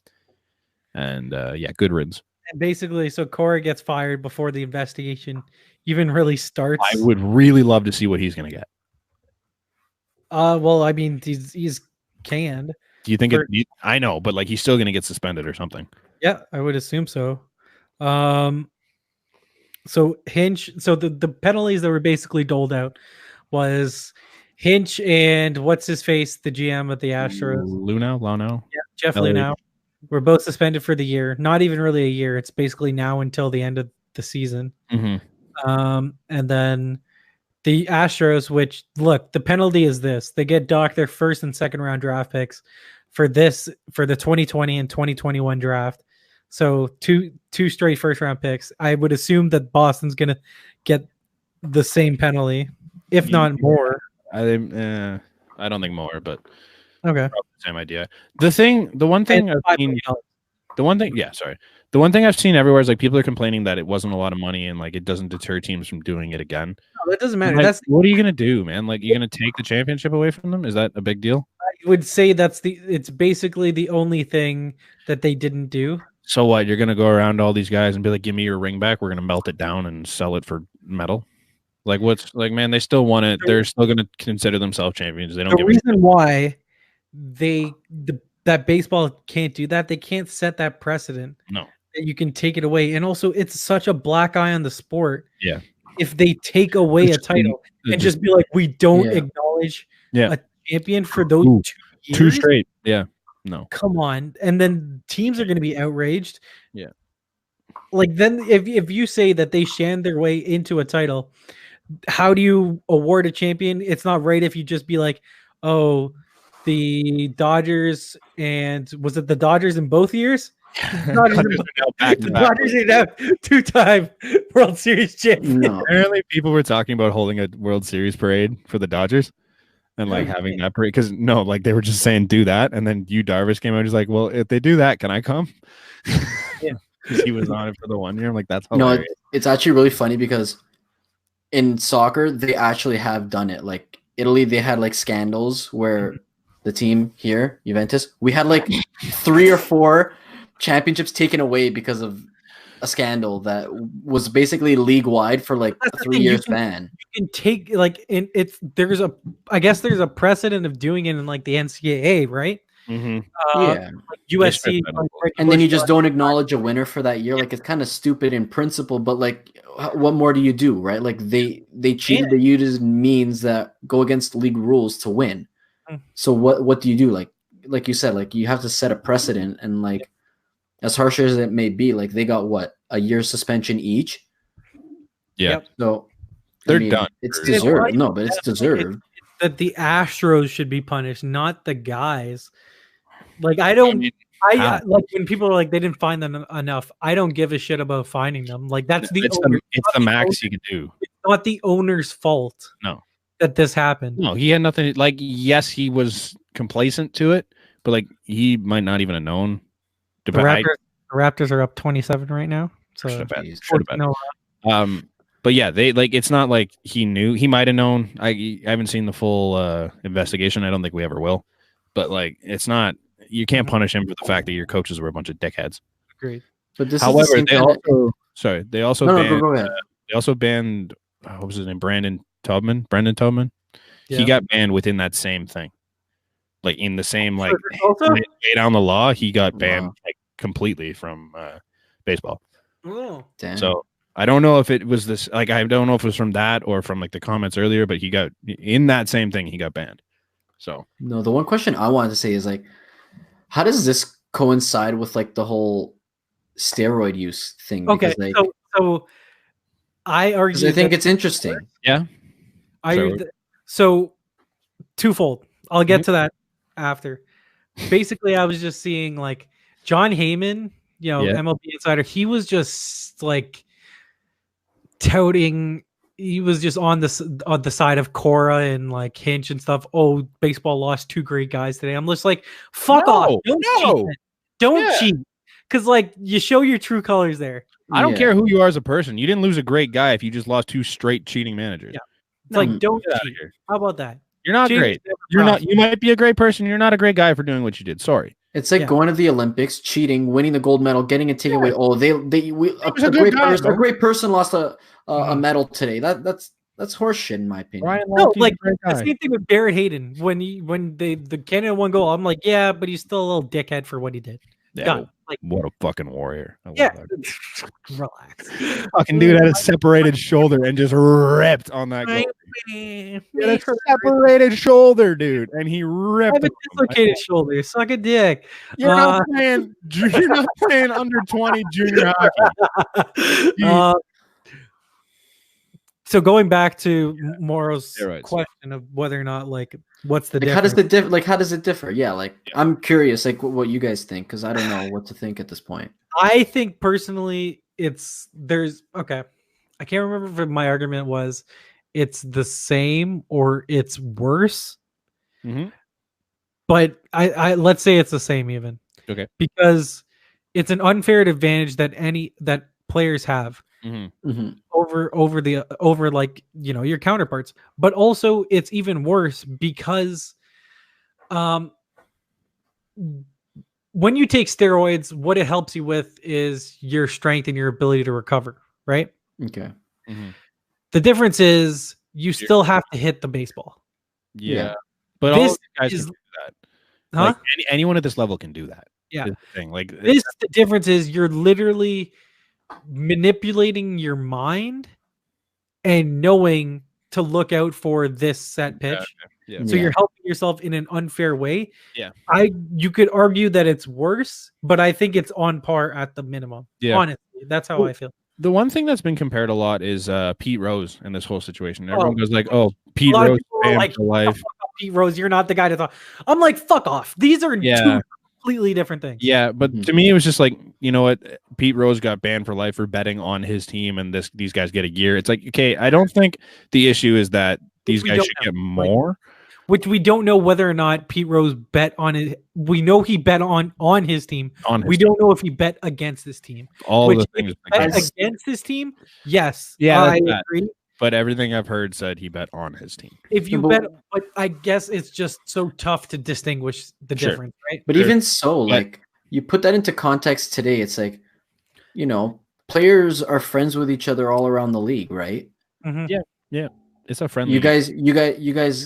B: And good riddance.
A: And basically, so Cora gets fired before the investigation even really starts.
B: I would really love to see what he's going to get.
A: Well, I mean, he's canned.
B: Do you think I know, but like he's still going to get suspended or something.
A: Yeah, I would assume so. So Hinch, so the penalties that were basically doled out was Hinch and what's his face, the GM of the Astros,
B: Luno.
A: yeah, Jeff Luhnow, were both suspended for the year. Not even really a year. It's basically now until the end of the season.
B: Mm-hmm.
A: And then the Astros, which look, the penalty is this: they get docked their first and second round draft picks for the 2020 and 2021 draft. So two straight first round picks. I would assume that Boston's gonna get the same penalty, if not more.
B: I don't think more, but
A: okay,
B: same idea. The one thing I've seen everywhere is like people are complaining that it wasn't a lot of money and like it doesn't deter teams from doing it again.
A: No, that doesn't matter.
B: Like, what are you gonna do, man? Like you're gonna take the championship away from them? Is that a big deal?
A: I would say it's basically the only thing that they didn't do.
B: So what? You're gonna go around to all these guys and be like, "Give me your ring back. We're gonna melt it down and sell it for metal." Like what's like, man? They still want it. They're still gonna consider themselves champions. They don't.
A: The reason why that baseball can't do that, they can't set that precedent.
B: No,
A: that you can take it away, and also it's such a black eye on the sport.
B: Yeah.
A: If they take away a title and just be like, we don't acknowledge a champion for those 2 years,
B: 2 straight. Yeah. No.
A: Come on. And then teams are going to be outraged.
B: Yeah.
A: Like then if you say that they shan their way into a title, how do you award a champion? It's not right if you just be like, oh, the Dodgers and was it the Dodgers in both years? The Dodgers didn't have 2-time World Series champion.
B: No. Apparently people were talking about holding a World Series parade for the Dodgers. And like having that parade, because they were just saying do that, and then Darvish came out. He's like, "Well, if they do that, can I come?" Yeah, because he was on it for the 1 year. I'm like, "That's hilarious."
C: No, it's actually really funny because in soccer they actually have done it. Like Italy, they had like scandals where the team here, Juventus, we had like 3 or 4 championships taken away because of a scandal that was basically league wide for like a 3-year span.
A: You can take like there's a precedent of doing it in like the NCAA, right?
B: Mm-hmm.
C: Like
A: USC,
C: and then you just don't acknowledge a winner for that year. Like it's kind of stupid in principle, but like, what more do you do, right? Like they cheated. They used means that go against league rules to win. So what do you do? Like you said, like you have to set a precedent, and like as harsh as it may be, like they got what, a year's suspension each.
B: Yeah.
C: So
B: they're done.
C: It's deserved. No, but it's deserved.
A: That the Astros should be punished, not the guys. Like like when people are like they didn't find them enough. I don't give a shit about finding them. Like that's
B: it's the max you can do.
A: It's not the owner's fault.
B: No,
A: that this happened.
B: No, he had nothing. Like yes, he was complacent to it, but like he might not even have known.
A: The Raptors are up 27 right now. So
B: should have bet. But yeah, they like it's not like he knew. He might have known. I haven't seen the full investigation. I don't think we ever will. But like it's not. You can't punish him for the fact that your coaches were a bunch of dickheads.
A: Agreed.
C: But this
B: however,
C: is
B: they also banned what was his name? Brendan Tubman. Yeah. He got banned within that same thing. Like in the same way down the law, he got banned like completely from baseball.
A: Oh,
C: damn.
B: So I don't know if it was this. Like I don't know if it was from that or from like the comments earlier, but he got in that same thing. He got banned. So
C: no, the one question I wanted to say is like, how does this coincide with like the whole steroid use thing?
A: Okay,
C: because, like,
A: so I argue.
C: I think it's interesting.
B: Yeah.
A: So twofold. I'll get to that after. Basically, I was just seeing like John Heyman, MLB Insider. He was just like touting. He was just on the side of Cora and like Hinch and stuff. Oh, baseball lost 2 great guys today. I'm just like, fuck off. Don't cheat. Because like you show your true colors there.
B: I don't care who you are as a person. You didn't lose a great guy if you just lost 2 straight cheating managers.
A: Yeah. It's like don't cheat. How about that?
B: You're not great. You're not. You might be a great person. You're not a great guy for doing what you did. Sorry.
C: It's like going to the Olympics, cheating, winning the gold medal, getting it taken away. Oh, a great person lost a medal today. That's horseshit in my opinion.
A: Like the same thing with Barrett Hayden when the Canada won goal. I'm like, yeah, but he's still a little dickhead for what he did.
B: Yeah, what a fucking warrior.
A: Relax.
B: Fucking dude had a separated shoulder and just ripped on that goal. He had a separated shoulder, dude, and he
A: I
B: ripped.
A: have a dislocated shoulder. Suck a dick.
B: You're not playing. You're not playing under 20 junior hockey.
A: So going back to Mauro's
B: steroids,
A: question of whether or not what's the
C: Like
A: difference?
C: how does it differ? Yeah, I'm curious what you guys think, because I don't know what to think at this point.
A: I think personally okay. I can't remember if my argument was it's the same or it's worse.
B: Mm-hmm.
A: But I let's say it's the same even.
B: Okay.
A: Because it's an unfair advantage that players have over your counterparts. But also it's even worse because when you take steroids, what it helps you with is your strength and your ability to recover, right?
C: Okay.
B: Mm-hmm.
A: The difference is you still have to hit the baseball.
B: Yeah. But all these guys can do that.
A: Huh?
B: Like anyone at this level can do that.
A: Yeah.
B: The
A: difference is you're literally manipulating your mind and knowing to look out for this set pitch.
B: Yeah.
A: So you're helping yourself in an unfair way.
B: Yeah.
A: You could argue that it's worse, but I think it's on par at the minimum. Yeah. Honestly, that's how I feel.
B: The one thing that's been compared a lot is Pete Rose in this whole situation. Everyone goes like, "Oh, Pete Rose for life."
A: Pete Rose, you're not the guy to talk. I'm like, fuck off. These are two completely different things.
B: Yeah, but to me, it was just like, you know what? Pete Rose got banned for life for betting on his team, and these guys get a year. It's like, okay, I don't think the issue is that these guys should get more.
A: Which we don't know whether or not Pete Rose bet on it. We know he bet on his team. We don't know if he bet against this team.
B: All the things
A: against his team, yes.
B: Yeah,
A: I agree.
B: But everything I've heard said he bet on his team.
A: If you bet, but I guess it's just so tough to distinguish the difference, right?
C: But even so, you put that into context today, it's like, players are friends with each other all around the league, right?
A: Mm-hmm.
B: Yeah. It's a friendly.
C: You guys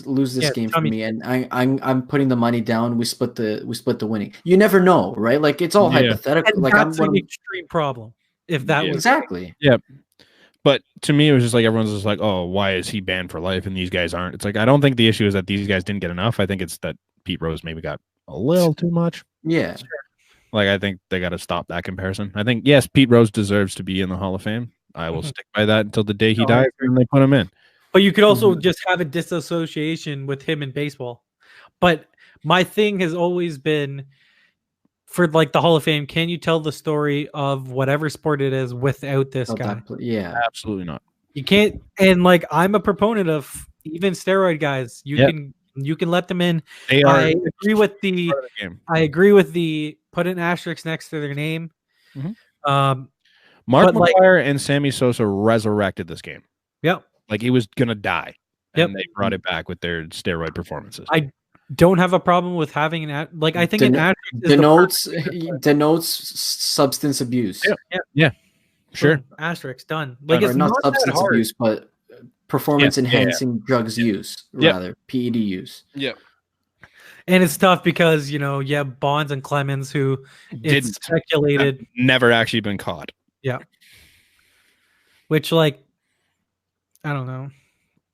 C: lose this game for me, and I'm putting the money down. We split the winning. You never know, right? Like it's all hypothetical.
A: And that's an extreme problem. If that was
C: exactly.
B: Yeah. But to me, it was just like everyone's just like, "Oh, why is he banned for life and these guys aren't?" It's like I don't think the issue is that these guys didn't get enough. I think it's that Pete Rose maybe got a little too much.
C: Yeah.
B: Like I think they got to stop that comparison. I think yes, Pete Rose deserves to be in the Hall of Fame. I will stick by that until the day he dies and they put him in.
A: But you could also just have a disassociation with him in baseball. But my thing has always been for the Hall of Fame, can you tell the story of whatever sport it is without this guy?
C: Yeah.
B: Absolutely not.
A: You can't. And I'm a proponent of even steroid guys. You can let them in. I agree with the put an asterisk next to their name.
B: Mm-hmm. Mark McGuire and Sammy Sosa resurrected this game.
A: Yep.
B: Like he was gonna die, and they brought it back with their steroid performances.
A: I don't have a problem with having an I think an asterisk
C: denotes substance abuse.
B: Yeah. Sure.
A: Asterisk done.
C: It's not substance abuse, but performance enhancing drugs use rather PED use.
B: Yeah.
A: And it's tough because Bonds and Clemens who it's speculated
B: never actually been caught.
A: Yeah. Which I don't know.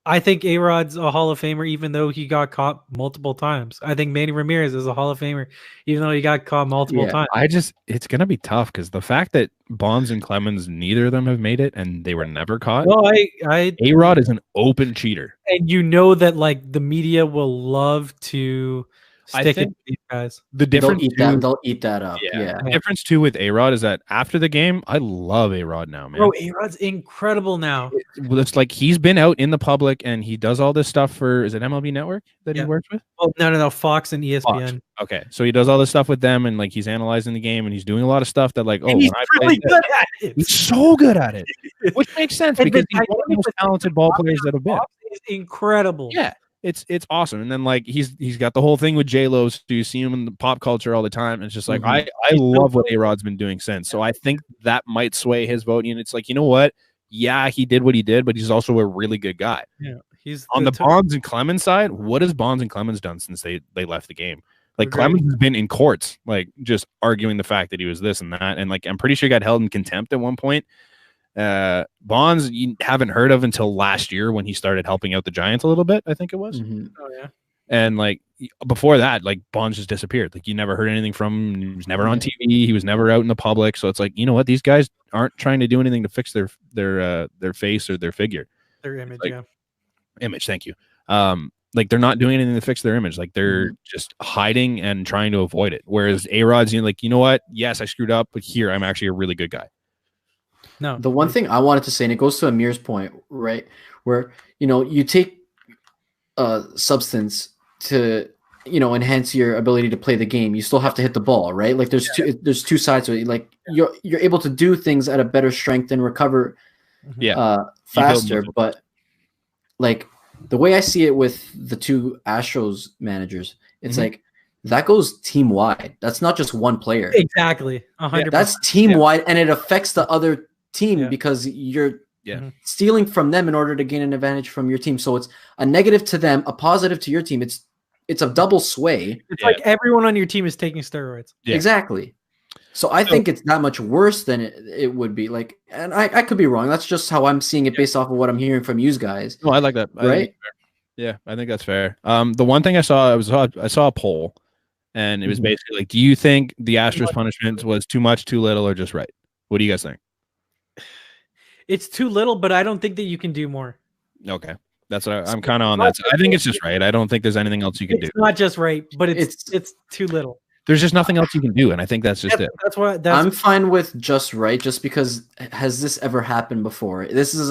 A: I think A-Rod's a Hall of Famer, even though he got caught multiple times. I think Manny Ramirez is a Hall of Famer, even though he got caught multiple times.
B: It's going to be tough because the fact that Bonds and Clemens, neither of them have made it and they were never caught.
A: Well,
B: A-Rod is an open cheater.
A: And that the media will love to stick it to these guys.
B: The difference
C: they'll eat that up.
B: Yeah. The difference too with A-Rod is that after the game, I love A-Rod now, man.
A: Bro, A-Rod's incredible now.
B: It's like he's been out in the public and he does all this stuff for, is it MLB Network that he works with?
A: Oh, no, Fox and ESPN.
B: Fox. Okay, so he does all this stuff with them and he's analyzing the game and he's doing a lot of stuff that
A: he's really good at it.
B: He's so good at it, which makes sense because he's one of the most talented ball players that have been.
A: Fox is incredible.
B: Yeah. It's awesome. And then he's got the whole thing with J-Lo, so you see him in the pop culture all the time. And it's just I love what A-Rod's been doing since. So I think that might sway his vote. And it's like, you know what? Yeah, he did what he did, but he's also a really good guy.
A: Yeah. He's
B: on the Bonds and Clemens side. What has Bonds and Clemens done since they left the game? Clemens has been in courts, just arguing the fact that he was this and that. And I'm pretty sure he got held in contempt at one point. Bonds you haven't heard of until last year when he started helping out the Giants a little bit, I think it was.
A: Oh yeah.
B: And like before that, like Bonds just disappeared. Like you never heard anything from him. He was never on TV. He was never out in the public. So it's like, you know what? These guys aren't trying to do anything to fix their face or their figure.
A: Their image,
B: like, image. Thank you. Like they're not doing anything to fix their image. Like they're just hiding and trying to avoid it. Whereas A-Rod's, like, you know what? Yes, I screwed up, but here I'm actually a really good guy.
A: No.
C: The one thing I wanted to say, and it goes to Amir's point, right? Where, you take substance to, enhance your ability to play the game. You still have to hit the ball, right? Like there's two sides to it. Like you're able to do things at a better strength and recover faster. But like the way I see it with the two Astros managers, it's like that goes team wide. That's not just one player.
A: Exactly. 100%.
C: That's team wide, and it affects the other team because you're stealing from them in order to gain an advantage from your team. So it's a negative to them, a positive to your team. It's a double sway.
A: It's like everyone on your team is taking steroids.
C: Yeah. Exactly. So I think it's that much worse than it would be. Like, and I could be wrong. That's just how I'm seeing it based off of what I'm hearing from you guys.
B: No, I like that.
C: Right?
B: I think that's fair. The one thing I saw a poll, and it was basically like, do you think the Astros punishment was too much, too little, or just right? What do you guys think?
A: It's too little, but I don't think that you can do more.
B: Okay. That's what I'm kind of on that. I think it's just right. I don't think there's anything else you can do.
A: It's not just right, but it's too little.
B: There's just nothing else you can do, and I think that's just it.
A: That's what
C: I'm fine with just right, just because has this ever happened before? This is,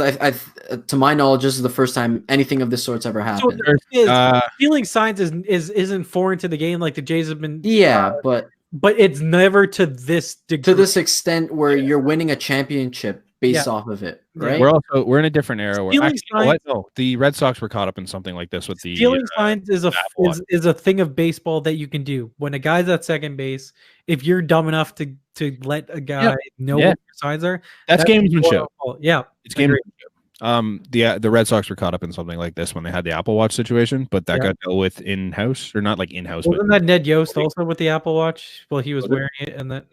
C: to my knowledge, this is the first time anything of this sort's ever happened.
A: So stealing signs isn't foreign to the game, like the Jays have been.
C: Yeah, but
A: it's never to this degree.
C: To this extent where you're winning a championship based off of it, right?
B: We're in a different era where the Red Sox were caught up in something like this with the
A: stealing signs is a thing of baseball that you can do. When a guy's at second base, if you're dumb enough to let a guy know what your signs are,
B: that's gamesmanship.
A: Yeah,
B: it's gamesmanship. The Red Sox were caught up in something like this when they had the Apple Watch situation, but that got dealt with in-house, or not like in-house.
A: Wasn't that Ned Yost also with the Apple Watch? Well, he was wearing it, and then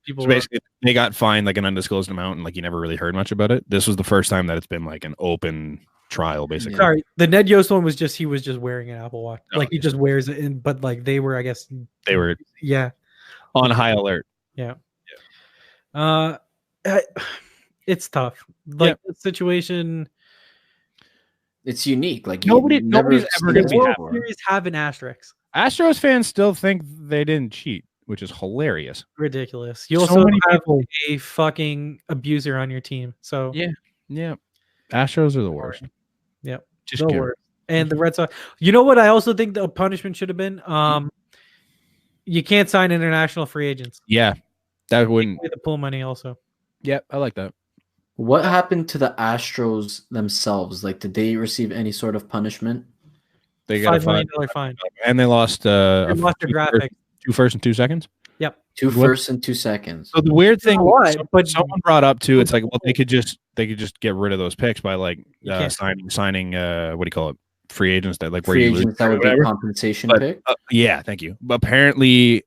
A: people.
B: So basically, they got fined like an undisclosed amount, and like you never really heard much about it. This was the first time that it's been like an open trial, basically.
A: Sorry, the Ned Yost one was just he was just wearing an Apple Watch, he just wears it, but like they were
B: on high alert.
A: It's tough. Like the situation,
C: it's unique. Like
B: nobody's ever going to be
A: World Series have an asterisk.
B: Astros fans still think they didn't cheat, which is hilarious.
A: Ridiculous. You also have a fucking abuser on your team. So
B: yeah. Astros are the worst.
A: Yep,
B: just
A: the worst. And the Red Sox. You know what? I also think the punishment should have been. You can't sign international free agents.
B: Yeah, that wouldn't.
A: The pool money also.
B: Yep, I like that.
C: What happened to the Astros themselves? Like, did they receive any sort of punishment?
B: They got
A: $5 million fine,
C: and
B: they lost.
A: They lost their graphic.
B: 2 firsts and 2 seconds.
A: Yep,
C: 2 firsts and 2 seconds.
B: So the weird thing, but someone brought up too, it's like, well, they could just get rid of those picks by like signing what do you call it? Free agents that like where
C: free
B: you
C: agents that would be a compensation pick.
B: Yeah, thank you. But apparently,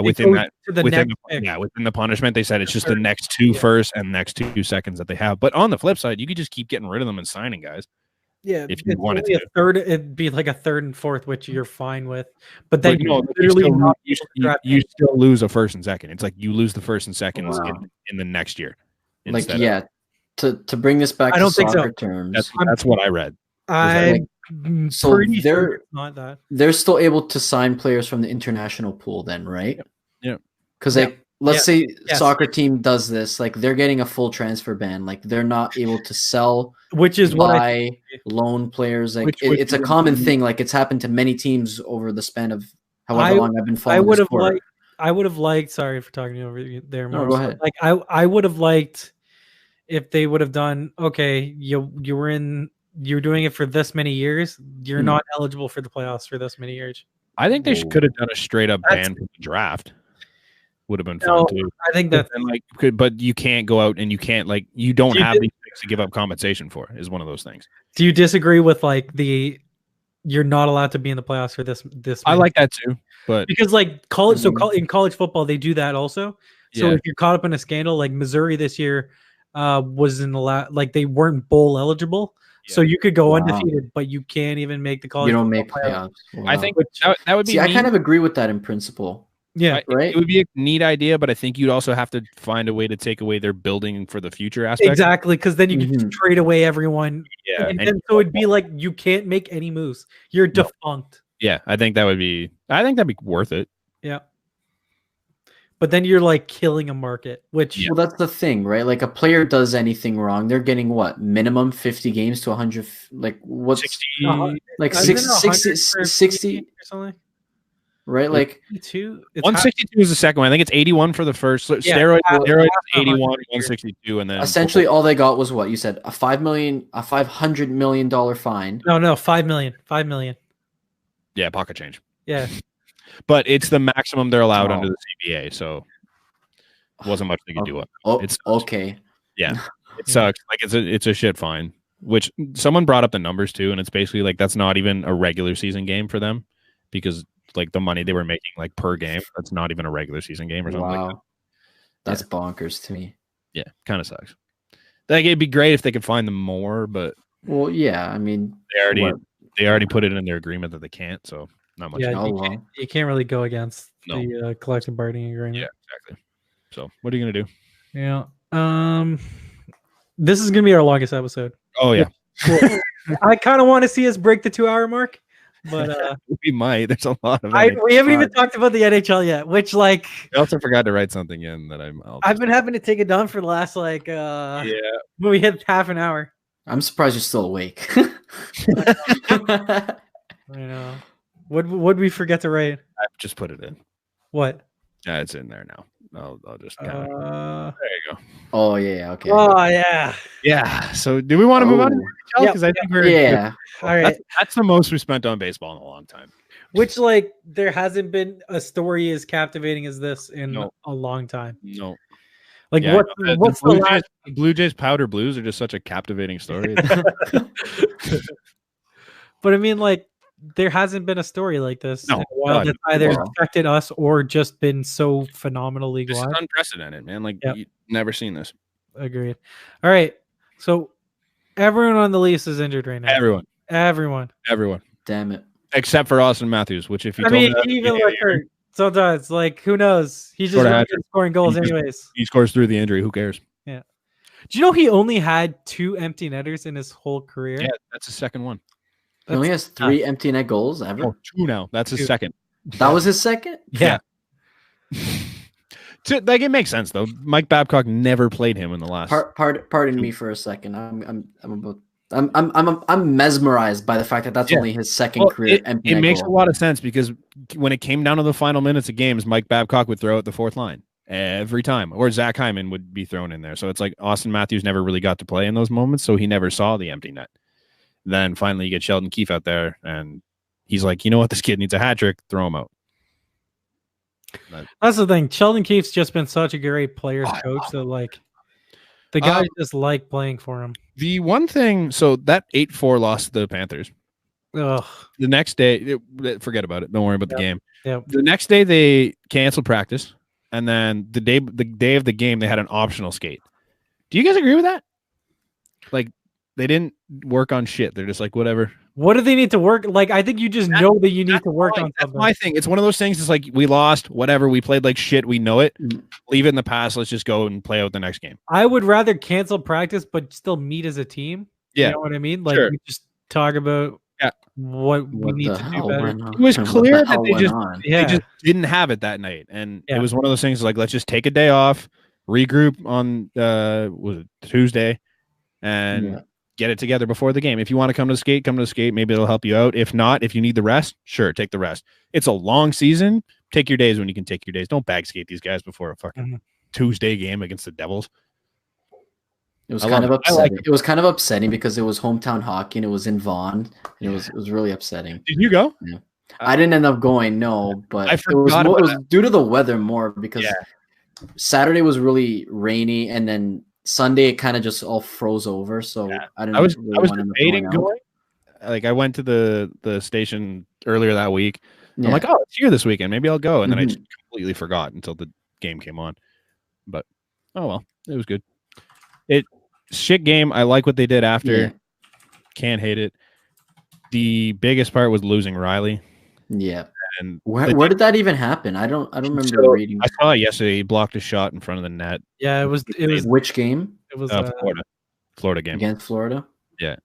B: within the punishment, they said it's just the next 2 firsts and next 2 seconds that they have. But on the flip side, you could just keep getting rid of them and signing guys.
A: Yeah,
B: if you wanted to.
A: It'd be like a 3rd and 4th, which you're fine with. But then
B: you still lose a 1st and 2nd. It's like you lose the 1st and 2nds in the next year.
C: Like to bring this back to soccer terms.
B: That's what I read.
C: So they're still able to sign players from the international pool then, right?
B: Yeah.
C: Because let's say soccer team does this, like they're getting a full transfer ban, like they're not able to sell,
A: which is
C: buy loan players. Like it's a common thing. Like it's happened to many teams over the span of however long I've been following.
A: I would have liked. Sorry for talking over there.
C: No, go ahead.
A: Like I would have liked if they would have done. Okay, you're doing it for this many years. You're not eligible for the playoffs for this many years.
B: I think they could have done a straight up ban from the draft. Would have been fun too.
A: I think that
B: but you can't go out and you can't you don't have these things to give up compensation for. Is one of those things.
A: Do you disagree with you're not allowed to be in the playoffs for this?
B: I like that too, but
A: because college, in college football they do that also. So if you're caught up in a scandal, like Missouri this year, wasn't allowed. Like they weren't bowl eligible, so you could go
C: Wow.
A: undefeated, but you can't even make the college.
C: You don't make
A: playoff.
C: playoffs. Wow.
B: I think that would be.
C: See, I kind of agree with that in principle.
A: Yeah,
C: right.
B: It would be a neat idea, but I think you'd also have to find a way to take away their building for the future aspect.
A: Exactly, because then you could just trade away everyone.
B: Yeah,
A: and then so it'd be like you can't make any moves. You're defunct.
B: Yeah, I think that'd be worth it.
A: Yeah. But then you're like killing a market, which
C: well, that's the thing, right? Like a player does anything wrong, they're getting what minimum 50 games to 100. Like what's
B: 60,
C: like 60
A: or something,
C: right? Like
B: 162 is the second one. I think it's 81 for the first. Steroid 81, 162, and then
C: essentially all they got was what you said, a $500 million fine.
A: No, 5 million. 5 million.
B: Yeah, pocket change.
A: Yeah.
B: But it's the maximum they're allowed under the CBA, so wasn't much they could do.
C: It's okay.
B: Yeah, it sucks. Like it's a shit fine. Which someone brought up the numbers too, and it's basically like that's not even a regular season game for them because like the money they were making like per game, that's not even a regular season game or something like that.
C: That's bonkers to me.
B: Yeah, kind of sucks. Like it'd be great if they could find them more, but
C: well, yeah, I mean
B: they already put it in their agreement that they can't, so. Not much.
A: Yeah, you can't really go against the collective bargaining agreement.
B: Yeah, exactly. So, what are you gonna do?
A: Yeah. This is gonna be our longest episode.
B: Oh yeah.
A: I kind of want to see us break the 2-hour mark, but
B: we might. There's a lot of.
A: We haven't even talked about the NHL yet, which like.
B: I also forgot to write something in that
A: I've been having to take it down for the last like. When we hit half an hour.
C: I'm surprised you're still awake.
A: I know. What'd we forget to write?
B: I just put it in.
A: What?
B: Yeah, it's in there now. I'll just there you go.
C: Oh yeah, okay.
A: Oh yeah.
B: Yeah. So do we want to move on to the NHL? Because I think we're
A: all right.
B: That's the most we spent on baseball in a long time.
A: Which like there hasn't been a story as captivating as this in a long time.
B: No.
A: Like what's the
B: Blue Jays Powder Blues are just such a captivating story.
A: But I mean like there hasn't been a story like this in a while that's either affected us or just been so phenomenal league-wide.
B: It's unprecedented, man. Like you've never seen this.
A: Agreed. All right. So everyone on the Leafs is injured right now. Everyone.
C: Damn it.
B: Except for Austin Matthews, which if you
A: he even looked hurt. Sometimes, like, who knows? He's just really good scoring goals anyways.
B: He scores through the injury. Who cares?
A: Yeah. Do you know he only had 2 empty netters in his whole career?
B: Yeah, that's his second one.
C: He only has 3 empty net goals ever.
B: Oh, 2 now. That's his second.
C: That was his second?
A: Yeah.
B: Like it makes sense though. Mike Babcock never played him in the last.
C: Pardon me for a second. I'm mesmerized by the fact that that's only his second career empty net.
B: It makes
C: goal.
B: a lot of sense because when it came down to the final minutes of games, Mike Babcock would throw out the 4th line every time, or Zack would be thrown in there. So it's like Austin Matthews never really got to play in those moments, so he never saw the empty net. Then finally you get Sheldon Keefe out there, and he's like, you know what, this kid needs a hat trick, throw him out.
A: That's the thing. Sheldon Keefe's just been such a great player's coach that like the guys just like playing for him.
B: The one thing, so that 8-4 loss to the Panthers.
A: Ugh.
B: The next day, forget about it. Don't worry about the game.
A: Yep.
B: The next day they canceled practice, and then the day of the game they had an optional skate. Do you guys agree with that? Like they didn't work on shit. They're just like whatever.
A: What do they need to work? Like, I think you just know that you need to work on something.
B: That's my thing. It's one of those things. It's like we lost, whatever. We played like shit. We know it. Leave it in the past. Let's just go and play out the next game.
A: I would rather cancel practice, but still meet as a team.
B: Yeah.
A: You know what I mean? Like, we just talk about what we need to do better.
B: It was clear that they just didn't have it that night. And it was one of those things like, let's just take a day off, regroup on was it Tuesday, and get it together before the game. If you want to come to the skate, come to the skate. Maybe it'll help you out. If not, if you need the rest, sure, take the rest. It's a long season. Take your days when you can take your days. Don't bag skate these guys before a fucking Tuesday game against the Devils.
C: It was kind of upsetting. It was kind of upsetting because it was hometown hockey and it was in Vaughan. And it was really upsetting.
B: Did you go?
C: Yeah. I didn't end up going, no, but it was due to the weather more because Saturday was really rainy and then Sunday it kind of just all froze over, so I didn't. I was
B: debating going. Like I went to the station earlier that week. I'm like, oh, it's here this weekend. Maybe I'll go, and then I just completely forgot until the game came on. But oh well, it was good. Shit game. I like what they did after.
C: Yeah.
B: Can't hate it. The biggest part was losing Riley.
C: Yeah.
B: And
C: where did that even happen? I don't remember reading.
B: I saw it yesterday. He blocked a shot in front of the net.
A: Yeah, it was
C: which game?
A: It was
B: Florida game
C: against Florida.
B: Yeah,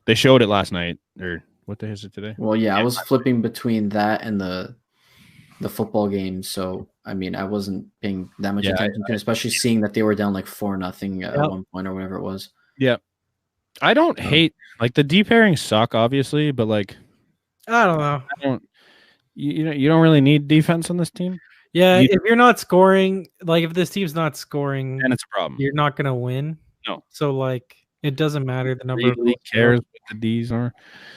B: they showed it last night. Or what day is it today?
C: Well, yeah, I was flipping between that and the football game, so I mean, I wasn't paying that much attention to it, especially seeing that they were down like 4-0 at one point or whatever it was.
B: Yeah, I don't hate like the deep pairings suck, obviously, but like
A: I don't know.
B: You don't really need defense on this team.
A: Yeah, if you're not scoring, like if this team's not scoring,
B: then it's a problem.
A: You're not gonna win.
B: No.
A: So like it doesn't matter the number
B: really cares what the D's are.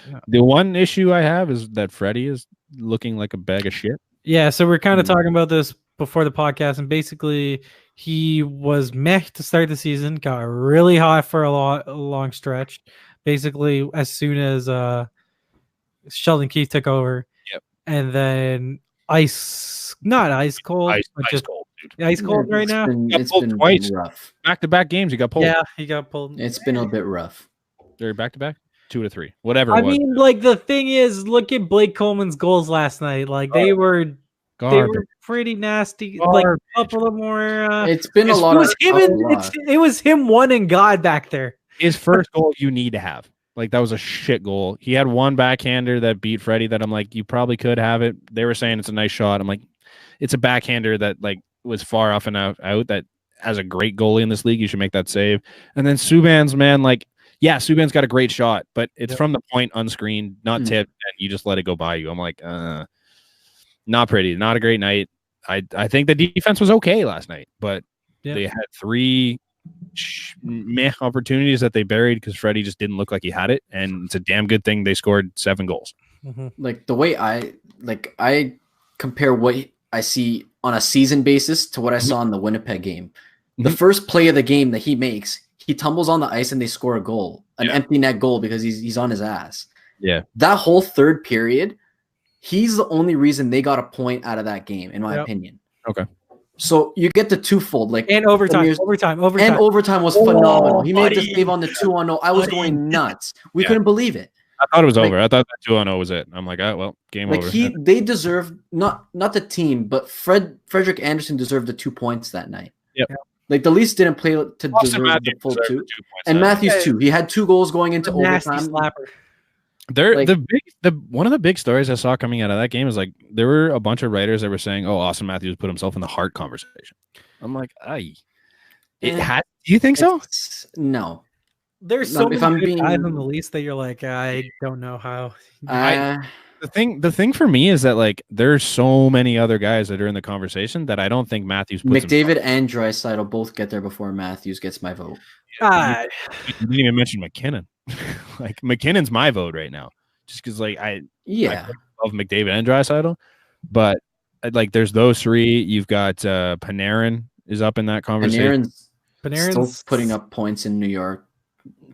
B: Yeah. The one issue I have is that Freddie is looking like a bag of shit.
A: Yeah, so we're kind of talking about this before the podcast, and basically he was meh to start the season, got really hot for a long stretch. Basically, as soon as Sheldon Keefe took over.
B: Yep.
A: And then not ice cold, but just
B: cold, dude.
A: Ice cold right now.
C: It's been
B: twice.
C: Rough.
B: Back-to-back games, he got pulled.
A: Yeah, he got pulled.
C: It's been a bit rough.
B: They're back-to-back? 2 to 3. Whatever
A: I mean, like the thing is, look at Blake Coleman's goals last night. Like they were pretty nasty. Garbage. Like a couple of more.
C: It's been a lot.
A: It was him, one and God back there.
B: His first goal you need to have. Like, that was a shit goal. He had one backhander that beat Freddie that I'm like, you probably could have it. They were saying it's a nice shot. I'm like, it's a backhander that, like, was far off and out that has a great goalie in this league. You should make that save. And then Subban's, man, like, yeah, Subban's got a great shot, but it's from the point unscreened, not tipped, and you just let it go by you. I'm like, not pretty. Not a great night. I think the defense was okay last night, but they had 3 meh opportunities that they buried because Freddie just didn't look like he had it, and it's a damn good thing they scored 7 goals.
A: Mm-hmm.
C: Like the way I compare what I see on a season basis to what I saw in the Winnipeg game. The first play of the game that he makes, he tumbles on the ice and they score a goal, an empty net goal because he's on his ass.
B: Yeah, that
C: whole third period, he's the only reason they got a point out of that game, in my opinion.
B: Okay.
C: So you get the twofold, like
A: and overtime
C: was phenomenal. He made the save on the 2-0. I was going nuts. We couldn't believe it.
B: I thought it was over. I thought that 2-0 was it. I'm like, game over.
C: They deserved not the team, but Frederick Anderson deserved the 2 points that night.
B: Yep.
C: Like the Leafs didn't play to deserve the full 2, and Matthews too. He had 2 goals going into overtime.
B: One of the big stories I saw coming out of that game is like there were a bunch of writers that were saying, "Oh, Austin Matthews put himself in the Hart conversation." I'm like, do you think so?
C: No.
A: There's so many guys on the Leafs that you're like, I don't know how.
B: The thing for me is that like there's so many other guys that are in the conversation that I don't think Matthews puts
C: McDavid and Draisaitl both get there before Matthews gets my vote.
B: You didn't even mention McKinnon. Like McKinnon's my vote right now, just because like I love McDavid and Draisaitl, but like there's those 3. You've got Panarin is up in that conversation.
C: Panarin's still putting up points in New York,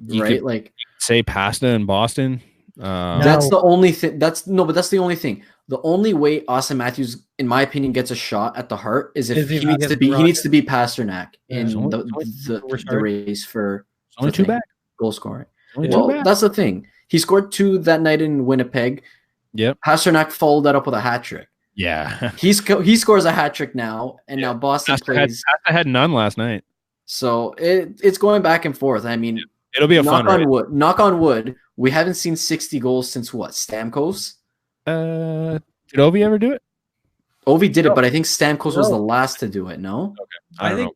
C: right? Like
B: say Pasta in Boston.
C: That's the only thing. But that's the only thing. The only way Austin Matthews, in my opinion, gets a shot at the Hart is if he needs to be Pasternak in the race for
B: only 2 back
C: goal scoring. Well, that's the thing. He scored 2 that night in Winnipeg.
B: Yep.
C: Pasternak followed that up with a hat trick.
B: Yeah.
C: he scores a hat trick now, and now Boston plays.
B: I had none last night.
C: So it's going back and forth. I mean,
B: it'll be a fun race.
C: Knock on wood. We haven't seen 60 goals since what? Stamkos?
B: Did Ovi ever do it?
C: Ovi did it, but I think Stamkos was the last to do it. No.
B: Okay. I don't know.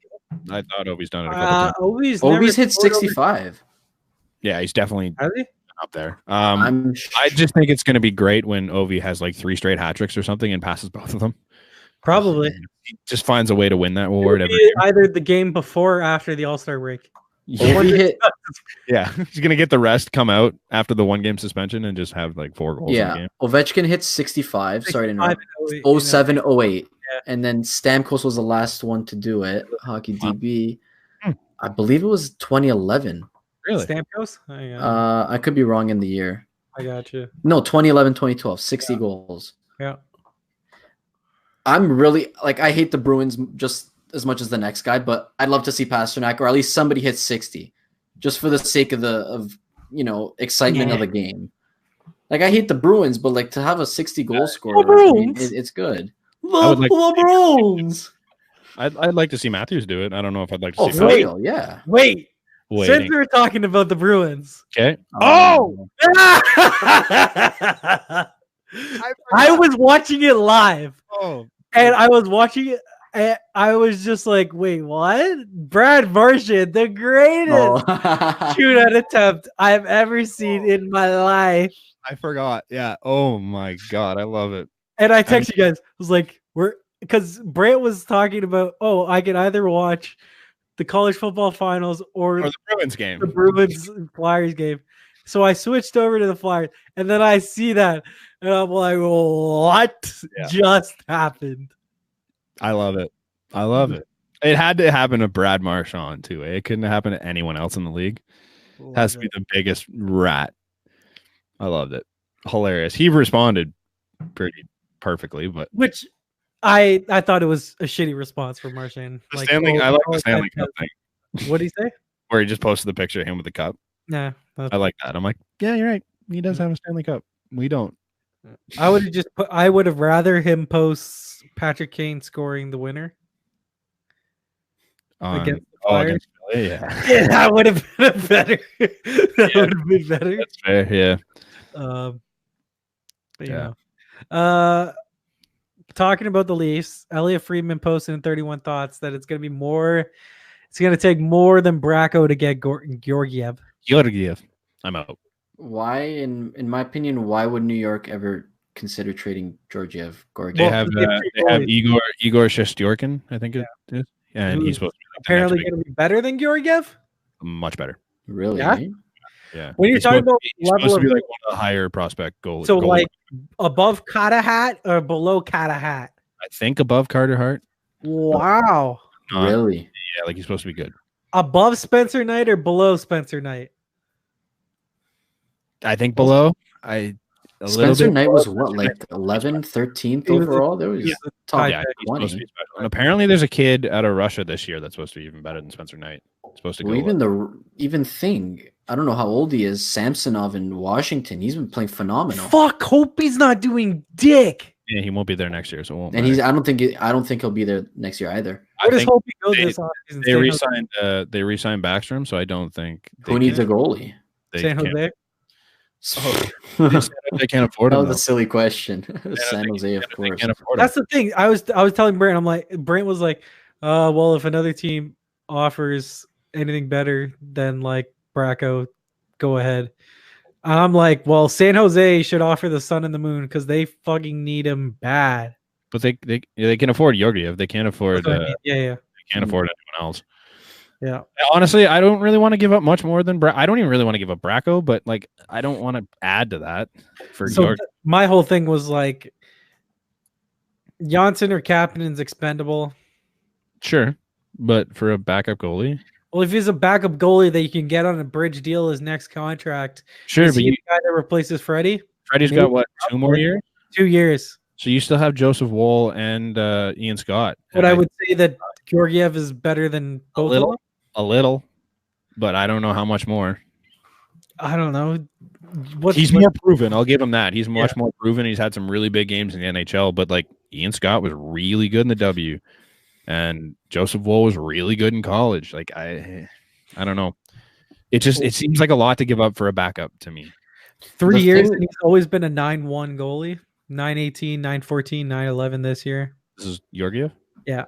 B: I thought Ovi's done it a couple times.
C: Ovi's hit 65.
B: Yeah, he's definitely up there. I just think it's going to be great when Ovi has like 3 straight hat tricks or something and passes both of them.
A: Probably.
B: He just finds a way to win that award every year.
A: Either the game before or after the All-Star break.
B: Yeah, he's going to get the rest, come out after the 1-game suspension and just have like 4 goals in the game.
C: Ovechkin hit 65. Sorry to interrupt. 07, 08. Yeah. And then Stamkos was the last one to do it. Hockey DB. I believe it was 2011.
B: Really?
A: Stamkos?
C: I could be wrong in the year.
A: I got you.
C: No, 2011, 2012. 60 goals.
A: Yeah.
C: I'm really I hate the Bruins just as much as the next guy, but I'd love to see Pasternak or at least somebody hit 60, just for the sake of excitement of the game. Like I hate the Bruins, but like to have a 60 goal scorer, it's good.
A: The Bruins.
B: I'd like to see Matthews do it. I don't know if I'd like to see.
C: Real, yeah.
A: Wait. Since we were talking about the Bruins,
B: okay.
A: Oh, I was watching it live.
B: Oh,
A: and I was watching it. And I was just like, "Wait, what?" Brad Marchand, the greatest shootout attempt I've ever seen in my life.
B: I forgot. Yeah. Oh my God, I love it.
A: And I texted you guys. I was like, because Brant was talking about, I can either watch the college football finals or
B: the Bruins game,
A: the Bruins Flyers game. So I switched over to the Flyers, and then I see that, and I'm like, what just happened?
B: I love it. I love it. It had to happen to Brad Marchand too. It couldn't happen to anyone else in the league. It has to be the biggest rat. I loved it. Hilarious. He responded pretty perfectly, but
A: which I thought it was a shitty response for Marchand.
B: I like the Stanley Cup thing.
A: What did he say?
B: Where he just posted the picture of him with the cup.
A: Yeah,
B: I like that. I'm like, yeah, you're right. He does have a Stanley Cup. We don't.
A: I would have rather him post Patrick Kane scoring the winner against the Flyers. Yeah, that would have been better. That would have been better.
B: That's fair. Yeah.
A: But, you know. Talking about the Leafs, Elliot Friedman posted in 31 Thoughts that it's going to be more. It's going to take more than Bracco to get Georgiev.
B: I'm out.
C: Why, in my opinion, why would New York ever consider trading Georgiev?
B: They have Igor Shesterkin, I think it is. Yeah, and he's supposed to be
A: apparently going to be better than Georgiev.
B: Much better.
C: Really?
B: Yeah.
A: When you're talking about
B: level supposed to be like one of the higher prospect goals.
A: So like above Carter Hat or below Carter Hat?
B: I think above Carter Hart.
A: Wow.
C: Really?
B: Yeah, like he's supposed to be good.
A: Above Spencer Knight or below Spencer Knight?
B: I think below.
C: Spencer Knight was what, like 11th, 13th overall? There was top 20.
B: And apparently there's a kid out of Russia this year that's supposed to be even better than Spencer Knight. Supposed to go
C: I don't know how old he is. Samsonov in Washington. He's been playing phenomenal.
A: Fuck, hope he's not doing dick.
B: Yeah, he won't be there next year, so it won't.
C: And I don't think he'll be there next year either.
A: I just hope he goes this offseason.
B: They re-signed Backstrom, so I don't think
C: who needs a goalie?
A: San Jose.
B: They can't afford him.
C: That was a silly question. San Jose, of course.
A: That's the thing. I was telling Brant. I'm like, Brant was like, well, if another team offers anything better than like Bracco, go ahead. I'm like, well, San Jose should offer the sun and the moon because they fucking need him bad.
B: But they can afford Georgiev. They can't afford.
A: They
B: can't afford anyone else.
A: Yeah.
B: Honestly, I don't really want to give up much more than I don't even really want to give up Bracco, but like I don't want to add to that for Georgiev.
A: My whole thing was like Janssen or Kapanen's expendable.
B: Sure, but for a backup goalie.
A: Well, if he's a backup goalie that you can get on a bridge deal his next contract.
B: Sure, but
A: the guy that replaces Freddie?
B: Freddie's got what, 2 more years?
A: 2 years.
B: So you still have Joseph Woll and Ian Scott.
A: But I would say that Georgiev is better than both of them.
B: A little, but I don't know how much more.
A: I don't know.
B: He's more proven. I'll give him that. He's much more proven. He's had some really big games in the NHL, but like Ian Scott was really good in the W, and Joseph Woll was really good in college. Like I don't know. It seems like a lot to give up for a backup to me.
A: 3 years, and he's always been a 9-1 goalie. 9-18, 9-14, 9-11 this year.
B: This is Georgiev?
A: Yeah.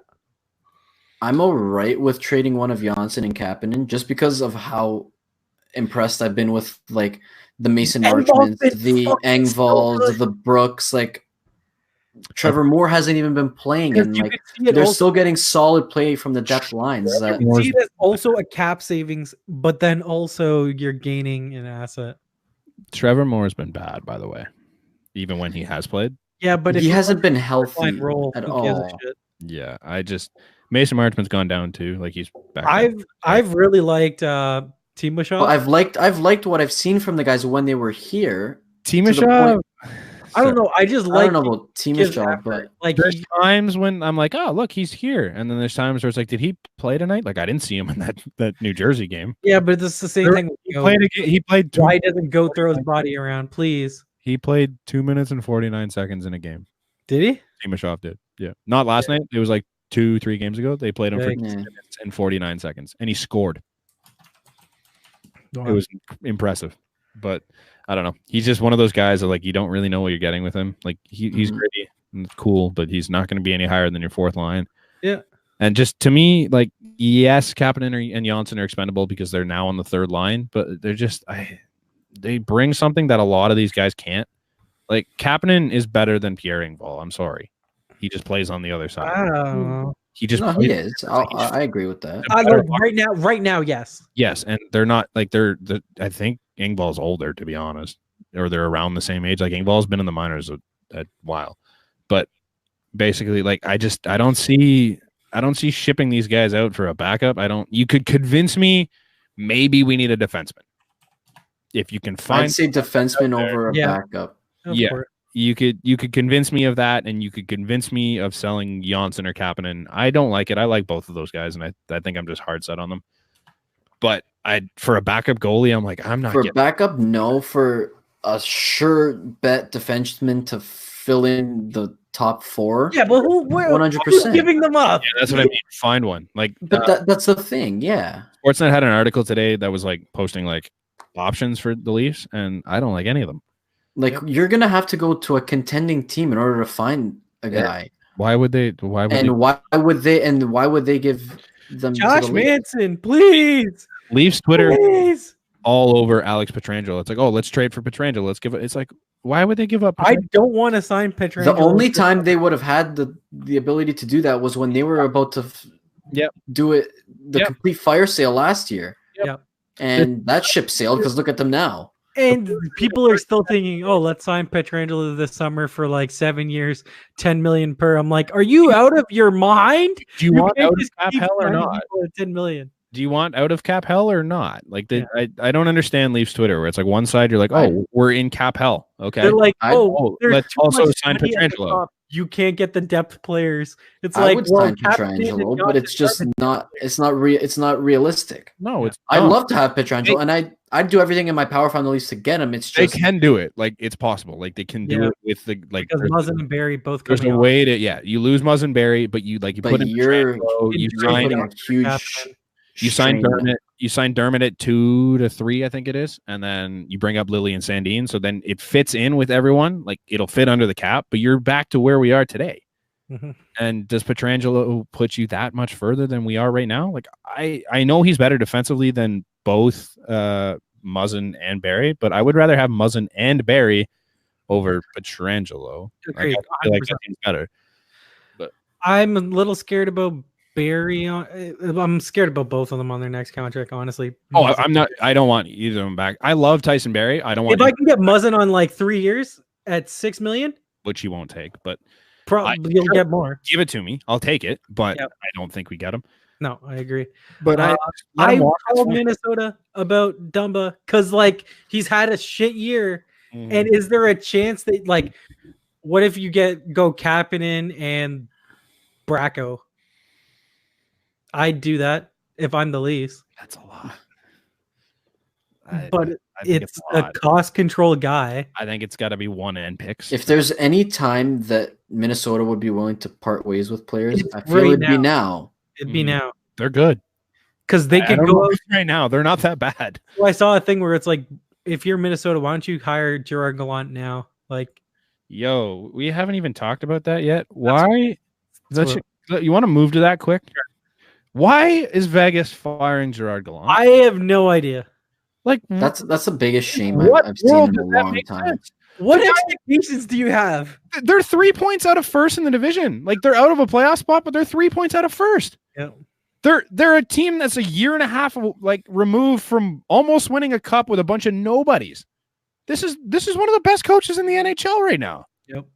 C: I'm all right with trading one of Janssen and Kapanen just because of how impressed I've been with like the Mason Marchments, the Engvalls, the Brooks. Like Trevor Moore hasn't even been playing, and like they're still getting solid play from the depth lines.
A: See it as also a cap savings, but then also you're gaining an asset.
B: Trevor Moore has been bad, by the way, even when he has played.
A: Yeah, but
C: he hasn't been healthy at all.
B: Yeah, Mason Marchman's gone down too. Like he's back.
A: I've really liked Timashov.
C: Well, I've liked what I've seen from the guys when they were here.
B: Timashov.
A: I don't know. I just
C: I
A: like
C: don't know about team's job, but
A: like
B: there's times when I'm like, oh, look, he's here. And then there's times where it's like, did he play tonight? Like, I didn't see him in that New Jersey game.
A: yeah, but it's the same thing.
B: He played
A: Why doesn't Go throw his body around, please?
B: He played 2 minutes and 49 seconds in a game.
A: Did he?
B: Timashov did. Yeah. Not last night. It was like 2-3 games ago. They played him for 2
C: Yeah.
B: minutes and 49 seconds. And he scored.
A: Wow.
B: It was impressive. But I don't know. He's just one of those guys that like you don't really know what you're getting with him. Like he's gritty and cool, but he's not going to be any higher than your fourth line.
A: Yeah.
B: And just to me, like, yes, Kapanen and Janssen are expendable because they're now on the third line, but they're just they bring something that a lot of these guys can't. Like Kapanen is better than Pierre Engvall. I'm sorry. He just plays on the other side.
A: I don't know.
B: He just
C: he is. I agree with that.
A: Right now, yes.
B: Yes, and they're not like they're I think Engvall's older, to be honest, or they're around the same age. Like Engvall's been in the minors a while, but basically, like I don't see shipping these guys out for a backup. You could convince me maybe we need a defenseman if you can find.
C: I'd say defenseman over a backup.
B: Yeah. You could convince me of that, and you could convince me of selling Janssen or Kapanen. I don't like it. I like both of those guys, and I think I'm just hard set on them. But for a backup goalie, I'm like, I'm not. For a
C: backup, no. For a sure bet defenseman to fill in the top four.
A: Yeah, but 100% giving them up.
B: Yeah, that's what I mean. Find one. Like,
C: but that's the thing. Yeah.
B: Sportsnet had an article today that was like posting like options for the Leafs, and I don't like any of them.
C: Like you're gonna have to go to a contending team in order to find a guy.
B: Why would they? Why would they give them
A: Josh Manson, please?
B: Leafs Twitter all over Alex Pietrangelo. It's like, oh, let's trade for Pietrangelo. Let's give it. It's like, why would they give up?
A: I don't want to sign Pietrangelo.
C: The only time they would have had the ability to do that was when they were about to do it complete fire sale last year.
A: Yep.
C: And that ship sailed because look at them now.
A: And people are still thinking, oh, let's sign Pietrangelo this summer for like 7 years, $10 million per. I'm like, are you out of your mind?
B: Do you want out of cap hell or not?
A: $10 million.
B: Do you want out of cap hell or not? Like, I don't understand Leafs Twitter where it's like one side you're like, oh, we're in cap hell. Okay,
A: they're like,
B: let's also sign Pietrangelo.
A: You can't get the depth players. It's
C: I would sign Pietrangelo, but it's just not. It's not realistic.
B: No, it's.
C: I'd love to have Pietrangelo, and I'd do everything in my power from the Leafs to get him. It's just
B: they can do it. Like it's possible. Like they can do it with the like.
A: Because Muzzin and Barry both.
B: There's a way to you lose Muzzin and Barry, but you put in you sign a huge. You sign Dermott. You sign Dermott at 2 to 3, I think it is, and then you bring up Lily and Sandin. So then it fits in with everyone. Like it'll fit under the cap, but you're back to where we are today. Mm-hmm. And does Pietrangelo put you that much further than we are right now? Like I know he's better defensively than both Muzzin and Barry, but I would rather have Muzzin and Barry over Pietrangelo. I feel like he's better. But
A: I'm a little scared about Barry. I'm scared about both of them on their next contract, honestly.
B: Oh, I'm not. I don't want either of them back. I love Tyson Barry. I don't want.
A: If I can get Muzzin on like 3 years at $6 million,
B: which he won't take, but
A: probably you'll get more.
B: Give it to me. I'll take it, but I don't think we get him.
A: No, I agree.
B: But
A: I called Minnesota about Dumba because like he's had a shit year, and is there a chance that like, what if you go Kapanen and Bracco? I'd do that if I'm the Leafs.
B: That's a lot.
A: But it's a cost control guy.
B: I think it's got to be 1 and picks.
C: If there's any time that Minnesota would be willing to part ways with players, I feel it'd be now.
A: It'd be now.
B: They're good.
A: Because they can go
B: right now. They're not that bad.
A: Well, I saw a thing where it's like, if you're Minnesota, why don't you hire Gerard Gallant now? Like,
B: yo, we haven't even talked about that yet. Why? You want to move to that quick? Sure. Why is Vegas firing Gerard Gallant?
A: I have no idea.
B: Like
C: that's the biggest shame I've seen in a long time.
A: What expectations do you have?
B: They're 3 points out of first in the division. Like they're out of a playoff spot, but they're 3 points out of first.
A: Yeah.
B: They're a team that's a year and a half like removed from almost winning a cup with a bunch of nobodies. This is one of the best coaches in the NHL right now.
A: Yep.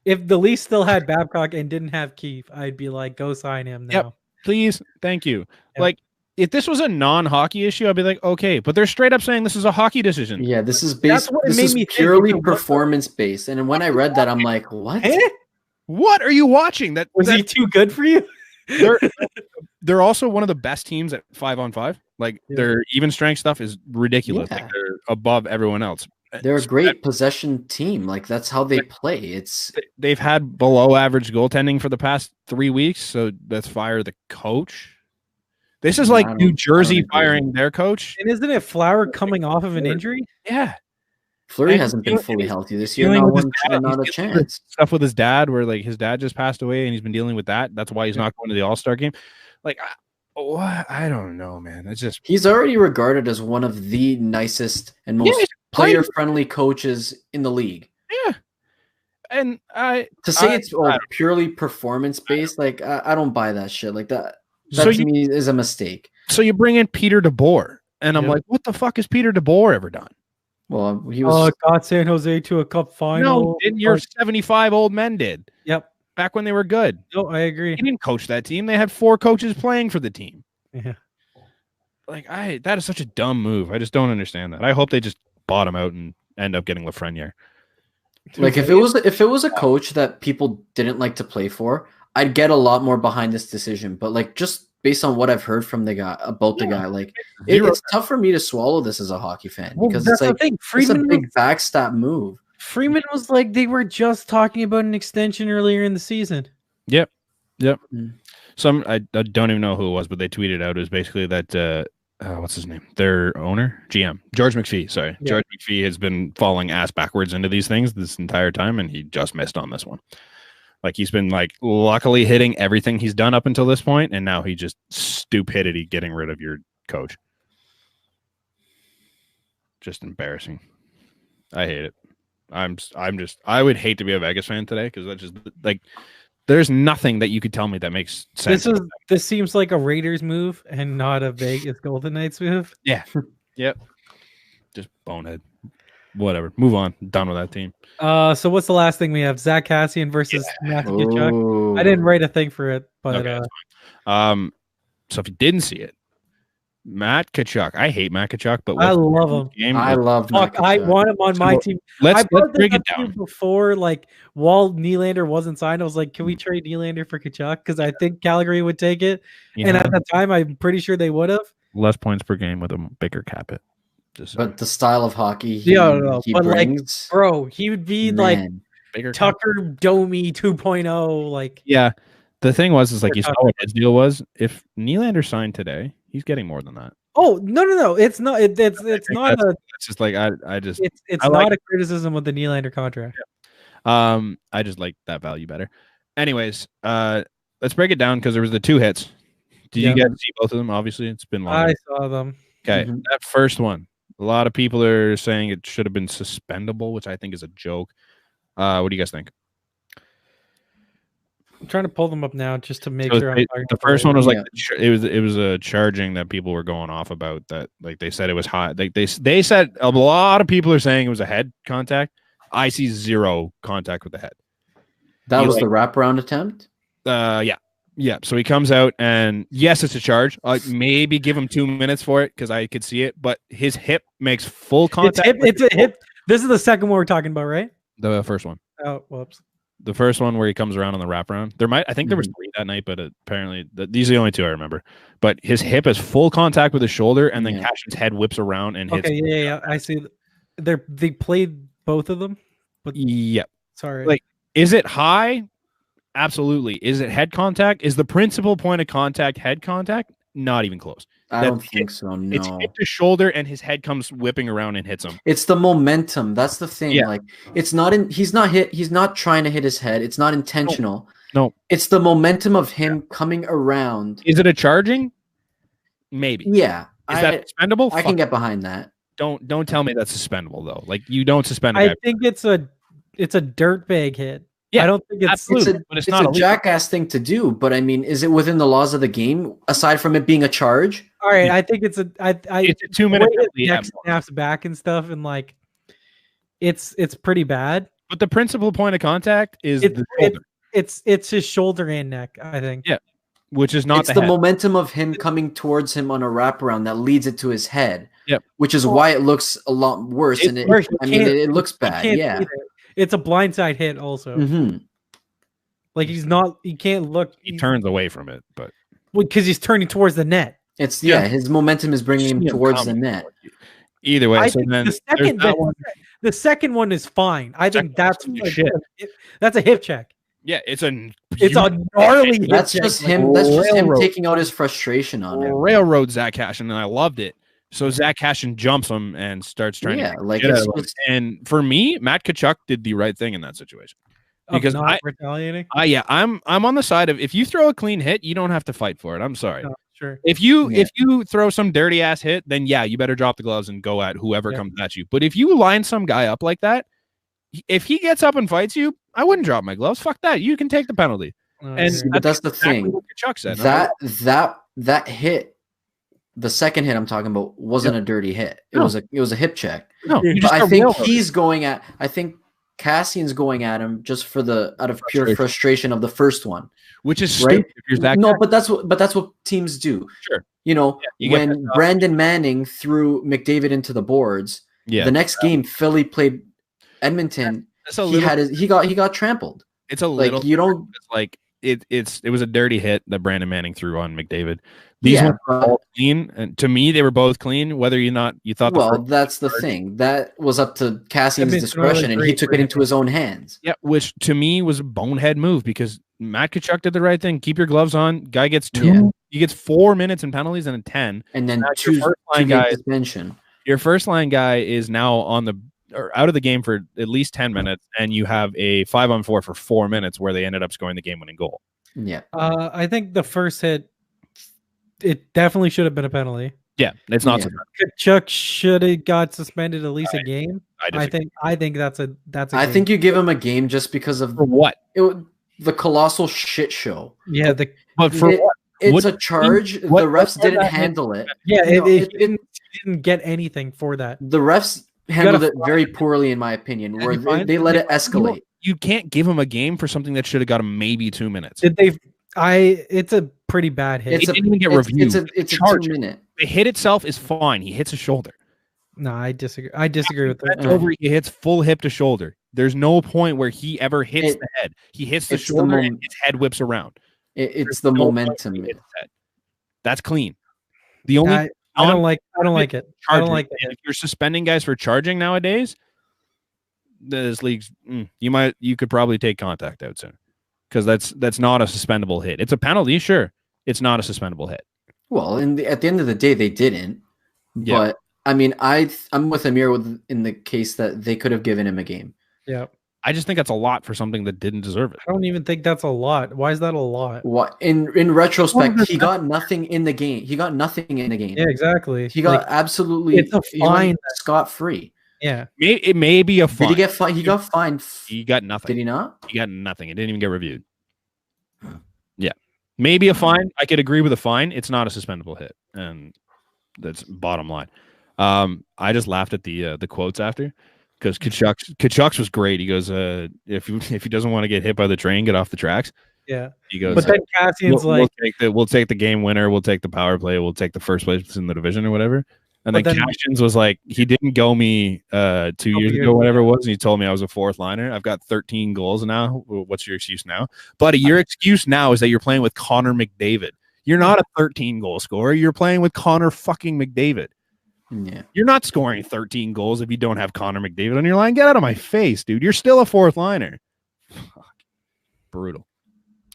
A: If the Leafs still had Babcock and didn't have Keefe, I'd be like, go sign him now.
B: Yep. Please, thank you.
A: Yep.
B: Like if this was a non-hockey issue, I'd be like, okay, but they're straight up saying this is a hockey decision.
C: Yeah, this is
A: purely
C: performance based. And when I read that, I'm like, what?
B: What are you watching?
A: Was he too good for you?
B: They're also one of the best teams at 5-on-5. Like their even strength stuff is ridiculous.
C: Yeah.
B: Like they're above everyone else.
C: They're a great possession team. Like that's how they play.
B: They've had below average goaltending for the past 3 weeks. So let's fire the coach. This is like New Jersey firing their coach.
A: And isn't it Flower coming off of an injury?
B: Yeah.
C: Fleury hasn't been fully healthy this year. Not a chance.
B: Stuff with his dad, where like his dad just passed away, and he's been dealing with that. That's why he's not going to the All-Star game. Like, I don't know, man. It's just
C: he's already regarded as one of the nicest and most player-friendly coaches in the league.
B: Yeah, and
C: it's purely performance-based, like I don't buy that shit. Like that to me is a mistake.
B: So you bring in Peter DeBoer, and I'm like, what the fuck has Peter DeBoer ever done?
C: Well, he was
A: got San Jose to a cup final.
B: No, didn't your 75 old men did?
A: Yep.
B: Back when they were good.
A: No, I agree.
B: He didn't coach that team. They had 4 coaches playing for the team.
A: Yeah.
B: Like that is such a dumb move. I just don't understand that. I hope they just bottom out and end up getting Lafreniere.
C: Like if it was a coach that people didn't like to play for, I'd get a lot more behind this decision. But like just based on what I've heard from the guy like it's tough for me to swallow this as a hockey fan because it's like it's a big backstab move.
A: Freeman was like they were just talking about an extension earlier in the season.
B: Yep. Some I don't even know who it was, but they tweeted out it was basically that what's his name? Their owner, GM, George McPhee. Sorry, George McPhee has been falling ass backwards into these things this entire time, and he just missed on this one. Like he's been like luckily hitting everything he's done up until this point, and now he just stupidity getting rid of your coach. Just embarrassing. I hate it. I would hate to be a Vegas fan today because that's just like there's nothing that you could tell me that makes sense.
A: This seems like a Raiders move and not a Vegas Golden Knights move.
B: Yeah. Yep. Just bonehead. Whatever. Move on. Done with that team.
A: So what's the last thing we have? Zack Kassian versus Matthew Tkachuk. I didn't write a thing for it, but
B: so if you didn't see it, Matt Tkachuk. I hate Matt Tkachuk, but
A: I love him.
C: I love Matt Tkachuk.
A: I want him on my team.
B: Let's break it down.
A: Before, like, while Nylander wasn't signed, I was like, can we trade Nylander for Tkachuk? Because I think Calgary would take it. Yeah. And at the time, I'm pretty sure they would have.
B: Less points per game with a bigger cap hit.
C: But the style of hockey he
A: but
C: brings,
A: like, bro, he would be like bigger Tucker Domi 2.0. Like,
B: yeah. The thing was, like, you saw what his deal was. If Nylander signed today, he's getting more than that.
A: Oh no! It's not. It's not a.
B: It's just like I just.
A: It's not a criticism of the Nylander contract.
B: Yeah. I just like that value better. Anyways, let's break it down because there was the 2 hits. Did you get to see both of them? Obviously, it's been long.
A: I saw them.
B: Okay, that first one. A lot of people are saying it should have been suspendable, which I think is a joke. What do you guys think?
A: I'm trying to pull them up now just to make sure.
B: The first one was like it was a charging that people were going off about that. Like they said it was high. Like they said a lot of people are saying it was a head contact. I see 0 contact with the head.
C: That was the wraparound attempt.
B: Yeah. So he comes out and yes, it's a charge. Maybe give him 2 minutes for it because I could see it. But his hip makes full contact.
A: It's a hip. This is the second one we're talking about, right?
B: The first one.
A: Oh, whoops.
B: The first one where he comes around on the wraparound. I think there was 3 that night, but apparently these are the only 2 I remember. But his hip has full contact with his shoulder, and then Kassian's head whips around and hits.
A: Okay, yeah. I see. They played both of them. But sorry.
B: Like, is it high? Absolutely. Is it head contact? Is the principal point of contact head contact? Not even close.
C: I don't think so. No,
B: it's hit to shoulder, and his head comes whipping around and hits him.
C: It's the momentum. That's the thing. Yeah. Like it's not in. He's not trying to hit his head. It's not intentional.
B: No.
C: It's the momentum of him coming around.
B: Is it a charging? Maybe.
C: Yeah.
B: Is that suspendable?
C: I can get behind that.
B: Don't tell me that's suspendable though. Like you don't suspend.
A: I think it's a dirtbag hit.
B: Yeah,
A: I don't think it's
C: not a jackass thing to do, but I mean, is it within the laws of the game aside from it being a charge?
A: All right, I think it's a
B: 2 minute
A: snaps back and stuff, and like it's pretty bad.
B: But the principal point of contact is the shoulder.
A: It's his shoulder and neck, I think.
B: Yeah. which is not
C: it's the momentum of him coming towards him on a wraparound that leads it to his head.
B: Yep.
C: Which is why it looks a lot worse. And it looks bad. Yeah.
A: It's a blindside hit also.
C: Mm-hmm.
A: Like he can't look.
B: He turns away from it, but
A: because he's turning towards the net.
C: It's his momentum is bringing him towards the net.
B: Either way, so then
A: the second one is fine. I think that's a hip check.
B: Yeah, it's a
A: gnarly hip
C: That's
A: check.
C: just him. That's just him taking out his frustration on him.
B: Railroad Zack Kassian, and I loved it. So Zack Kassian jumps him and starts trying to and for me, Matt Tkachuk did the right thing in that situation. Because
A: not retaliating.
B: I'm on the side of if you throw a clean hit, you don't have to fight for it. I'm sorry.
A: No, sure.
B: If you throw some dirty ass hit, then you better drop the gloves and go at whoever comes at you. But if you line some guy up like that, if he gets up and fights you, I wouldn't drop my gloves. Fuck that. You can take the penalty.
C: But that's the thing.
B: What Tkachuk said.
C: That hit, the second hit I'm talking about wasn't a dirty hit. It was a hip check.
B: No,
C: but I think Kassian's going at him just out of pure frustration of the first one,
B: which is right.
C: But that's what teams do.
B: Sure,
C: when Brandon Manning threw McDavid into the boards, the next game Philly played Edmonton. He got trampled.
B: It's a little it was a dirty hit that Brandon Manning threw on McDavid. These were all clean, and to me, they were both clean. Whether you thought.
C: Well, that's the thing. That was up to Kassian's discretion, and he took it into his own hands.
B: Yeah, which to me was a bonehead move because Matt Tkachuk did the right thing. Keep your gloves on. Guy gets 2. Yeah. He gets 4 minutes in penalties and a 10,
C: and then two suspension.
B: Your first line guy is now out of the game for at least 10 minutes, and you have a 5-on-4 for 4 minutes where they ended up scoring the game-winning goal.
C: Yeah,
A: I think the first hit. It definitely should have been a penalty.
B: Yeah, it's not.
A: Tkachuk should have got suspended at least a game. I think that's a.
C: I think you give him a game just because of
B: what
C: the colossal shit show.
A: Yeah,
C: it's a charge. The refs didn't handle it.
A: Yeah, it didn't get anything for that.
C: The refs handled it very poorly, in my opinion. Where they let it escalate.
B: You can't give him a game for something that should have got him maybe 2 minutes.
A: Did they? It's a pretty bad hit.
B: It didn't even get reviewed.
C: It's a 2-minute.
B: The hit itself is fine. He hits a shoulder.
A: No, I disagree. I disagree with that.
B: Over, he hits full hip to shoulder. There's no point where he ever hits the head. He hits the shoulder and his head whips around.
C: It's the momentum.
B: That's clean. The only
A: I don't like it. I don't like it.
B: If you're suspending guys for charging nowadays, this league's you could probably take contact out soon. Because that's not a suspendable hit. It's a penalty, sure. It's not a suspendable hit.
C: Well, at the end of the day, they didn't. Yeah. But I mean, I'm with Amir in the case that they could have given him a game.
A: Yeah.
B: I just think that's a lot for something that didn't deserve it.
A: I don't even think that's a lot. Why is that a lot?
C: What in retrospect, he got nothing in the game. Yeah,
A: exactly.
C: He got absolutely.
A: It's a fine,
C: scot-free.
A: Yeah,
B: it may be a fine.
C: Did he get fined? He got fined.
B: He got nothing.
C: Did he not?
B: He got nothing. It didn't even get reviewed. Yeah, maybe a fine. I could agree with a fine. It's not a suspendable hit, and that's bottom line. I just laughed at the quotes after because Tkachuk's was great. He goes, if he doesn't want to get hit by the train, get off the tracks.
A: Yeah,
B: he goes.
A: But then Kassian's
B: we'll take the game winner. We'll take the power play. We'll take the first place in the division or whatever. And then Kassian's was like, he didn't go me 2 years ago, whatever it was, and he told me I was a fourth liner. I've got 13 goals now. What's your excuse now? Buddy, your excuse now is that you're playing with Connor McDavid. You're not a 13 goal scorer. You're playing with Connor fucking McDavid.
C: Yeah.
B: You're not scoring 13 goals if you don't have Connor McDavid on your line. Get out of my face, dude. You're still a fourth liner. Fuck. Brutal.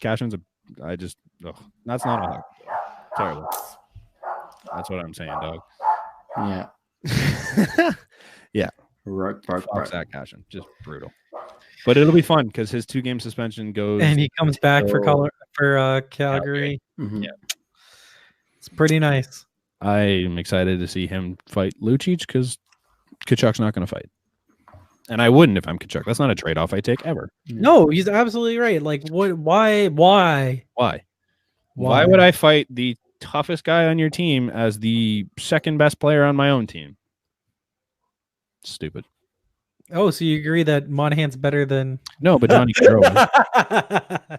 B: Kassian's that's not a hug. Terrible. That's what I'm saying, dog.
C: Yeah.
B: Yeah.
C: Right.
B: Zack Kassian. Just brutal. But it'll be fun because his 2-game suspension goes.
A: And he comes back for Calgary.
C: Mm-hmm.
B: Yeah.
A: It's pretty nice.
B: I'm excited to see him fight Lucic because Tkachuk's not going to fight. And I wouldn't if I'm Tkachuk. That's not a trade-off I take ever.
A: No, he's absolutely right. Like, what? Why?
B: Why would I fight the toughest guy on your team as the second best player on my own team? Stupid.
A: Oh, so you agree that Monahan's better than?
B: No, but Johnny Gaudreau.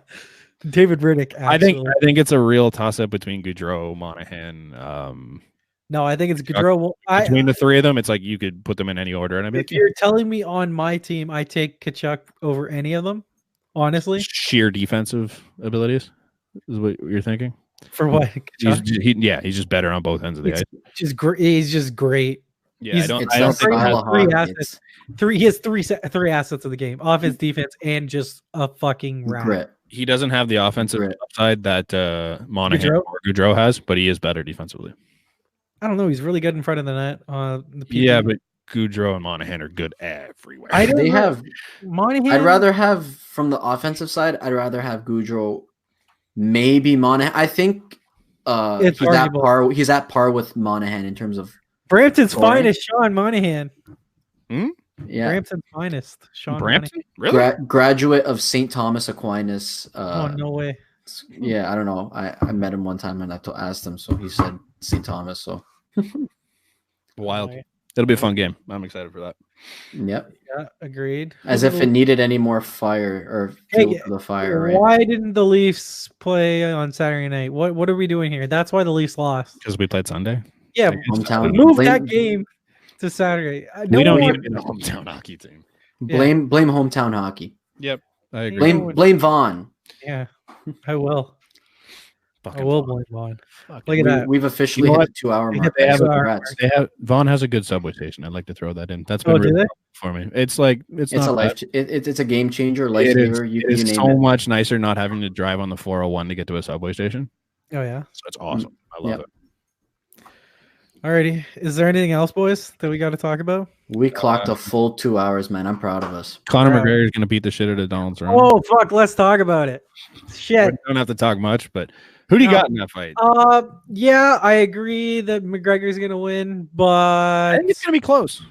A: David Riddick. Actually.
B: I think it's a real toss up between Gaudreau, Monahan.
A: No, I think it's Gaudreau.
B: Between the three of them, it's like you could put them in any order. And I'd be
A: if you're telling me on my team, I take Tkachuk over any of them. Honestly,
B: sheer defensive abilities is what you're thinking.
A: For what?
B: He's just better on both ends of the ice.
A: He's just great.
B: Yeah, I don't think
A: three assets. He has three assets of the game: offense, defense, and just a fucking rat.
B: He doesn't have the offensive upside that Monahan or Gaudreau has, but he is better defensively.
A: I don't know. He's really good in front of the net.
B: But Gaudreau and Monahan are good everywhere.
A: Monahan.
C: I'd rather have from the offensive side. I'd rather have Gaudreau, maybe Monahan. I think he's at par with Monahan in terms of
A: Brampton's finest, Sean Monahan.
C: Yeah,
A: Brampton's finest, Sean
B: Brampton.
A: Monahan.
B: Really?
C: Graduate of St. Thomas Aquinas.
A: No way.
C: Yeah, I don't know. I met him one time and I asked him, so he said St. Thomas. So
B: wild. It'll be a fun game. I'm excited for that.
C: Yep.
A: Yeah, agreed.
C: As if it needed any more fire or fuel for the fire, right?
A: Why didn't the Leafs play on Saturday night? What are we doing here? That's why the Leafs lost.
B: Because we played Sunday.
A: Yeah, move that game to Saturday.
B: We don't need a hometown hockey team.
C: Blame hometown hockey.
B: Yep, I agree.
C: Blame Vaughn.
A: Yeah, I will. I will blame Vaughn. Look at that.
C: We've officially hit the 2 hour mark.
B: Vaughn has a good subway station. I'd like to throw that in. That's been really for me. It's like it's
C: a game changer, lifesaver.
B: It's so much nicer not having to drive on the 401 to get to a subway station.
A: Oh yeah,
B: so it's awesome. I love it.
A: Alrighty, is there anything else, boys, that we got to talk about?
C: We clocked a full 2 hours, man. I'm proud of us.
B: Conor McGregor is going to beat the shit out of Donald Trump.
A: Oh fuck, let's talk about it. Shit,
B: we don't have to talk much, but who do you got in that fight?
A: Yeah, I agree that McGregor's going to win, but
B: I think it's going to be close.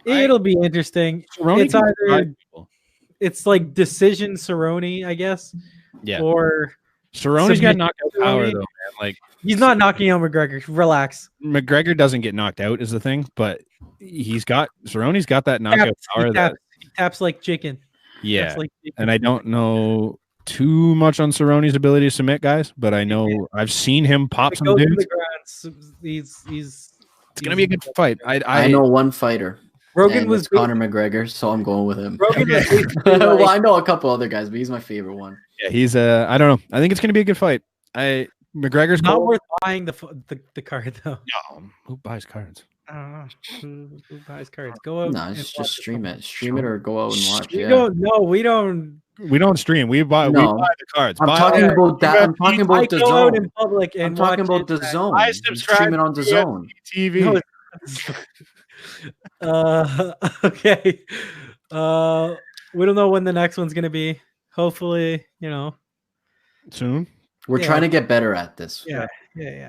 A: It'll be interesting. It's like decision Cerrone, I guess.
B: Yeah.
A: Or
B: Cerrone's got knockout power though, man. Like
A: he's not knocking out McGregor. Relax.
B: McGregor doesn't get knocked out is the thing, but Cerrone's got that knockout power.
A: He taps like chicken.
B: Yeah. And I don't know too much on Cerrone's ability to submit guys, but I know I've seen him pop some dudes.
A: It's
B: gonna be a good fight.
C: I know one fighter.
A: Rogan was
C: Conor McGregor, so I'm going with him. Well, I know a couple other guys, but he's my favorite one.
B: Yeah, he's I don't know. I think it's gonna be a good fight. McGregor's
A: not worth buying the card though.
B: No, who buys cards?
A: I don't know. Who buys cards? Go out.
C: No, just stream it. Stream it or go out and watch.
A: No, we don't.
B: We don't stream. We buy the cards.
C: I'm talking about that. I'm talking about the zone.
A: In public and
C: I'm talking about the zone.
B: I subscribe.
C: Stream it on the zone.
B: TV.
A: Okay. We don't know when the next one's gonna be. Hopefully,
B: soon.
C: We're trying to get better at this.
A: Yeah.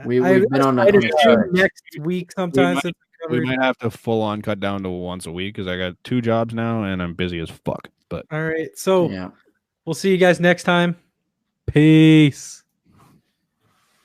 C: We've been on
A: next week sometimes.
B: We might have to full on cut down to once a week because I got 2 jobs now and I'm busy as fuck. But
A: all right, so we'll see you guys next time. Peace.